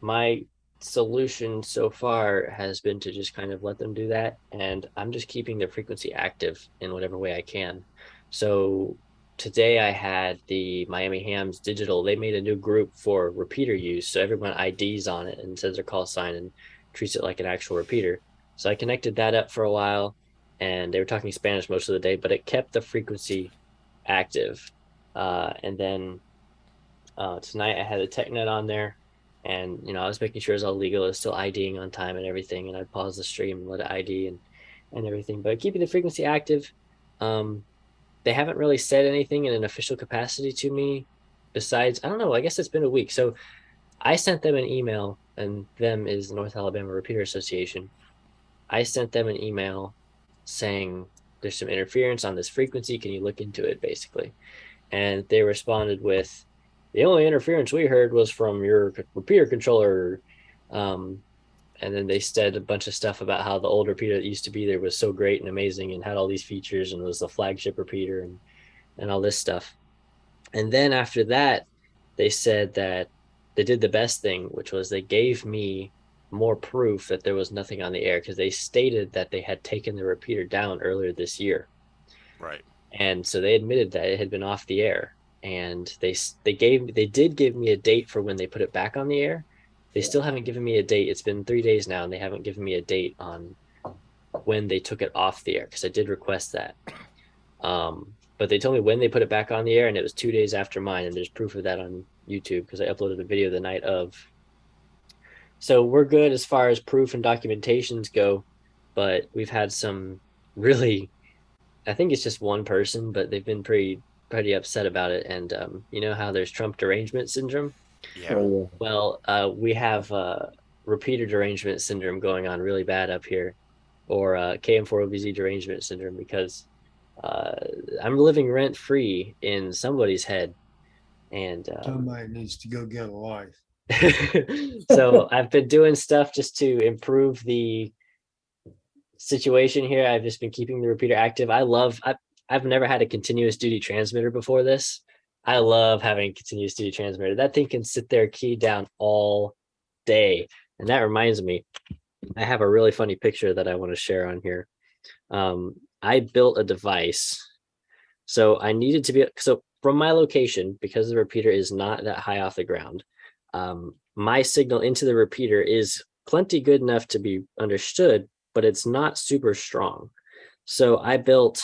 My solution so far has been to just kind of let them do that, and I'm just keeping the frequency active in whatever way I can. So today I had the Miami Hams Digital. They made a new group for repeater use, so everyone IDs on it and says their call sign and treats it like an actual repeater. So I connected that up for a while, and they were talking Spanish most of the day, but it kept the frequency active. And then tonight I had a TechNet on there, and I was making sure it was all legal. It was still IDing on time and everything, and I'd pause the stream and let it ID and everything, but keeping the frequency active. They haven't really said anything in an official capacity to me besides, I don't know, I guess it's been a week. So I sent them an email, and them is the North Alabama Repeater Association. I sent them an email saying there's some interference on this frequency. Can you look into it, basically? And they responded with, the only interference we heard was from your repeater controller. And then they said a bunch of stuff about how the old repeater that used to be there was so great and amazing and had all these features and was the flagship repeater and all this stuff. And then after that, they said that they did the best thing, which was they gave me more proof that there was nothing on the air, because they stated that they had taken the repeater down earlier this year. Right. And so they admitted that it had been off the air, and they did give me a date for when they put it back on the air. They still haven't given me a date. It's been 3 days now, and they haven't given me a date on when they took it off the air, because I did request that. But they told me when they put it back on the air, and it was 2 days after mine, and there's proof of that on YouTube because I uploaded a video the night of. So we're good as far as proof and documentations go, but we've had some really, I think it's just one person, but they've been pretty upset about it. And you know how there's Trump derangement syndrome? Yeah. Well, we have repeater derangement syndrome going on really bad up here, or KM4OBZ derangement syndrome, because I'm living rent free in somebody's head, and Somebody needs to go get a life. so I've been doing stuff just to improve the situation here. I've just been keeping the repeater active. I've never had a continuous duty transmitter before this. I love having a continuous duty transmitter. That thing can sit there keyed down all day. And that reminds me, I have a really funny picture that I want to share on here. I built a device. So I needed to be, so from my location, because the repeater is not that high off the ground, my signal into the repeater is plenty good enough to be understood, but it's not super strong. So I built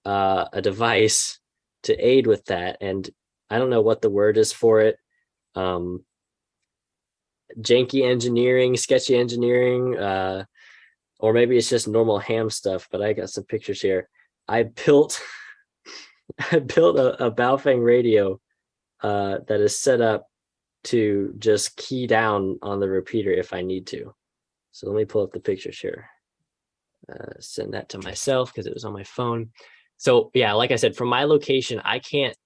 a device to aid with that. And I don't know what the word is for it. Janky engineering, sketchy engineering, or maybe it's just normal ham stuff, but I got some pictures here. I built a Baofeng radio that is set up to just key down on the repeater if I need to. So let me pull up the pictures here. Send that to myself because it was on my phone. So yeah, like I said, from my location, I can't,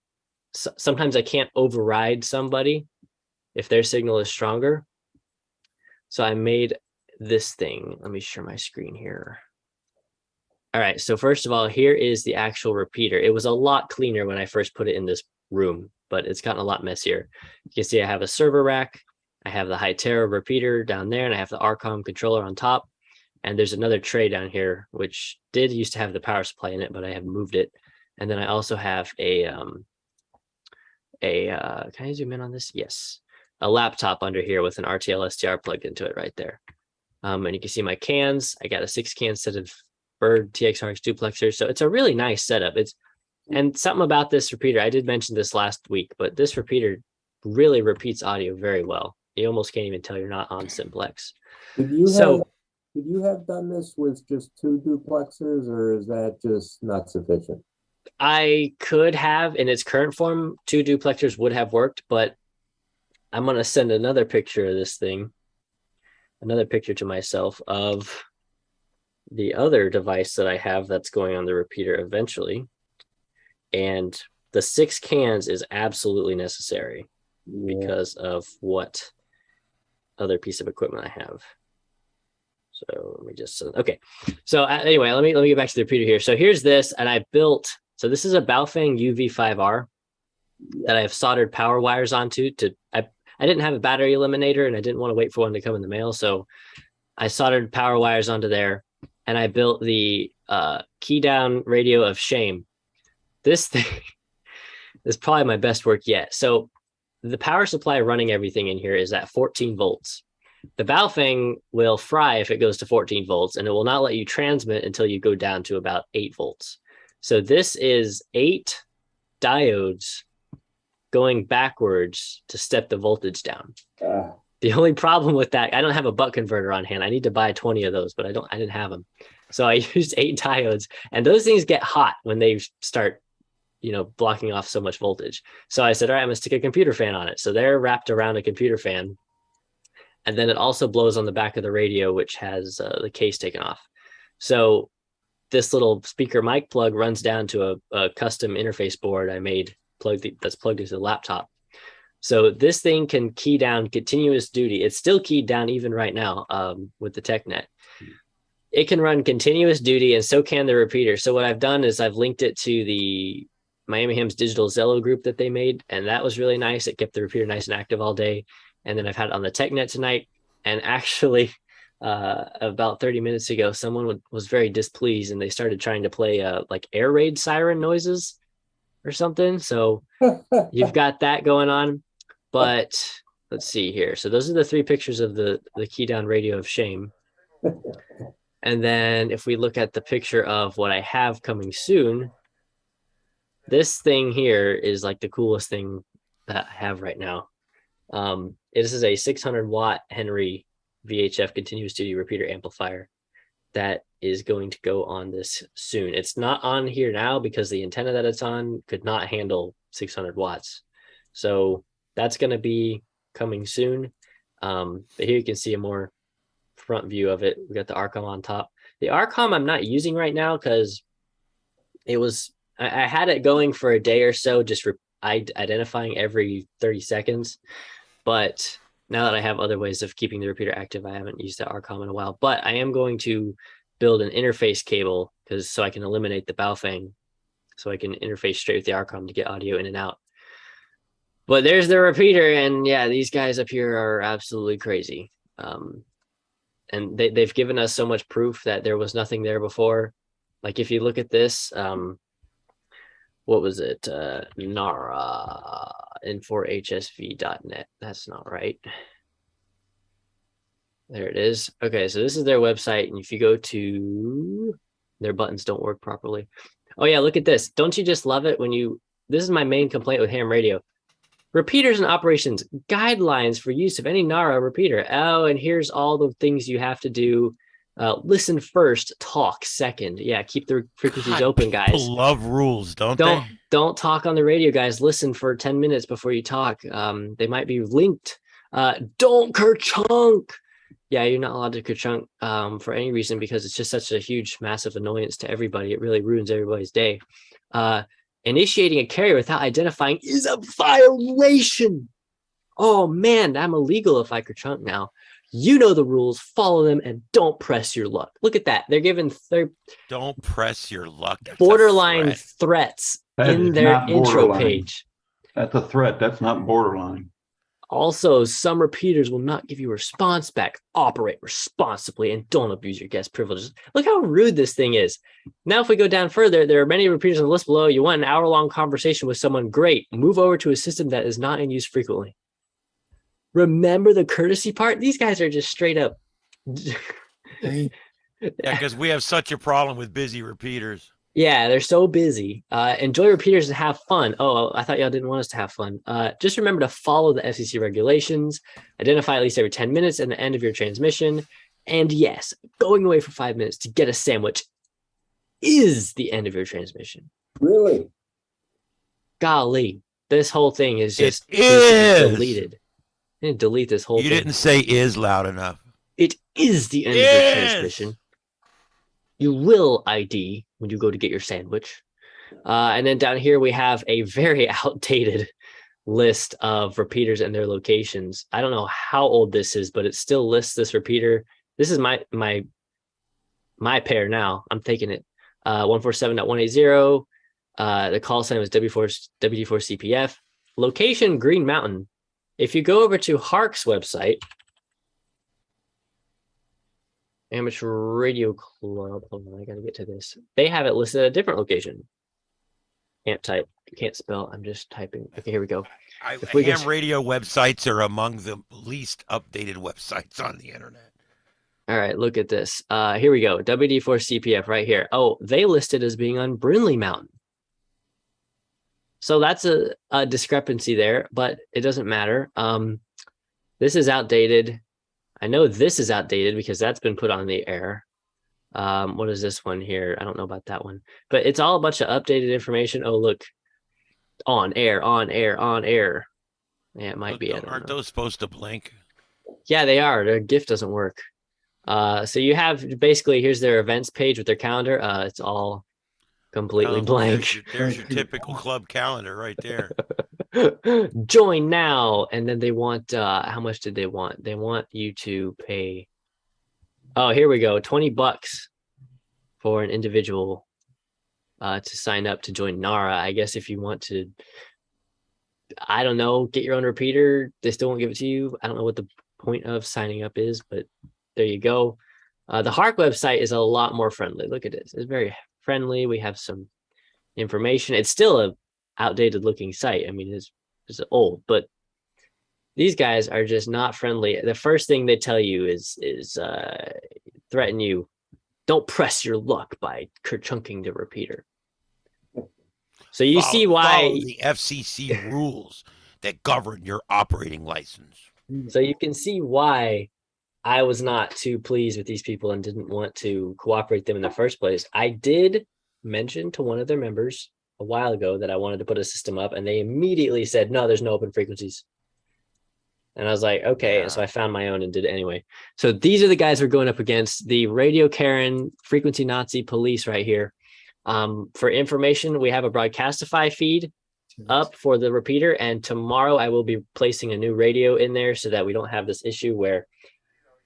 sometimes I can't override somebody if their signal is stronger. So I made this thing. Let me share my screen here. All right, so first of all, here is the actual repeater. It was a lot cleaner when I first put it in this room, but it's gotten a lot messier. You can see I have a server rack. I have the Hytera repeater down there, and I have the Arcom controller on top. And there's another tray down here, which did used to have the power supply in it, but I have moved it. And then I also have can I zoom in on this? Yes. A laptop under here with an RTL SDR plugged into it right there. And you can see my cans. I got a 6-can set of Bird TXRX duplexers. So it's a really nice setup. And something about this repeater, I did mention this last week, but this repeater really repeats audio very well. You almost can't even tell you're not on simplex. Could you have done this with just 2 duplexers, or is that just not sufficient? I could have, in its current form, 2 duplexers would have worked, but I'm going to send another picture of this thing, another picture to myself of the other device that I have that's going on the repeater eventually. And the 6 cans is absolutely necessary because of what other piece of equipment I have. So let me just, okay. So anyway, let me get back to the repeater here. So here's this, and I built, so this is a Baofeng UV5R that I have soldered power wires onto. I didn't have a battery eliminator, and I didn't want to wait for one to come in the mail. So I soldered power wires onto there, and I built the key down radio of shame. This thing is probably my best work yet. So the power supply running everything in here is at 14 volts. The Baofeng will fry if it goes to 14 volts, and it will not let you transmit until you go down to about 8 volts. So this is 8 diodes going backwards to step the voltage down. The only problem with that, I don't have a buck converter on hand. I need to buy 20 of those, but I didn't have them. So I used 8 diodes, and those things get hot when they start, blocking off so much voltage. So I said, all right, I'm gonna stick a computer fan on it. So they're wrapped around a computer fan. And then it also blows on the back of the radio, which has the case taken off. So this little speaker mic plug runs down to a custom interface board I made that's plugged into the laptop. So this thing can key down continuous duty. It's still keyed down even right now with the TechNet. It can run continuous duty, and so can the repeater. So what I've done is I've linked it to the Miami Hams digital Zello group that they made, and that was really nice. It kept the repeater nice and active all day. And then I've had it on the TechNet tonight. And actually, about 30 minutes ago, someone was very displeased, and they started trying to play like air raid siren noises or something. So you've got that going on. But let's see here. So those are the 3 pictures of the key down radio of shame. And then if we look at the picture of what I have coming soon, this thing here is like the coolest thing that I have right now. This is a 600 watt Henry VHF continuous duty repeater amplifier that is going to go on this soon. It's not on here now because the antenna that it's on could not handle 600 watts. So that's going to be coming soon. But here you can see a more front view of it. We got the Arcom on top. The Arcom I'm not using right now because I had it going for a day or so, just identifying every 30 seconds. But now that I have other ways of keeping the repeater active, I haven't used the Arcom in a while. But I am going to build an interface cable so I can eliminate the Baofeng, so I can interface straight with the Arcom to get audio in and out. But there's the repeater, and yeah, these guys up here are absolutely crazy. and they've given us so much proof that there was nothing there before. Like if you look at this, what was it? NARA in4hsv.net. That's not right. There it is. Okay, so this is their website, and if you go to their buttons don't work properly. Oh yeah, look at this. Don't you just love it when you, this is my main complaint with ham radio. Repeaters and operations, guidelines for use of any NARA repeater. Oh, and here's all the things you have to do. Listen first, talk second. Yeah, keep the frequencies open, guys. People love rules, don't they? Don't talk on the radio, guys. Listen for 10 minutes before you talk. They might be linked. Don't kerchunk. Yeah, you're not allowed to kerchunk for any reason because it's just such a huge, massive annoyance to everybody. It really ruins everybody's day. Initiating a carrier without identifying is a violation. Oh man, I'm illegal if I kerchunk now. You know the rules, follow them, and don't press your luck. Look at that. They're giving don't press your luck. That's borderline threats in their intro page. That's a threat. That's not borderline. Also, some repeaters will not give you a response back. Operate responsibly and don't abuse your guest privileges. Look how rude this thing is. Now, if we go down further, there are many repeaters on the list below. You want an hour-long conversation with someone? Great. Move over to a system that is not in use frequently. Remember the courtesy part? These guys are just straight up. Yeah, because we have such a problem with busy repeaters. Yeah, they're so busy. Enjoy repeaters and have fun. Oh, I thought y'all didn't want us to have fun. Just remember to follow the FCC regulations. Identify at least every 10 minutes at the end of your transmission. And yes, going away for 5 minutes to get a sandwich is the end of your transmission. Really? Golly, this whole thing is just deleted. I didn't delete this whole thing. You didn't say is loud enough. It is the end of your transmission. You will ID when you go to get your sandwich. And then down here, we have a very outdated list of repeaters and their locations. I don't know how old this is, but it still lists this repeater. This is my pair now. I'm taking it. 147.180. The call sign was WD4 CPF. Location, Green Mountain. If you go over to Hark's website, Amateur Radio Club. Hold on, I gotta get to this. They have it listed at a different location. Can't type, can't spell. I'm just typing. Okay, here we go. Ham radio websites are among the least updated websites on the internet. All right, look at this. Here we go. WD4 CPF right here. Oh, they listed as being on Brindley Mountain. So that's a discrepancy there, but it doesn't matter. This is outdated. I know this is outdated because that's been put on the air. What is this one here? I don't know about that one, but it's all a bunch of updated information. Oh, look, on air, on air, on air. Yeah, it might be. Aren't those supposed to blink? Yeah, they are. Their GIF doesn't work. So you have basically, here's their events page with their calendar. It's all completely blank. There's your typical club calendar right there. Join now. And then they want, how much did they want? They want you to pay. Oh, here we go. $20 for an individual to sign up to join NARA. I guess if you want to, I don't know, get your own repeater, they still won't give it to you. I don't know what the point of signing up is, but there you go. The Hark website is a lot more friendly. Look at this. It's very friendly. We have some information. It's still a outdated looking site. I mean, it's old, but these guys are just not friendly. The first thing they tell you is threaten you. Don't press your luck by chunking the repeater. So you see why follow the FCC rules that govern your operating license. So you can see why I was not too pleased with these people and didn't want to cooperate them in the first place. I did mention to one of their members a while ago that I wanted to put a system up, and they immediately said, no, there's no open frequencies. And I was like, okay. And so I found my own and did it anyway. So these are the guys we're going up against, the Radio Karen Frequency Nazi police right here. For information, we have a Broadcastify feed up for the repeater, and tomorrow I will be placing a new radio in there so that we don't have this issue where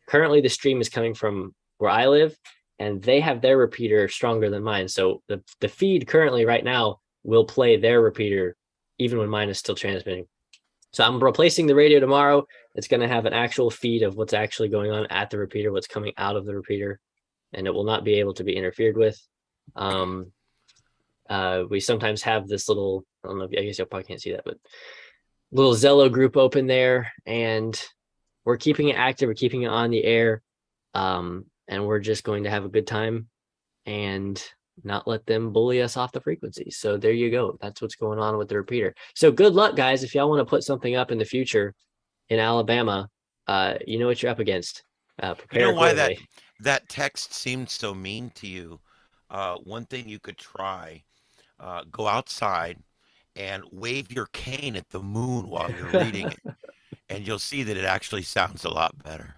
currently the stream is coming from where I live and they have their repeater stronger than mine. So the feed currently right now will play their repeater even when mine is still transmitting. So I'm replacing the radio tomorrow. It's going to have an actual feed of what's actually going on at the repeater, what's coming out of the repeater, and it will not be able to be interfered with. We sometimes have this little, I don't know, I guess you probably can't see that, but little Zello group open there, and we're keeping it active. We're keeping it on the air, and we're just going to have a good time and not let them bully us off the frequency. So there you go. That's what's going on with the repeater. So good luck, guys. If y'all want to put something up in the future in Alabama, you know what you're up against. Prepare You know why accordingly. that text seemed so mean to you? One thing you could try, go outside and wave your cane at the moon while you're reading it, and you'll see that it actually sounds a lot better.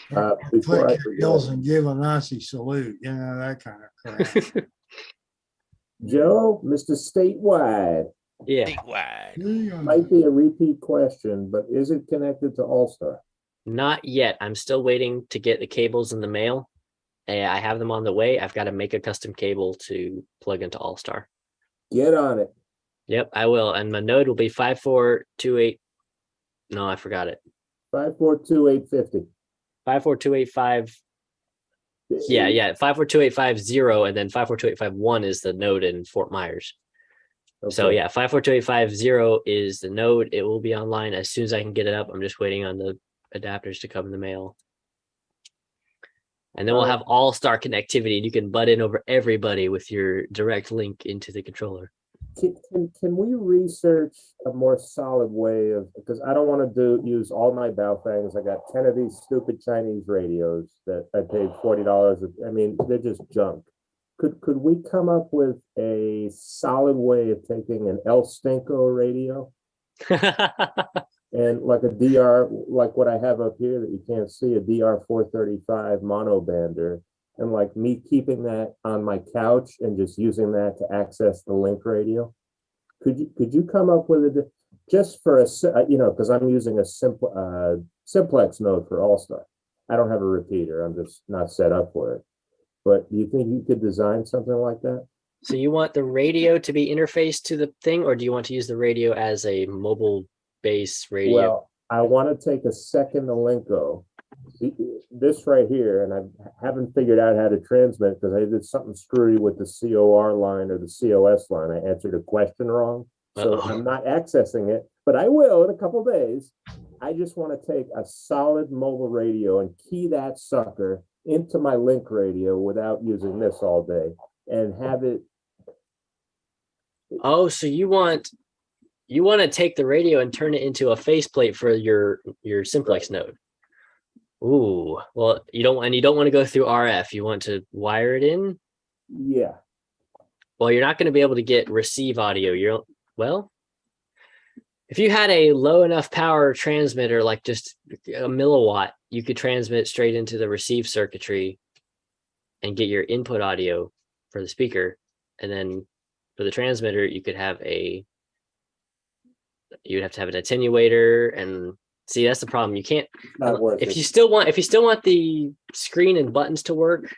Before I Click your forget, heels and give a Nazi salute, that kind of crap. Joe, Mr. Statewide, Yeah, Statewide. might be a repeat question, but is it connected to All-Star? not yet. I'm still waiting to get the cables in the mail. I have them on the way. I've got to make a custom cable to plug into All-Star. Get on it. Yep, I will. And my node will be 5428. No, I forgot it. 542-850. 54285. Yeah. 542850, and then 542851 is the node in Fort Myers. Okay. So yeah, 542850 is the node. It will be online as soon as I can get it up. I'm just waiting on the adapters to come in the mail. And then we'll have all-star connectivity, and you can butt in over everybody with your direct link into the controller. Can we research a more solid way of, because I don't want to use all my Baofangs. I got 10 of these stupid Chinese radios that I paid $40. I mean, they're just junk. Could we come up with a solid way of taking an El Stinko radio and like a DR, like what I have up here that you can't see, a DR 435 mono bander, and like me keeping that on my couch and just using that to access the link radio? Could you come up with it just for because I'm using a simplex node for All-Star. I don't have a repeater. I'm just not set up for it. But do you think you could design something like that? So you want the radio to be interfaced to the thing, or do you want to use the radio as a mobile base radio? Well, I want to take a second Alinco, this right here, and I haven't figured out how to transmit because I did something screwy with the COR line or the COS line. I answered a question wrong. So I'm not accessing it, but I will in a couple of days. I just want to take a solid mobile radio and key that sucker into my link radio without using this all day and have it. Oh, so you want to take the radio and turn it into a faceplate for your simplex node. Ooh, well, you don't want to go through RF. You want to wire it in? Yeah. Well, you're not going to be able to get receive audio. If you had a low enough power transmitter, like just a milliwatt, you could transmit straight into the receive circuitry and get your input audio for the speaker. And then for the transmitter, you'd have to have an attenuator. And see, that's the problem. You can't, if you still want the screen and buttons to work.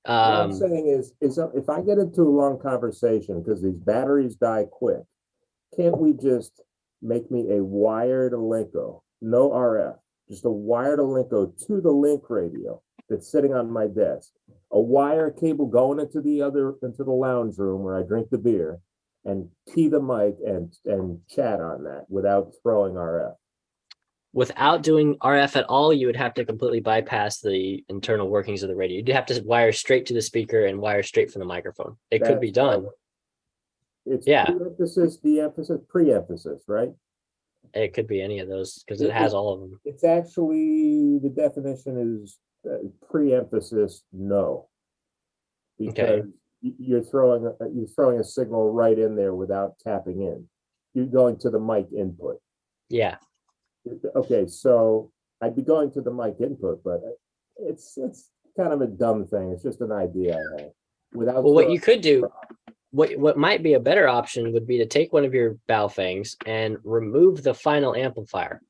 What I'm saying is if I get into a long conversation because these batteries die quick, can't we just make me a wired Alinco, no RF, just a wired Alinco to the link radio that's sitting on my desk, a wire cable going into the lounge room where I drink the beer, and key the mic and chat on that without throwing RF? Without doing RF at all, you would have to completely bypass the internal workings of the radio. You'd have to wire straight to the speaker and wire straight from the microphone. It could be done. It's pre-emphasis, de-emphasis, pre-emphasis, right? It could be any of those because it has all of them. It's actually, the definition is pre-emphasis, no. Because you're throwing a signal right in there without tapping in. You're going to the mic input. Yeah. Okay, so I'd be going to the mic input, but it's kind of a dumb thing. It's just an idea I have. Well, what you could do, what might be a better option would be to take one of your Baofangs and remove the final amplifier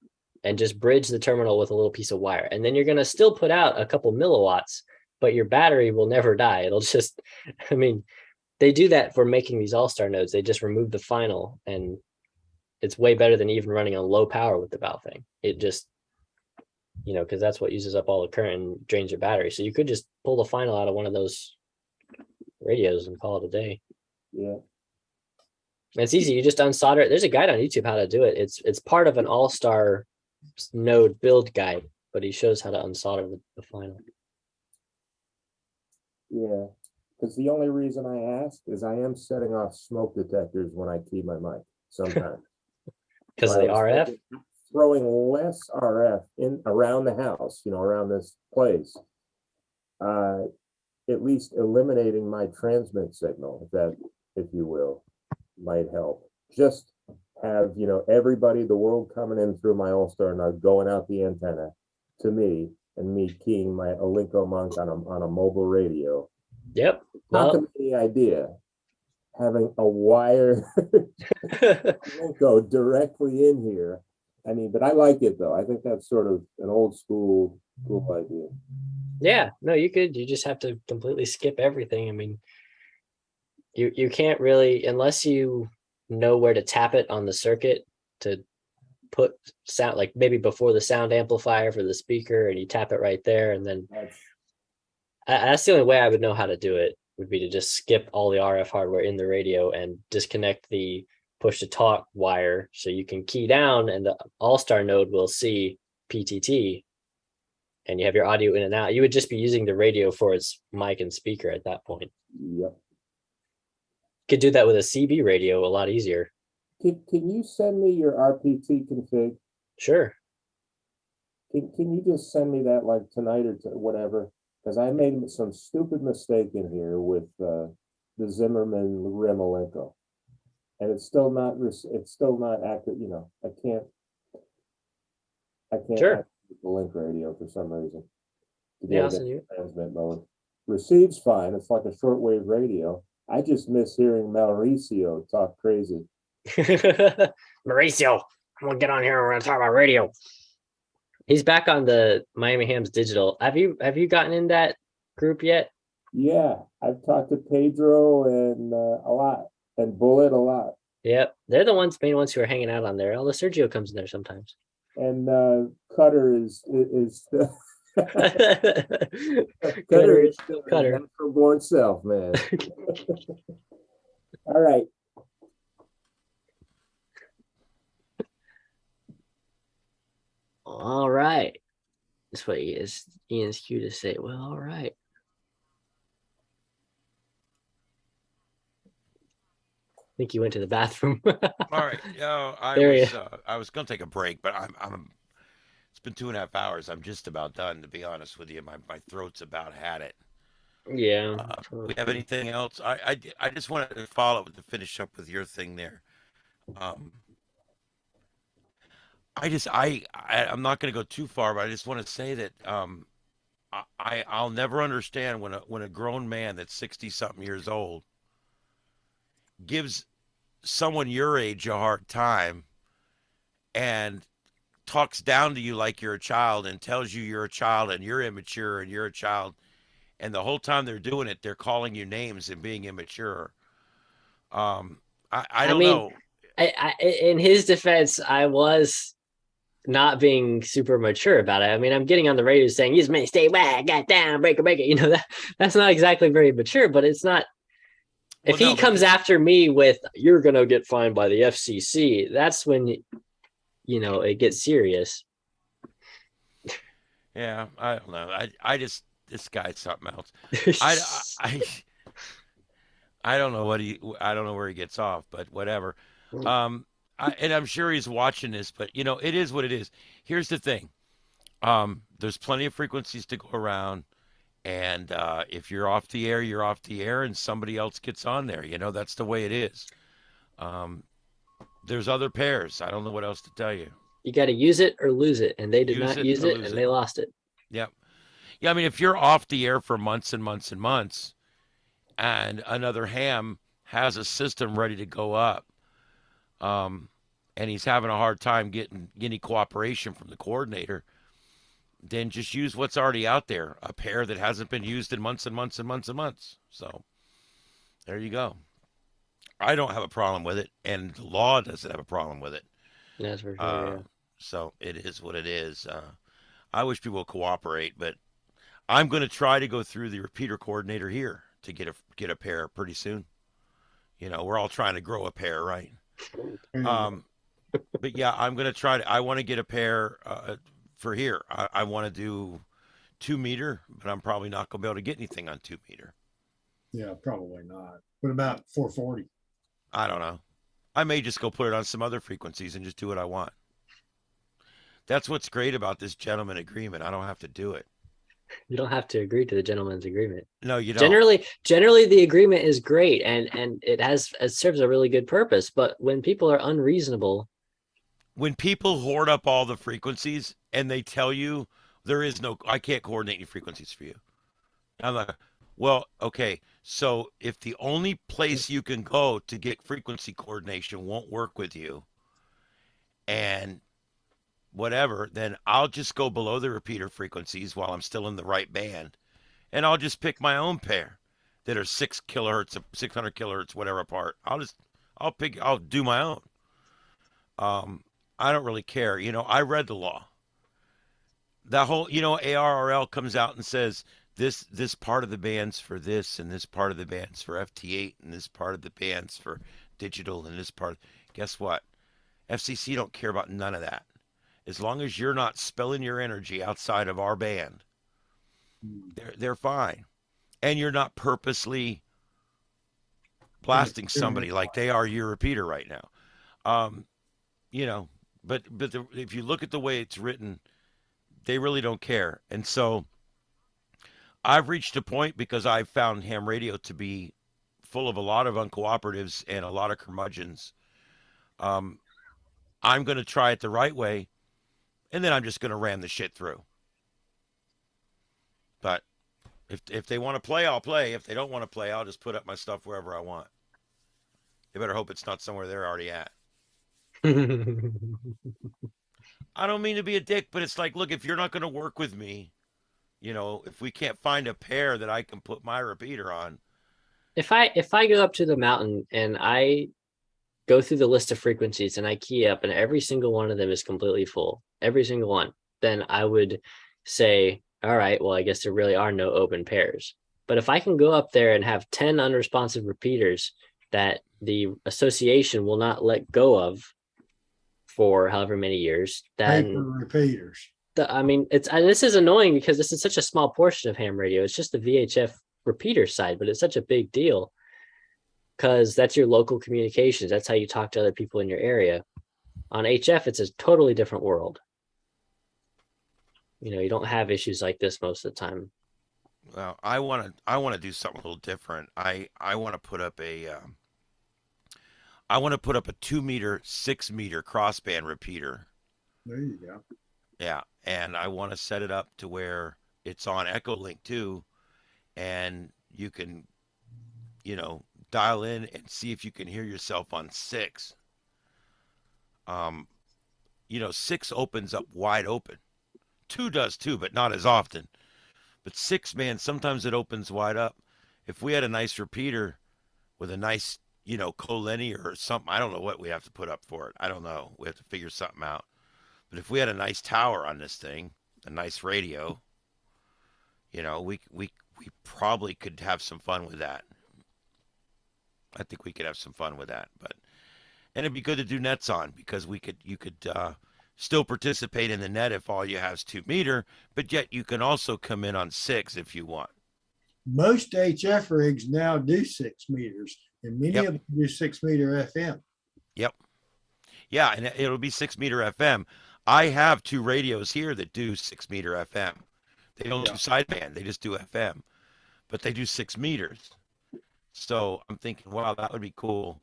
and just bridge the terminal with a little piece of wire. And then you're going to still put out a couple milliwatts, but your battery will never die. It'll just, I mean, they do that for making these all-star nodes. They just remove the final and it's way better than even running on low power with the valve thing. It just, because that's what uses up all the current and drains your battery. So you could just pull the final out of one of those radios and call it a day. Yeah. It's easy. You just unsolder it. There's a guide on YouTube how to do it. It's part of an all-star node build guide, but he shows how to unsolder the final. Yeah, because the only reason I ask is I am setting off smoke detectors when I key my mic sometimes. Because of the RF? Throwing less RF in around the house, around this place. At least eliminating my transmit signal, if you will, might help. Just have, everybody, the world coming in through my all-star node, going out the antenna to me, and me keying my Alinco Monk on a mobile radio. Yep. Not the idea having a wire Alinco directly in here. I mean, but I like it though. I think that's sort of an old school idea. Yeah, no, you just have to completely skip everything. I mean, you can't really, unless you know where to tap it on the circuit to put sound, like maybe before the sound amplifier for the speaker, and you tap it right there, and then that's the only way I would know how to do it, would be to just skip all the RF hardware in the radio and disconnect the push to talk wire, so you can key down and the all-star node will see PTT and you have your audio in and out. You would just be using the radio for its mic and speaker at that point. Yep. Could do that with a CB radio a lot easier. Can you send me your RPT config? Sure. Can you just send me that like tonight or whatever? Because I made some stupid mistake in here with the Zimmerman Rim Alinco, and it's still not active. I can't sure. activate the link radio for some reason. Yeah, I'll send you. Transmit mode. Receives fine. It's like a shortwave radio. I just miss hearing Mauricio talk crazy. Mauricio, I'm gonna get on here and we're gonna talk about radio. He's back on the Miami Hams Digital. Have you gotten in that group yet? Yeah, I've talked to Pedro and a lot, and Bullet a lot. Yep, they're the main ones who are hanging out on there. Although Sergio comes in there sometimes. And Cutter is Cutter is natural-born self, man. All right. All right. That's what Ian's cue to say. Well, all right. I think he went to the bathroom. All right. I was going to take a break, but it's been 2.5 hours. I'm just about done, to be honest with you. My throat's about had it. Yeah. We have anything else? I just wanted to follow to finish up with your thing there. I'm not going to go too far, but I just want to say that I'll never understand when a grown man that's 60-something years old gives someone your age a hard time and talks down to you like you're a child and tells you you're a child and you're immature and you're a child, and the whole time they're doing it, they're calling you names and being immature. I don't know. In his defense, I was not being super mature about it. I mean, I'm getting on the radio saying, "Use me, stay back, got down, break it." That's not exactly very mature, but it's not. If he comes after me with, "You're gonna get fined by the FCC," that's when, it gets serious. Yeah, I don't know. This guy's something else. I don't know I don't know where he gets off, but whatever. And I'm sure he's watching this, but it is what it is. Here's the thing. There's plenty of frequencies to go around, and if you're off the air, you're off the air, and somebody else gets on there. That's the way it is. There's other pairs. I don't know what else to tell you. You got to use it or lose it, and they did not use it, and they lost it. Yep. Yeah, I mean, if you're off the air for months and months and months, and another ham has a system ready to go up, and he's having a hard time getting any cooperation from the coordinator, then just use what's already out there, a pair that hasn't been used in months and months and months and months. So there you go. I don't have a problem with it, and the law doesn't have a problem with it. That's for sure. Yeah. So it is what it is. I wish people would cooperate, but I'm going to try to go through the repeater coordinator here to get a pair pretty soon. You know, we're all trying to grow a pair, right? But yeah, I'm going to try to. I want to get a pair for here. I want to do 2 meter, but I'm probably not going to be able to get anything on 2 meter. Yeah, probably not. What about 440? I don't know. I may just go put it on some other frequencies and just do what I want. That's what's great about this gentleman agreement. I don't have to do it. You don't have to agree to the gentleman's agreement. No, you don't. Generally, the agreement is great, and it serves a really good purpose. But when people are unreasonable, when people hoard up all the frequencies and they tell you I can't coordinate any frequencies for you, I'm like, well, okay. So if the only place you can go to get frequency coordination won't work with you, and whatever, then I'll just go below the repeater frequencies while I'm still in the right band, and I'll just pick my own pair that are 6 kilohertz, 600 kilohertz, whatever apart. I'll do my own. I don't really care. You know, I read the law. That whole, ARRL comes out and says this part of the band's for this, and this part of the band's for FT8, and this part of the band's for digital, and this part. Guess what? FCC don't care about none of that. As long as you're not spilling your energy outside of our band, they're fine. And you're not purposely blasting somebody like they are your repeater right now. But if you look at the way it's written, they really don't care. And so I've reached a point, because I've found ham radio to be full of a lot of uncooperatives and a lot of curmudgeons. I'm going to try it the right way, and then I'm just going to ram the shit through. But if they want to play, I'll play. If they don't want to play, I'll just put up my stuff wherever I want. They better hope it's not somewhere they're already at. I don't mean to be a dick, but it's like, look, if you're not going to work with me, if we can't find a pair that I can put my repeater on. If I go up to the mountain and I go through the list of frequencies and I key up and every single one of them is completely full, every single one, then I would say, all right, well, I guess there really are no open pairs. But if I can go up there and have 10 unresponsive repeaters that the association will not let go of for however many years, then paper repeaters. This is annoying because this is such a small portion of ham radio. It's just the VHF repeater side, but it's such a big deal because that's your local communications. That's how you talk to other people in your area. On HF, it's a totally different world. You don't have issues like this most of the time. Well, I want to do something a little different. I want to put up a 2 meter, 6 meter crossband repeater. There you go. Yeah, and I want to set it up to where it's on Echolink too, and you can, dial in and see if you can hear yourself on 6. 6 opens up wide open. 2 does too, but not as often. But 6, man, sometimes it opens wide up. If we had a nice repeater with a nice, collinear or something, I don't know what we have to put up for it. I don't know. We have to figure something out. But if we had a nice tower on this thing, a nice radio, we probably could have some fun with that. I think we could have some fun with that. And it'd be good to do nets on, because you could still participate in the net if all you have is 2 meter, but yet you can also come in on 6 if you want. Most HF rigs now do 6 meters, and many of them do 6 meter FM. Yep. Yeah, and it'll be 6 meter FM. I have 2 radios here that do 6 meter FM. They don't do sideband, they just do FM, but they do 6 meters. So I'm thinking, wow, that would be cool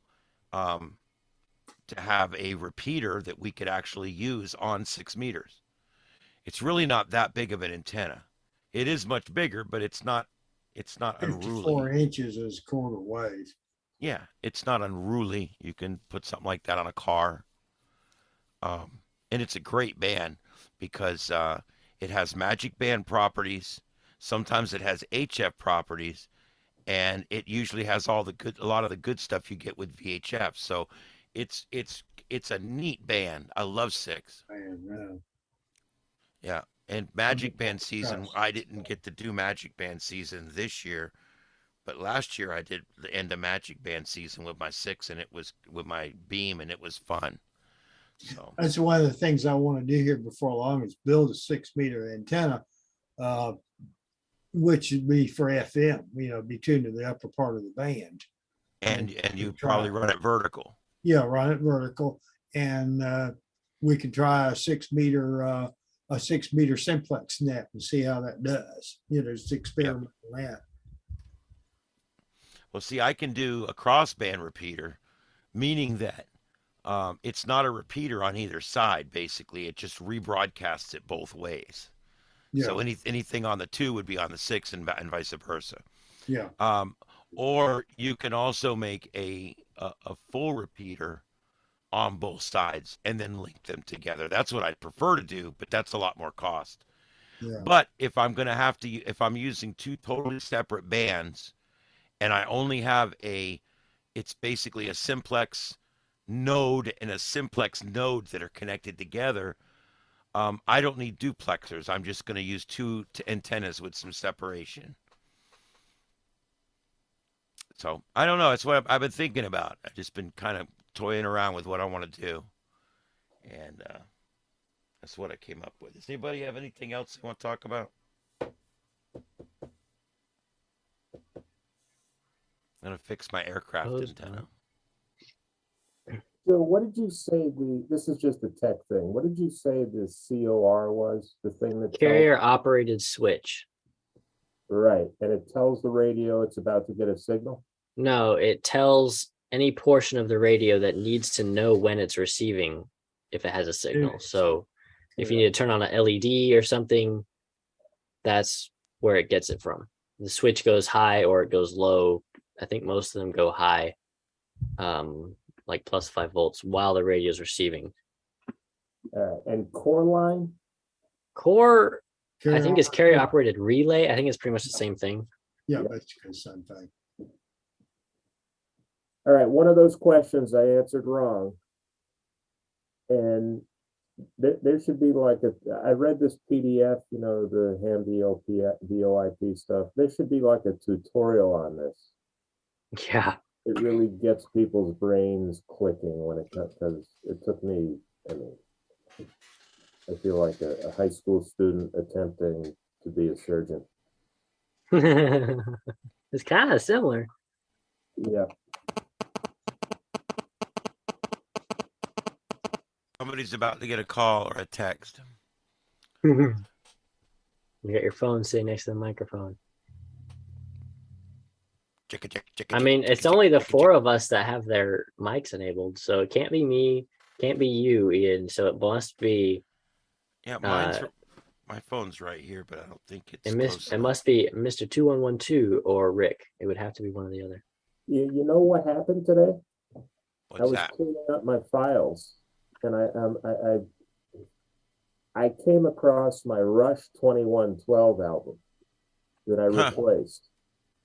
to have a repeater that we could actually use on 6 meters. It's really not that big of an antenna. It is much bigger, but it's not unruly. 4 inches is quarter wave. Yeah, it's not unruly. You can put something like that on a car. And it's a great band because it has magic band properties. Sometimes it has HF properties, and it usually has a lot of the good stuff you get with VHF. So it's a neat band. I love Six. Man, Yeah. And Magic Band season, gosh. I didn't get to do Magic Band season this year, but last year I did the end of Magic Band season with my Six, and it was with my beam, and it was fun. So That's one of the things I want to do here before long is build a 6 meter antenna, uh, which would be for FM, be tuned to the upper part of the band. and you probably run it vertical. Yeah, run it vertical. And we could try a 6 meter simplex net and see how that does. Just experiment on that. Well, see, I can do a crossband repeater, meaning that it's not a repeater on either side. Basically, it just rebroadcasts it both ways. Yeah. So anything on the 2 would be on the 6, and vice versa. Yeah. Or you can also make a full repeater on both sides and then link them together. That's what I'd prefer to do, but that's a lot more cost. Yeah. But if I'm using 2 totally separate bands, and I only have it's basically a simplex node and a simplex node that are connected together. I don't need duplexers. I'm just going to use 2 antennas with some separation. So I don't know. It's what I've been thinking about. I've just been kind of toying around with what I want to do. And that's what I came up with. Does anybody have anything else they want to talk about? I'm going to fix my aircraft antenna. So what did you say this is just a tech thing. What did you say the COR was? The thing that Carrier operated switch. Right. And it tells the radio it's about to get a signal? No, it tells any portion of the radio that needs to know when it's receiving if it has a signal. So if you need to turn on an LED or something, that's where it gets it from. The switch goes high or it goes low. I think most of them go high, like plus 5 volts while the radio is receiving. And core line? Core, I think, is carrier operated relay. I think it's pretty much the same thing. Yeah, basically the same thing. All right, one of those questions I answered wrong. And there should be like I read this PDF, the ham VoIP stuff. There should be like a tutorial on this. Yeah. It really gets people's brains clicking because it took me, I feel like a high school student attempting to be a surgeon. It's kind of similar. Yeah. Somebody's about to get a call or a text. You got your phone sitting next to the microphone. I mean, it's only the 4 of us that have their mics enabled, so it can't be me, can't be you, Ian. So it must be. Yeah, my phone's right here, but I don't think it's. It must be Mr. 2112 or Rick. It would have to be one or the other. You know what happened today? What's I was that? cleaning up my files, and I came across my Rush 2112 album that I replaced.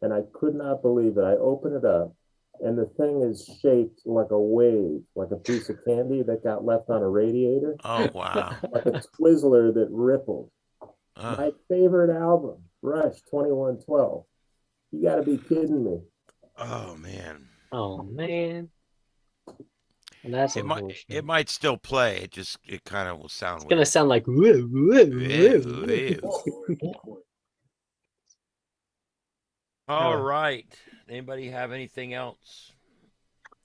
And I could not believe it. I opened it up, and the thing is shaped like a wave, like a piece of candy that got left on a radiator. Oh, wow. Like a Twizzler that rippled. My favorite album, Rush 2112. You got to be kidding me. Oh, man. Oh, man. That's it might still play. It kind of will sound. It's gonna sound like woo, woo, woo. All right. Anybody have anything else?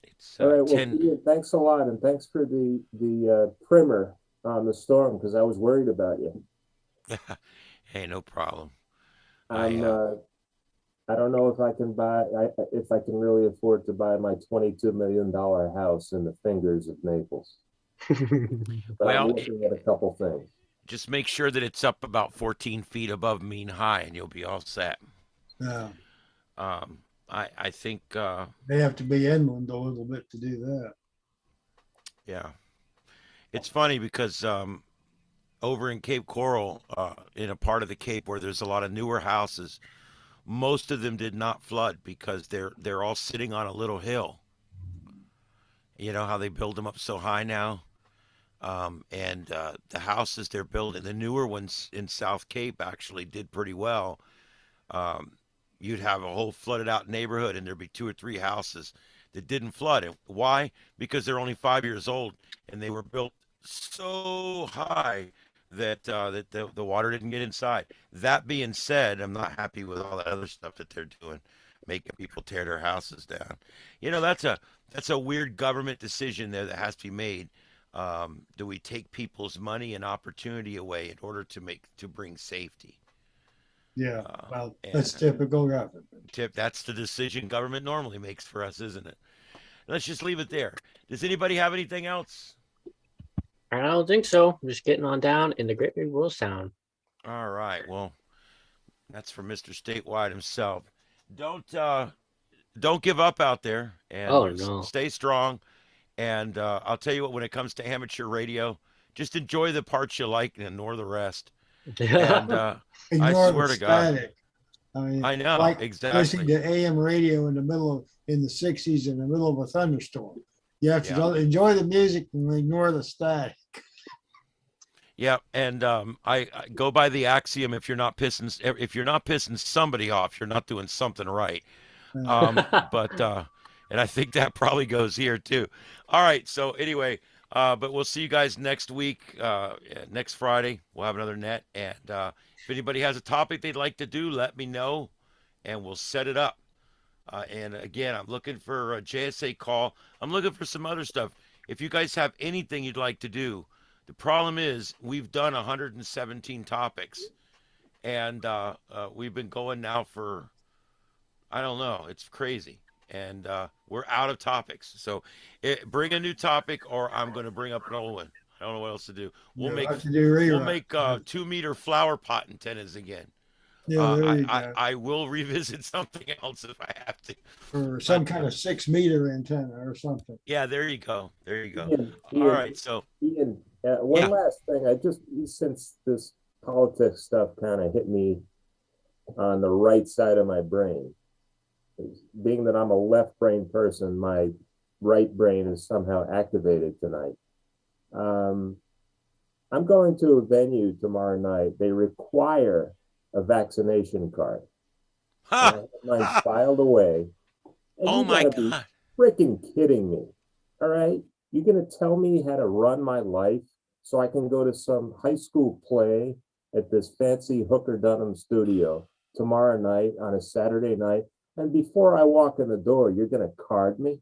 It's all right. Well, Ian, thanks a lot, and thanks for the primer on the storm because I was worried about you. Hey, no problem. I don't know if I can really afford to buy my $22 million house in the fingers of Naples. But I'm looking at a couple things. Just make sure that it's up about 14 feet above mean high, and you'll be all set. Yeah. I think they have to be inland a little bit to do that. Yeah. It's funny because over in Cape Coral, in a part of the Cape where there's a lot of newer houses, most of them did not flood because they're all sitting on a little hill. You know how they build them up so high now? And the houses they're building, the newer ones in South Cape actually did pretty well. Um, you'd have a whole flooded out neighborhood, and there'd be two or three houses that didn't flood. And why? Because they're only 5 years old, and they were built so high that the water didn't get inside. That being said, I'm not happy with all that other stuff that they're doing, making people tear their houses down. You know, that's a weird government decision there that has to be made. Do we take people's money and opportunity away in order to bring safety? Yeah, well, that's And typical government. that's the decision government normally makes for us, isn't it? Let's just leave it there. Does anybody have anything else? I don't think so. Just getting on down in the Great Big Will Sound. All right. Well, that's for Mr. Statewide himself. Don't give up out there, and Oh no. stay strong. And I'll tell you what, when it comes to amateur radio, just enjoy the parts you like and ignore the rest. And I Ignore swear the to God, static. I mean, I know like listening exactly. to AM radio in the 60s in the middle of a thunderstorm. You have to Yeah. enjoy the music and ignore the static. Yeah, and I go by the axiom: if you're not pissing somebody off, you're not doing something right. But and I think that probably goes here too. All right, so anyway, but we'll see you guys next week, next Friday. We'll have another net, and if anybody has a topic they'd like to do, let me know, and we'll set it up. And again, I'm looking for a JSA call. I'm looking for some other stuff. If you guys have anything you'd like to do, the problem is we've done 117 topics, and we've been going now for, I don't know, it's crazy. And we're out of topics. So bring a new topic, or I'm going to bring up an old one. I don't know what else to do. We'll make 2-meter flower pot antennas again. Yeah, there you go. I will revisit something else if I have to. Or some kind of 6-meter antenna or something. Yeah, there you go. There you go. Ian, All right, so Ian, one last thing. Since this politics stuff kind of hit me on the right side of my brain, being that I'm a left brain person, my right brain is somehow activated tonight. I'm going to a venue tomorrow night. They require a vaccination card. Mine's filed away. And oh my God. Freaking kidding me. All right. You're going to tell me how to run my life so I can go to some high school play at this fancy Hooker Dunham studio tomorrow night on a Saturday night. And before I walk in the door, you're going to card me?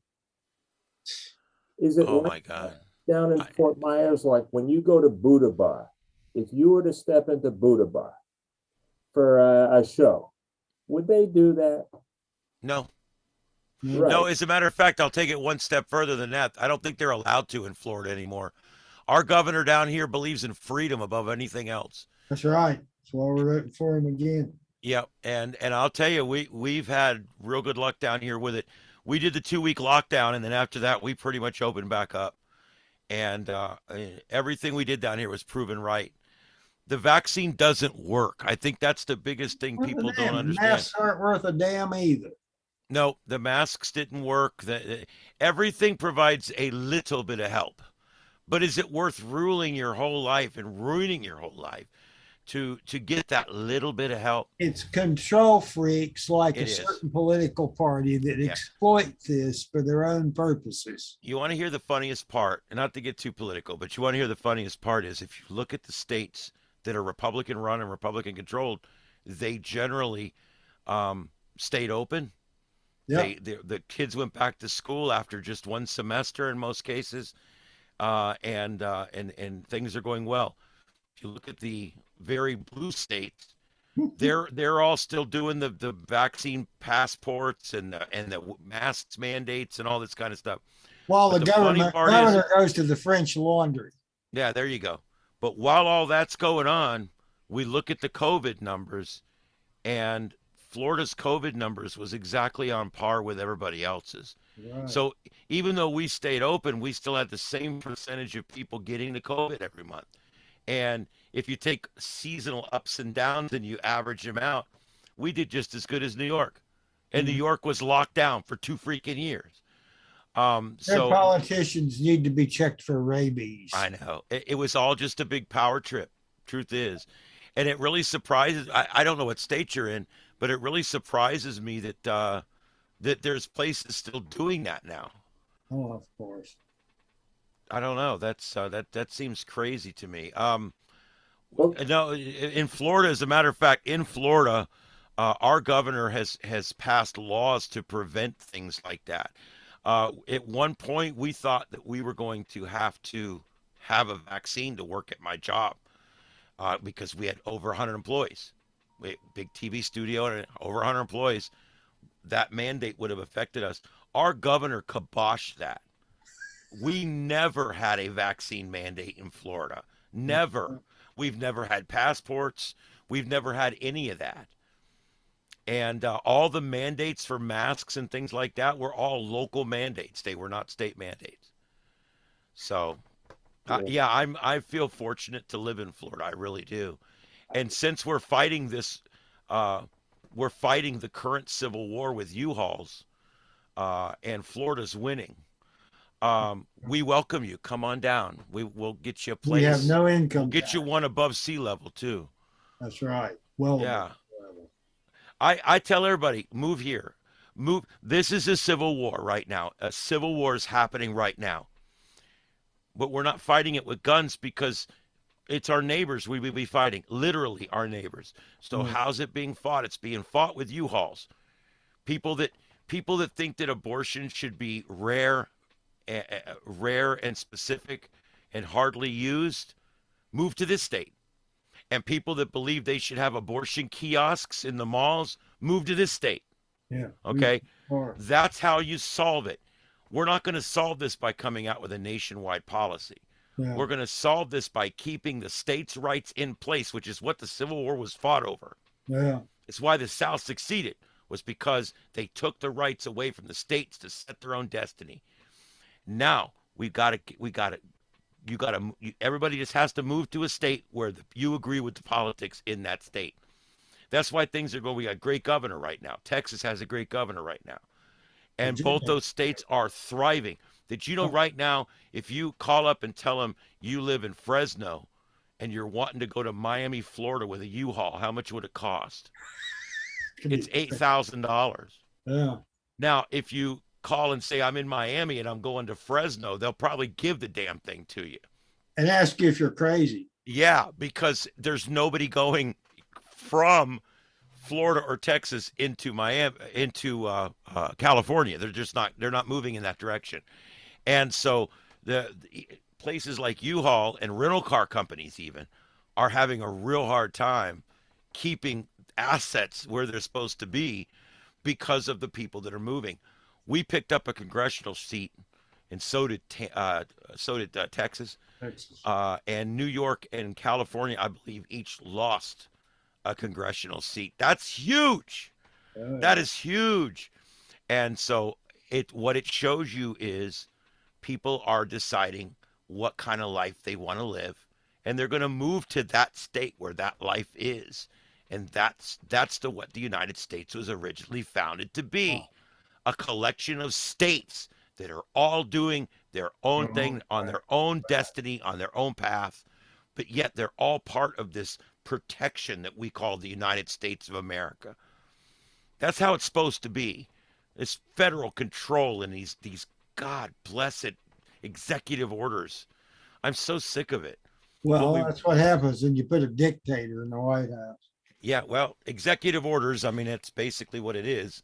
Is it oh my God. Down in Fort Myers, like when you go to Buddha Bar, if you were to step into Buddha Bar for a show, would they do that? No. Right. No, as a matter of fact, I'll take it one step further than that. I don't think they're allowed to in Florida anymore. Our governor down here believes in freedom above anything else. That's right. That's why we're rooting for him again. Yep, and I'll tell you, we've had real good luck down here with it. We did the 2-week lockdown, and then after that, we pretty much opened back up. And everything we did down here was proven right. The vaccine doesn't work. I think that's the biggest thing people don't understand. Masks aren't worth a damn either. No, the masks didn't work. Everything provides a little bit of help. But is it worth ruining your whole life and ruining your whole life to get that little bit of help? It's control freaks like a certain political party that exploit this for their own purposes. You want to hear the funniest part, and not to get too political, but you want to hear the funniest part is if you look at the states that are Republican run and Republican controlled, they generally stayed open. Yep. The kids went back to school after just one semester in most cases, and things are going well. If you look at the very blue states, they're all still doing the vaccine passports and the masks mandates and all this kind of stuff. While the governor goes to the French Laundry. Yeah, there you go. But while all that's going on, we look at the COVID numbers, and Florida's COVID numbers was exactly on par with everybody else's. Right. So even though we stayed open, we still had the same percentage of people getting the COVID every month. And if you take seasonal ups and downs and you average them out, we did just as good as New York. And New York was locked down for 2 freaking years. Their So politicians need to be checked for rabies. I know it was all just a big power trip. Truth is, and it really surprises. I don't know what state you're in, but it really surprises me that that there's places still doing that now. Oh, of course. I don't know. That seems crazy to me. Well, No, in Florida, as a matter of fact, in Florida, our governor has passed laws to prevent things like that. At one point, we thought that we were going to have a vaccine to work at my job because we had over 100 employees. We had a big TV studio and over 100 employees. That mandate would have affected us. Our governor kiboshed that. We never had a vaccine mandate in Florida. Never. We've never had passports. We've never had any of that. And all the mandates for masks and things like that were all local mandates. They were not state mandates. So, yeah, I feel fortunate to live in Florida. I really do. And since we're fighting we're fighting the current civil war with U-Hauls, and Florida's winning. We welcome you. Come on down. We'll get you a place. We have no income. We'll get you one above sea level too. That's right. Well, yeah. I tell everybody, move here. Move. This is a civil war right now. A civil war is happening right now. But we're not fighting it with guns because it's our neighbors we will be fighting. Literally our neighbors. So how's it being fought? It's being fought with U-Hauls. People that think that abortion should be rare and specific and hardly used, move to this state. And people that believe they should have abortion kiosks in the malls, move to this state. Yeah. Okay? That's how you solve it. We're not going to solve this by coming out with a nationwide policy. Yeah. We're going to solve this by keeping the states' rights in place, which is what the Civil War was fought over. Yeah. It's why the South succeeded, was because they took the rights away from the states to set their own destiny. Now, everybody just has to move to a state where you agree with the politics in that state. That's why things are going. We got a great governor right now. Texas has a great governor right now. And both those states are thriving. Did you know right now, if you call up and tell them you live in Fresno and you're wanting to go to Miami, Florida with a U-Haul, how much would it cost? It's $8,000. Yeah. Now, if you call and say I'm in Miami and I'm going to Fresno, they'll probably give the damn thing to you and ask you if you're crazy. Yeah, because there's nobody going from Florida or Texas into Miami, into California. They're not moving in that direction. And so the places like U-Haul and rental car companies even are having a real hard time keeping assets where they're supposed to be because of the people that are moving. We picked up a congressional seat, and so did Texas, and New York and California, I believe, each lost a congressional seat. That's huge. That is huge. And so what it shows you is people are deciding what kind of life they want to live, and they're going to move to that state where that life is. And that's what the United States was originally founded to be. A collection of states that are all doing their own thing on their own destiny, on their own path, but yet they're all part of this protection that we call the United States of America. That's how it's supposed to be. This federal control and these God blessed executive orders. I'm so sick of it. Well, that's what happens when you put a dictator in the White House. Yeah, well, executive orders, I mean, it's basically what it is.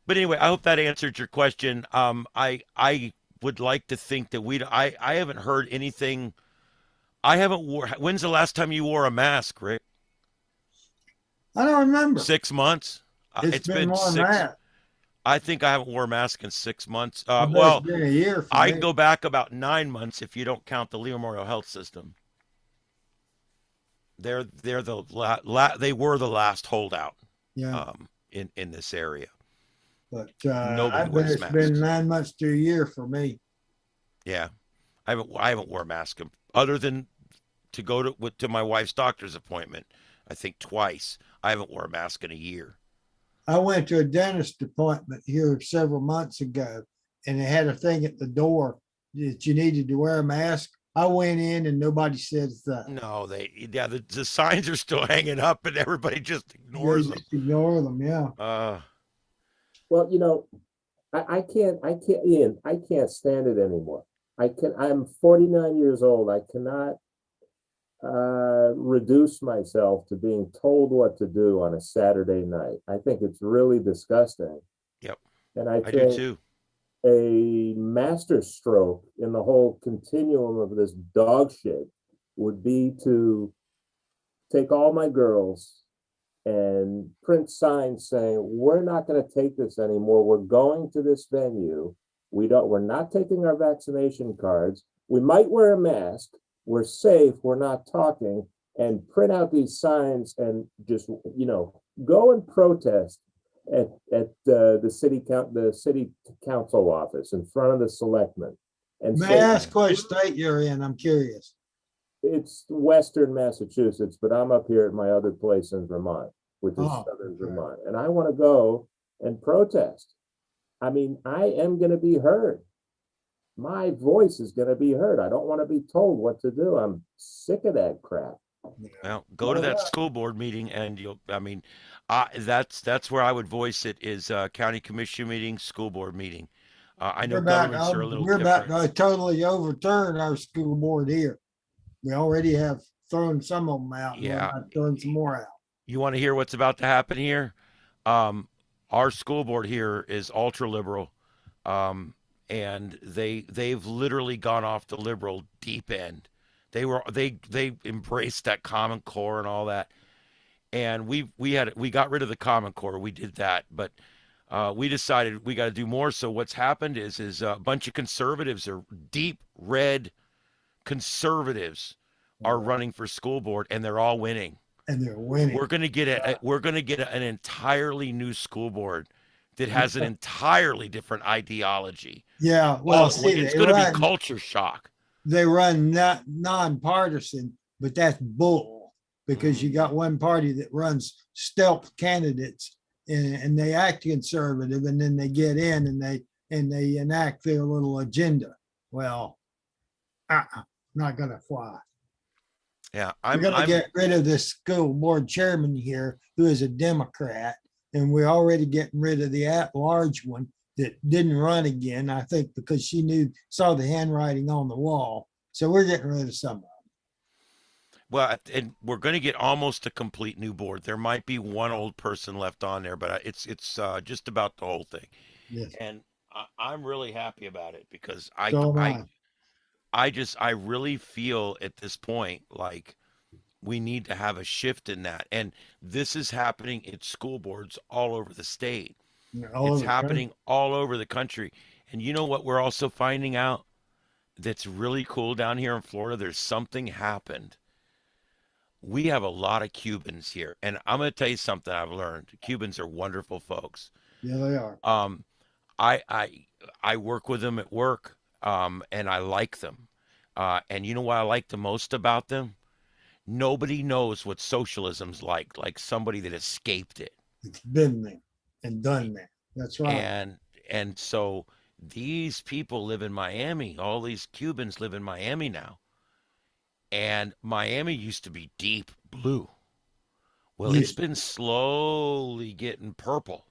But anyway, I hope that answered your question. I would like to think that I haven't heard anything. When's the last time you wore a mask, Rick? I don't remember. 6 months? It's been more than that. I think I haven't worn a mask in 6 months. It's been a year for I me. go back about 9 months if you don't count the Lee Memorial Health System. They were the last holdout. Yeah. In this area. But Nobody wears it's masks. been 9 months to a year for me. Yeah, I haven't worn a mask other than to go to my wife's doctor's appointment. I think twice. I haven't worn a mask in a year. I went to a dentist appointment here several months ago, and they had a thing at the door that you needed to wear a mask. I went in and nobody said that. No, the signs are still hanging up, and everybody just ignores them. Ignore them, yeah. Well, I can't, Ian, I can't stand it anymore. I'm 49 years old. I cannot reduce myself to being told what to do on a Saturday night. I think it's really disgusting. Yep. And I do think too. a master stroke in the whole continuum of this dog shit would be to take all my girls and print signs saying, we're not going to take this anymore. We're going to this venue. We're not taking our vaccination cards. We might wear a mask. We're safe. We're not talking, and print out these signs and just, go and protest at the city council office in front of the selectmen. And May I ask what state you're in? I'm curious. It's Western Massachusetts, but I'm up here at my other place in Vermont, which is Southern Vermont. And I want to go and protest. I mean, I am going to be heard. My voice is going to be heard. I don't want to be told what to do. I'm sick of that crap. Well, go to that school board meeting and that's where I would voice it is county commission meeting, school board meeting. I know governments are a little different. We're about to totally overturn our school board here. We already have thrown some of them out. Yeah. We're throwing some more out. You want to hear what's about to happen here? Our school board here is ultra liberal. And they've literally gone off the liberal deep end. They embraced that Common Core and all that. And we got rid of the Common Core. We did that, but we decided we got to do more. So what's happened is a bunch of conservatives or deep red conservatives are running for school board, and they're all winning. And they're winning. We're gonna get an entirely new school board that has an entirely different ideology. Yeah, well, it's going to be culture shock. They run not nonpartisan, but that's bull, because you got one party that runs stealth candidates and they act conservative, and then they get in and they enact their little agenda. Well, not going to fly. Yeah, I'm going to get rid of this school board chairman here who is a Democrat, and we're already getting rid of the at-large one that didn't run again, I think, because she saw the handwriting on the wall. So we're getting rid of some of them. Well, and we're going to get almost a complete new board. There might be one old person left on there, but it's just about the whole thing. Yes. And I'm really happy about it because I really feel at this point like we need to have a shift in that. And this is happening at school boards all over the state. It's happening all over the country. And you know what we're also finding out that's really cool down here in Florida? There's something happened. We have a lot of Cubans here. And I'm going to tell you something I've learned. Cubans are wonderful folks. Yeah, they are. I work with them at work, and I like them. And you know what I like the most about them? Nobody knows what socialism's like somebody that escaped it. It's been there and done that. That's right. And so these people live in Miami. All these Cubans live in Miami now. And Miami used to be deep blue. Well, it's been slowly getting purple.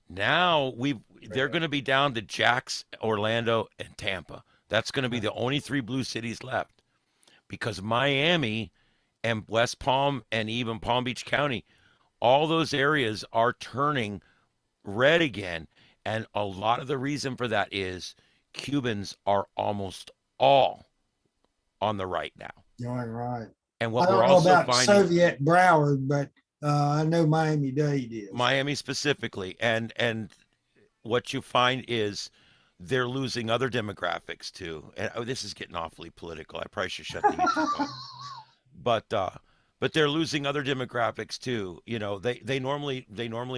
Now they're going to be down to Jax, Orlando, and Tampa. That's going to be the only 3 blue cities left, because Miami and West Palm and even Palm Beach County, all those areas are turning red again. And a lot of the reason for that is Cubans are almost all on the right now. You're right. And what I don't we're know also about finding, Soviet Broward, but I know Miami-Dade is. Miami specifically, and what you find is they're losing other demographics too. And this is getting awfully political. I probably should shut the YouTube off. But they're losing other demographics too. You know, they normally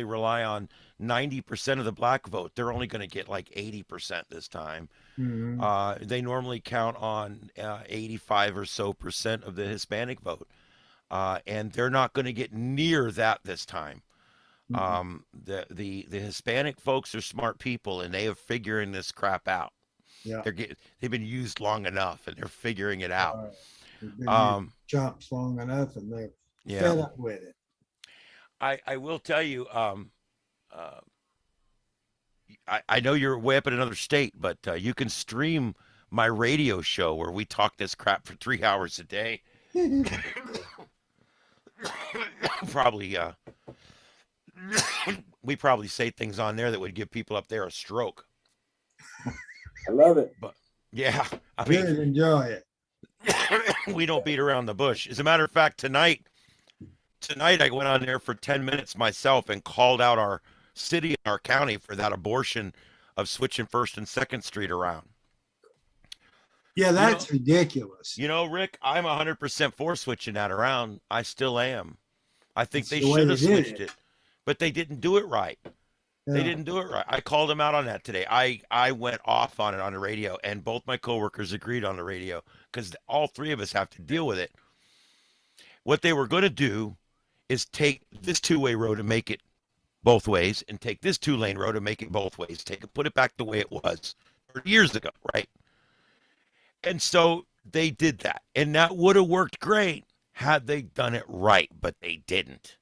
rely on 90% of the black vote. They're only going to get like 80% this time. Mm-hmm. They normally count on 85 or so % of the Hispanic vote. And they're not going to get near that this time. The Hispanic folks are smart people, and they are figuring this crap out. Yeah. They've been used long enough, and they're figuring it out. They've been using chumps long enough, and they're fed up with it. I will tell you, I know you're way up in another state, but you can stream my radio show where we talk this crap for 3 hours a day. Probably, we probably say things on there that would give people up there a stroke. I love it. But yeah, I mean, enjoy it. We don't beat around the bush. As a matter of fact, tonight I went on there for 10 minutes myself and called out our city and our county for that abortion of switching 1st and 2nd Street around. Yeah, that's ridiculous. You know, Rick, I'm 100% for switching that around. I still am. I think they should have switched it, but they didn't do it right. Yeah. They didn't do it right. I called them out on that today. I went off on it on the radio, and both my coworkers agreed on the radio because all 3 of us have to deal with it. What they were going to do is take this 2-way road and make it both ways, and take this 2-lane road and make it both ways. Put it back the way it was 30 years ago, right? And so they did that, and that would have worked great had they done it right, but they didn't.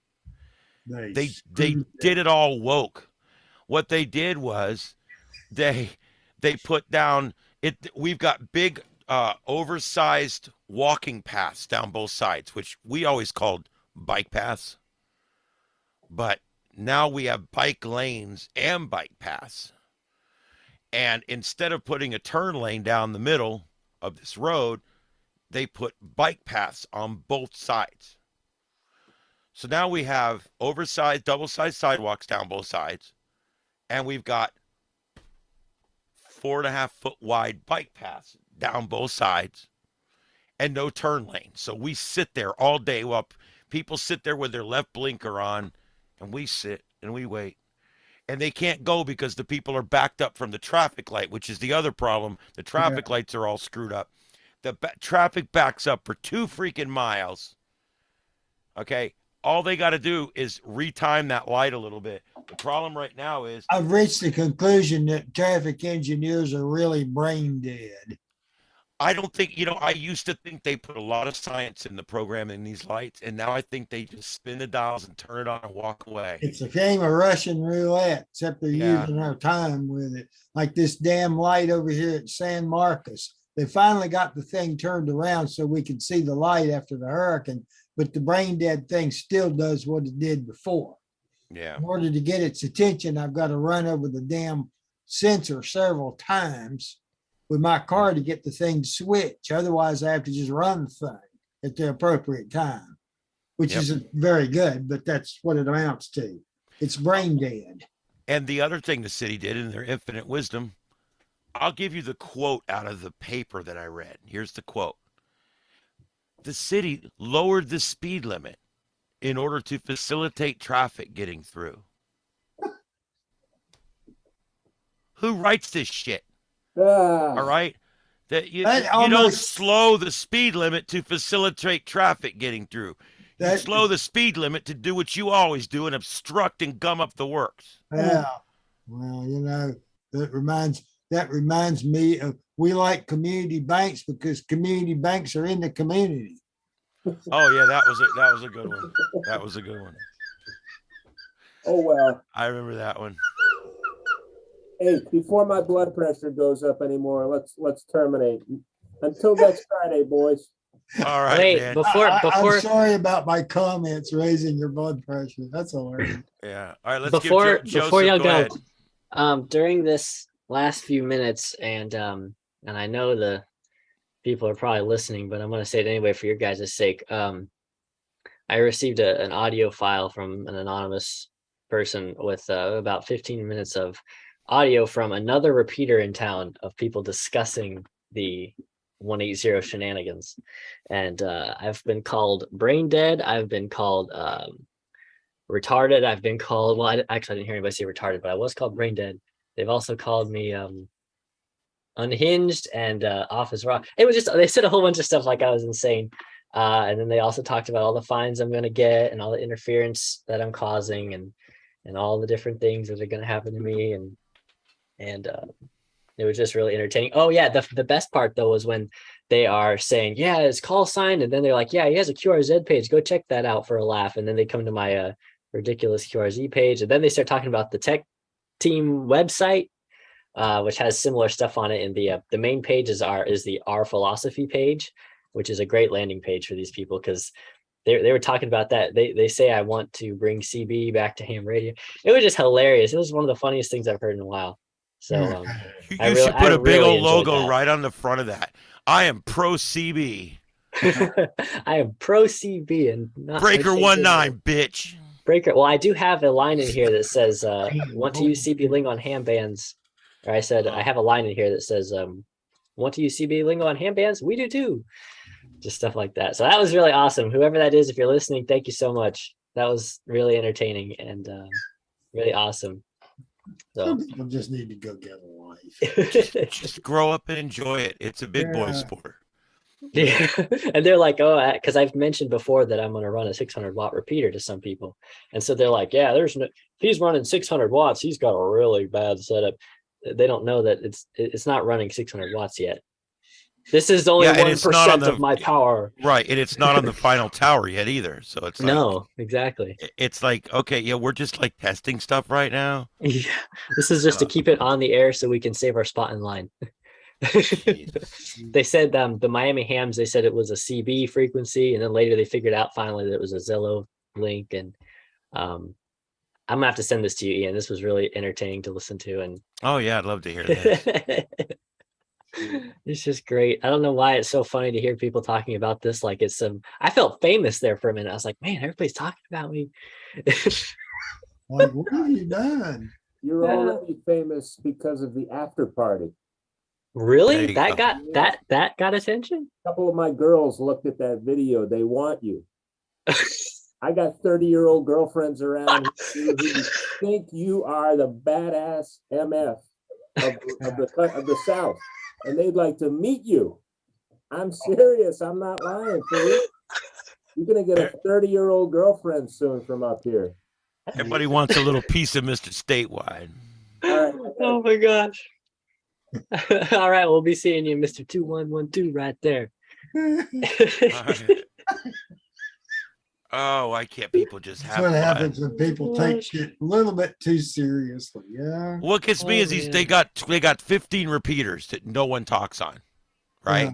They did it all woke. What they did was they put down it. We've got big oversized walking paths down both sides, which we always called bike paths, but now we have bike lanes and bike paths. And instead of putting a turn lane down the middle of this road, they put bike paths on both sides. So now we have oversized, double-sized sidewalks down both sides, and we've got 4.5-foot wide bike paths down both sides, and no turn lane. So we sit there all day while people sit there with their left blinker on, and we sit and we wait. And they can't go because the people are backed up from the traffic light, which is the other problem. The traffic lights are all screwed up. The traffic backs up for 2 freaking miles. Okay, all they got to do is retime that light a little bit. The problem right now is I've reached the conclusion that traffic engineers are really brain dead. I don't think, I used to think they put a lot of science in the programming these lights, and now I think they just spin the dials and turn it on and walk away. It's a game of Russian roulette, except they're using our time with it. Like this damn light over here at San Marcos. They finally got the thing turned around so we could see the light after the hurricane, but the brain dead thing still does what it did before. Yeah. In order to get its attention, I've got to run over the damn sensor several times with my car to get the thing to switch. Otherwise, I have to just run the thing at the appropriate time, which isn't very good, but that's what it amounts to. It's brain dead. And the other thing the city did in their infinite wisdom, I'll give you the quote out of the paper that I read. Here's the quote. The city lowered the speed limit in order to facilitate traffic getting through. Who writes this shit? All right? That you don't slow the speed limit to facilitate traffic getting through. You slow the speed limit to do what you always do and obstruct and gum up the works. Yeah. Well, that reminds me of, we like community banks because community banks are in the community. Oh yeah, that was a good one. That was a good one. Oh well. I remember that one. Hey, before my blood pressure goes up anymore, let's terminate. Until next Friday, boys. All right. Wait, man. before I'm sorry about my comments raising your blood pressure. That's all right. Yeah. All right. Let's before y'all go. During this last few minutes, and I know the people are probably listening, but I'm going to say it anyway for your guys' sake. I received an audio file from an anonymous person with about 15 minutes of audio from another repeater in town of people discussing the 180 shenanigans. And I've been called brain dead. I've been called retarded. I've been called, well, I didn't hear anybody say retarded, but I was called brain dead. They've also called me unhinged and off as rock. It was just, they said a whole bunch of stuff like I was insane. And then they also talked about all the fines I'm going to get and all the interference that I'm causing. And and all the different things that are going to happen to me. And it was just really entertaining. Oh yeah, the best part though was when they are saying, yeah, it's call sign, and then they're like, yeah, he has a QRZ page, go check that out for a laugh. And then they come to my ridiculous QRZ page, and then they start talking about the tech team website, which has similar stuff on it. And the main page is the our philosophy page, which is a great landing page for these people, because they were talking about that. They say I want to bring CB back to ham radio. It was just hilarious. It was one of the funniest things I've heard in a while. So you should put a big old logo that. right on the front of that. I am pro CB. I am pro CB and not Breaker 19, bitch. Breaker. Well, I do have a line in here that says, want to use CB lingo on ham bands. Or I said, I have a line in here that says, want to use CB lingo on ham bands? We do too. Just stuff like that. So that was really awesome. Whoever that is, if you're listening, thank you so much. That was really entertaining and really awesome. So Some people just need to go get a life. Just grow up and enjoy it. It's a big boy sport. Yeah. And they're like, oh, because I've mentioned before that I'm going to run a 600 watt repeater to some people. And so they're like, yeah, he's running 600 watts. He's got a really bad setup. They don't know that it's not running 600 watts yet. This is only 1% of my power. Right. And it's not on the final tower yet either. So it's like, no, exactly. It's like, okay, yeah, we're just like testing stuff right now. Yeah. This is just to keep it on the air so we can save our spot in line. They said the Miami hams, they said it was a CB frequency, and then later they figured out finally that it was a Zello link. And I'm gonna have to send this to you, Ian. This was really entertaining to listen to. And oh yeah, I'd love to hear that. It's just great. I don't know why it's so funny to hear people talking about this like it's some. I felt famous there for a minute. I was like, man, everybody's talking about me. Like, what have you done? You're already famous because of the after party. Really? That got attention? A couple of my girls looked at that video. They want you. I got 30-year-old girlfriends around who think you are the badass MF of the South, and they'd like to meet you. I'm serious. I'm not lying. You're gonna get a 30-year-old girlfriend soon from up here. Everybody wants a little piece of Mr. Statewide. Oh my gosh. All right, we'll be seeing you, Mr. 2112, right there. Right. Oh, why can't people just have That's what fun? happens when people take shit a little bit too seriously. Yeah. What gets me is they got 15 repeaters that no one talks on, right? Yeah.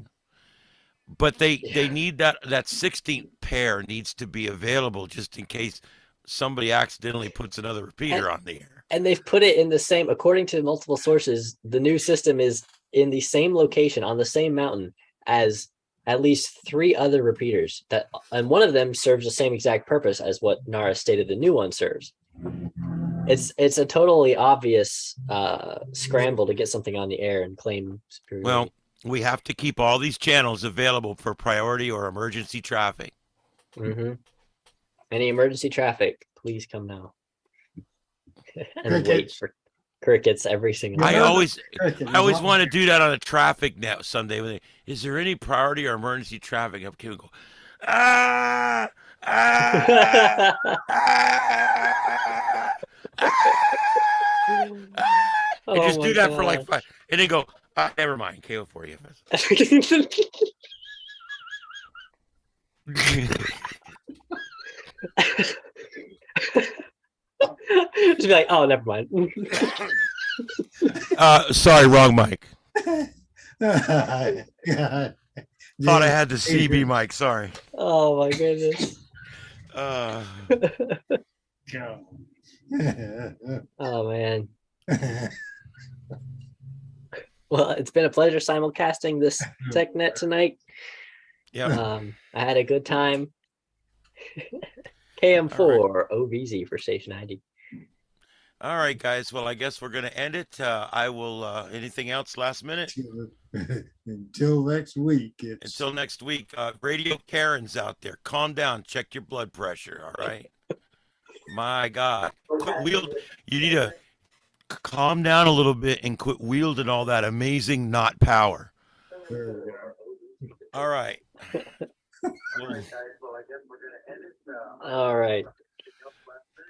But they need that 16th pair needs to be available just in case somebody accidentally puts another repeater on the air. And they've put it in the same, according to multiple sources, the new system is in the same location on the same mountain as at least 3 other repeaters, and one of them serves the same exact purpose as what Nara stated the new one serves. It's a totally obvious scramble to get something on the air and claim superiority. Well, we have to keep all these channels available for priority or emergency traffic. Mm-hmm. Any emergency traffic, please come now. And then wait for crickets every single I time. always want to do that on a traffic net someday. Is there any priority or emergency traffic? I'm going to go, ah, ah, ah, and just do that for like 5, and then go, never mind, KO4 Just be like, oh, never mind. Sorry, wrong mic. God. Thought I had the CB mic. Sorry. Oh my goodness. Oh man. Well, it's been a pleasure simulcasting this TechNet tonight. Yeah. I had a good time. KM4 OVZ for station ID. All right, guys. Well, I guess we're going to end it. I will. Anything else last minute? Until next week. Until next week. Radio Karens out there. Calm down. Check your blood pressure. All right. My God. You need to calm down a little bit and quit wielding all that amazing not power. All right. All right.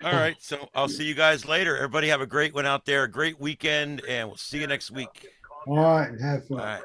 All right. So I'll see you guys later. Everybody have a great one out there, a great weekend, and we'll see you next week. All right, have fun. All right.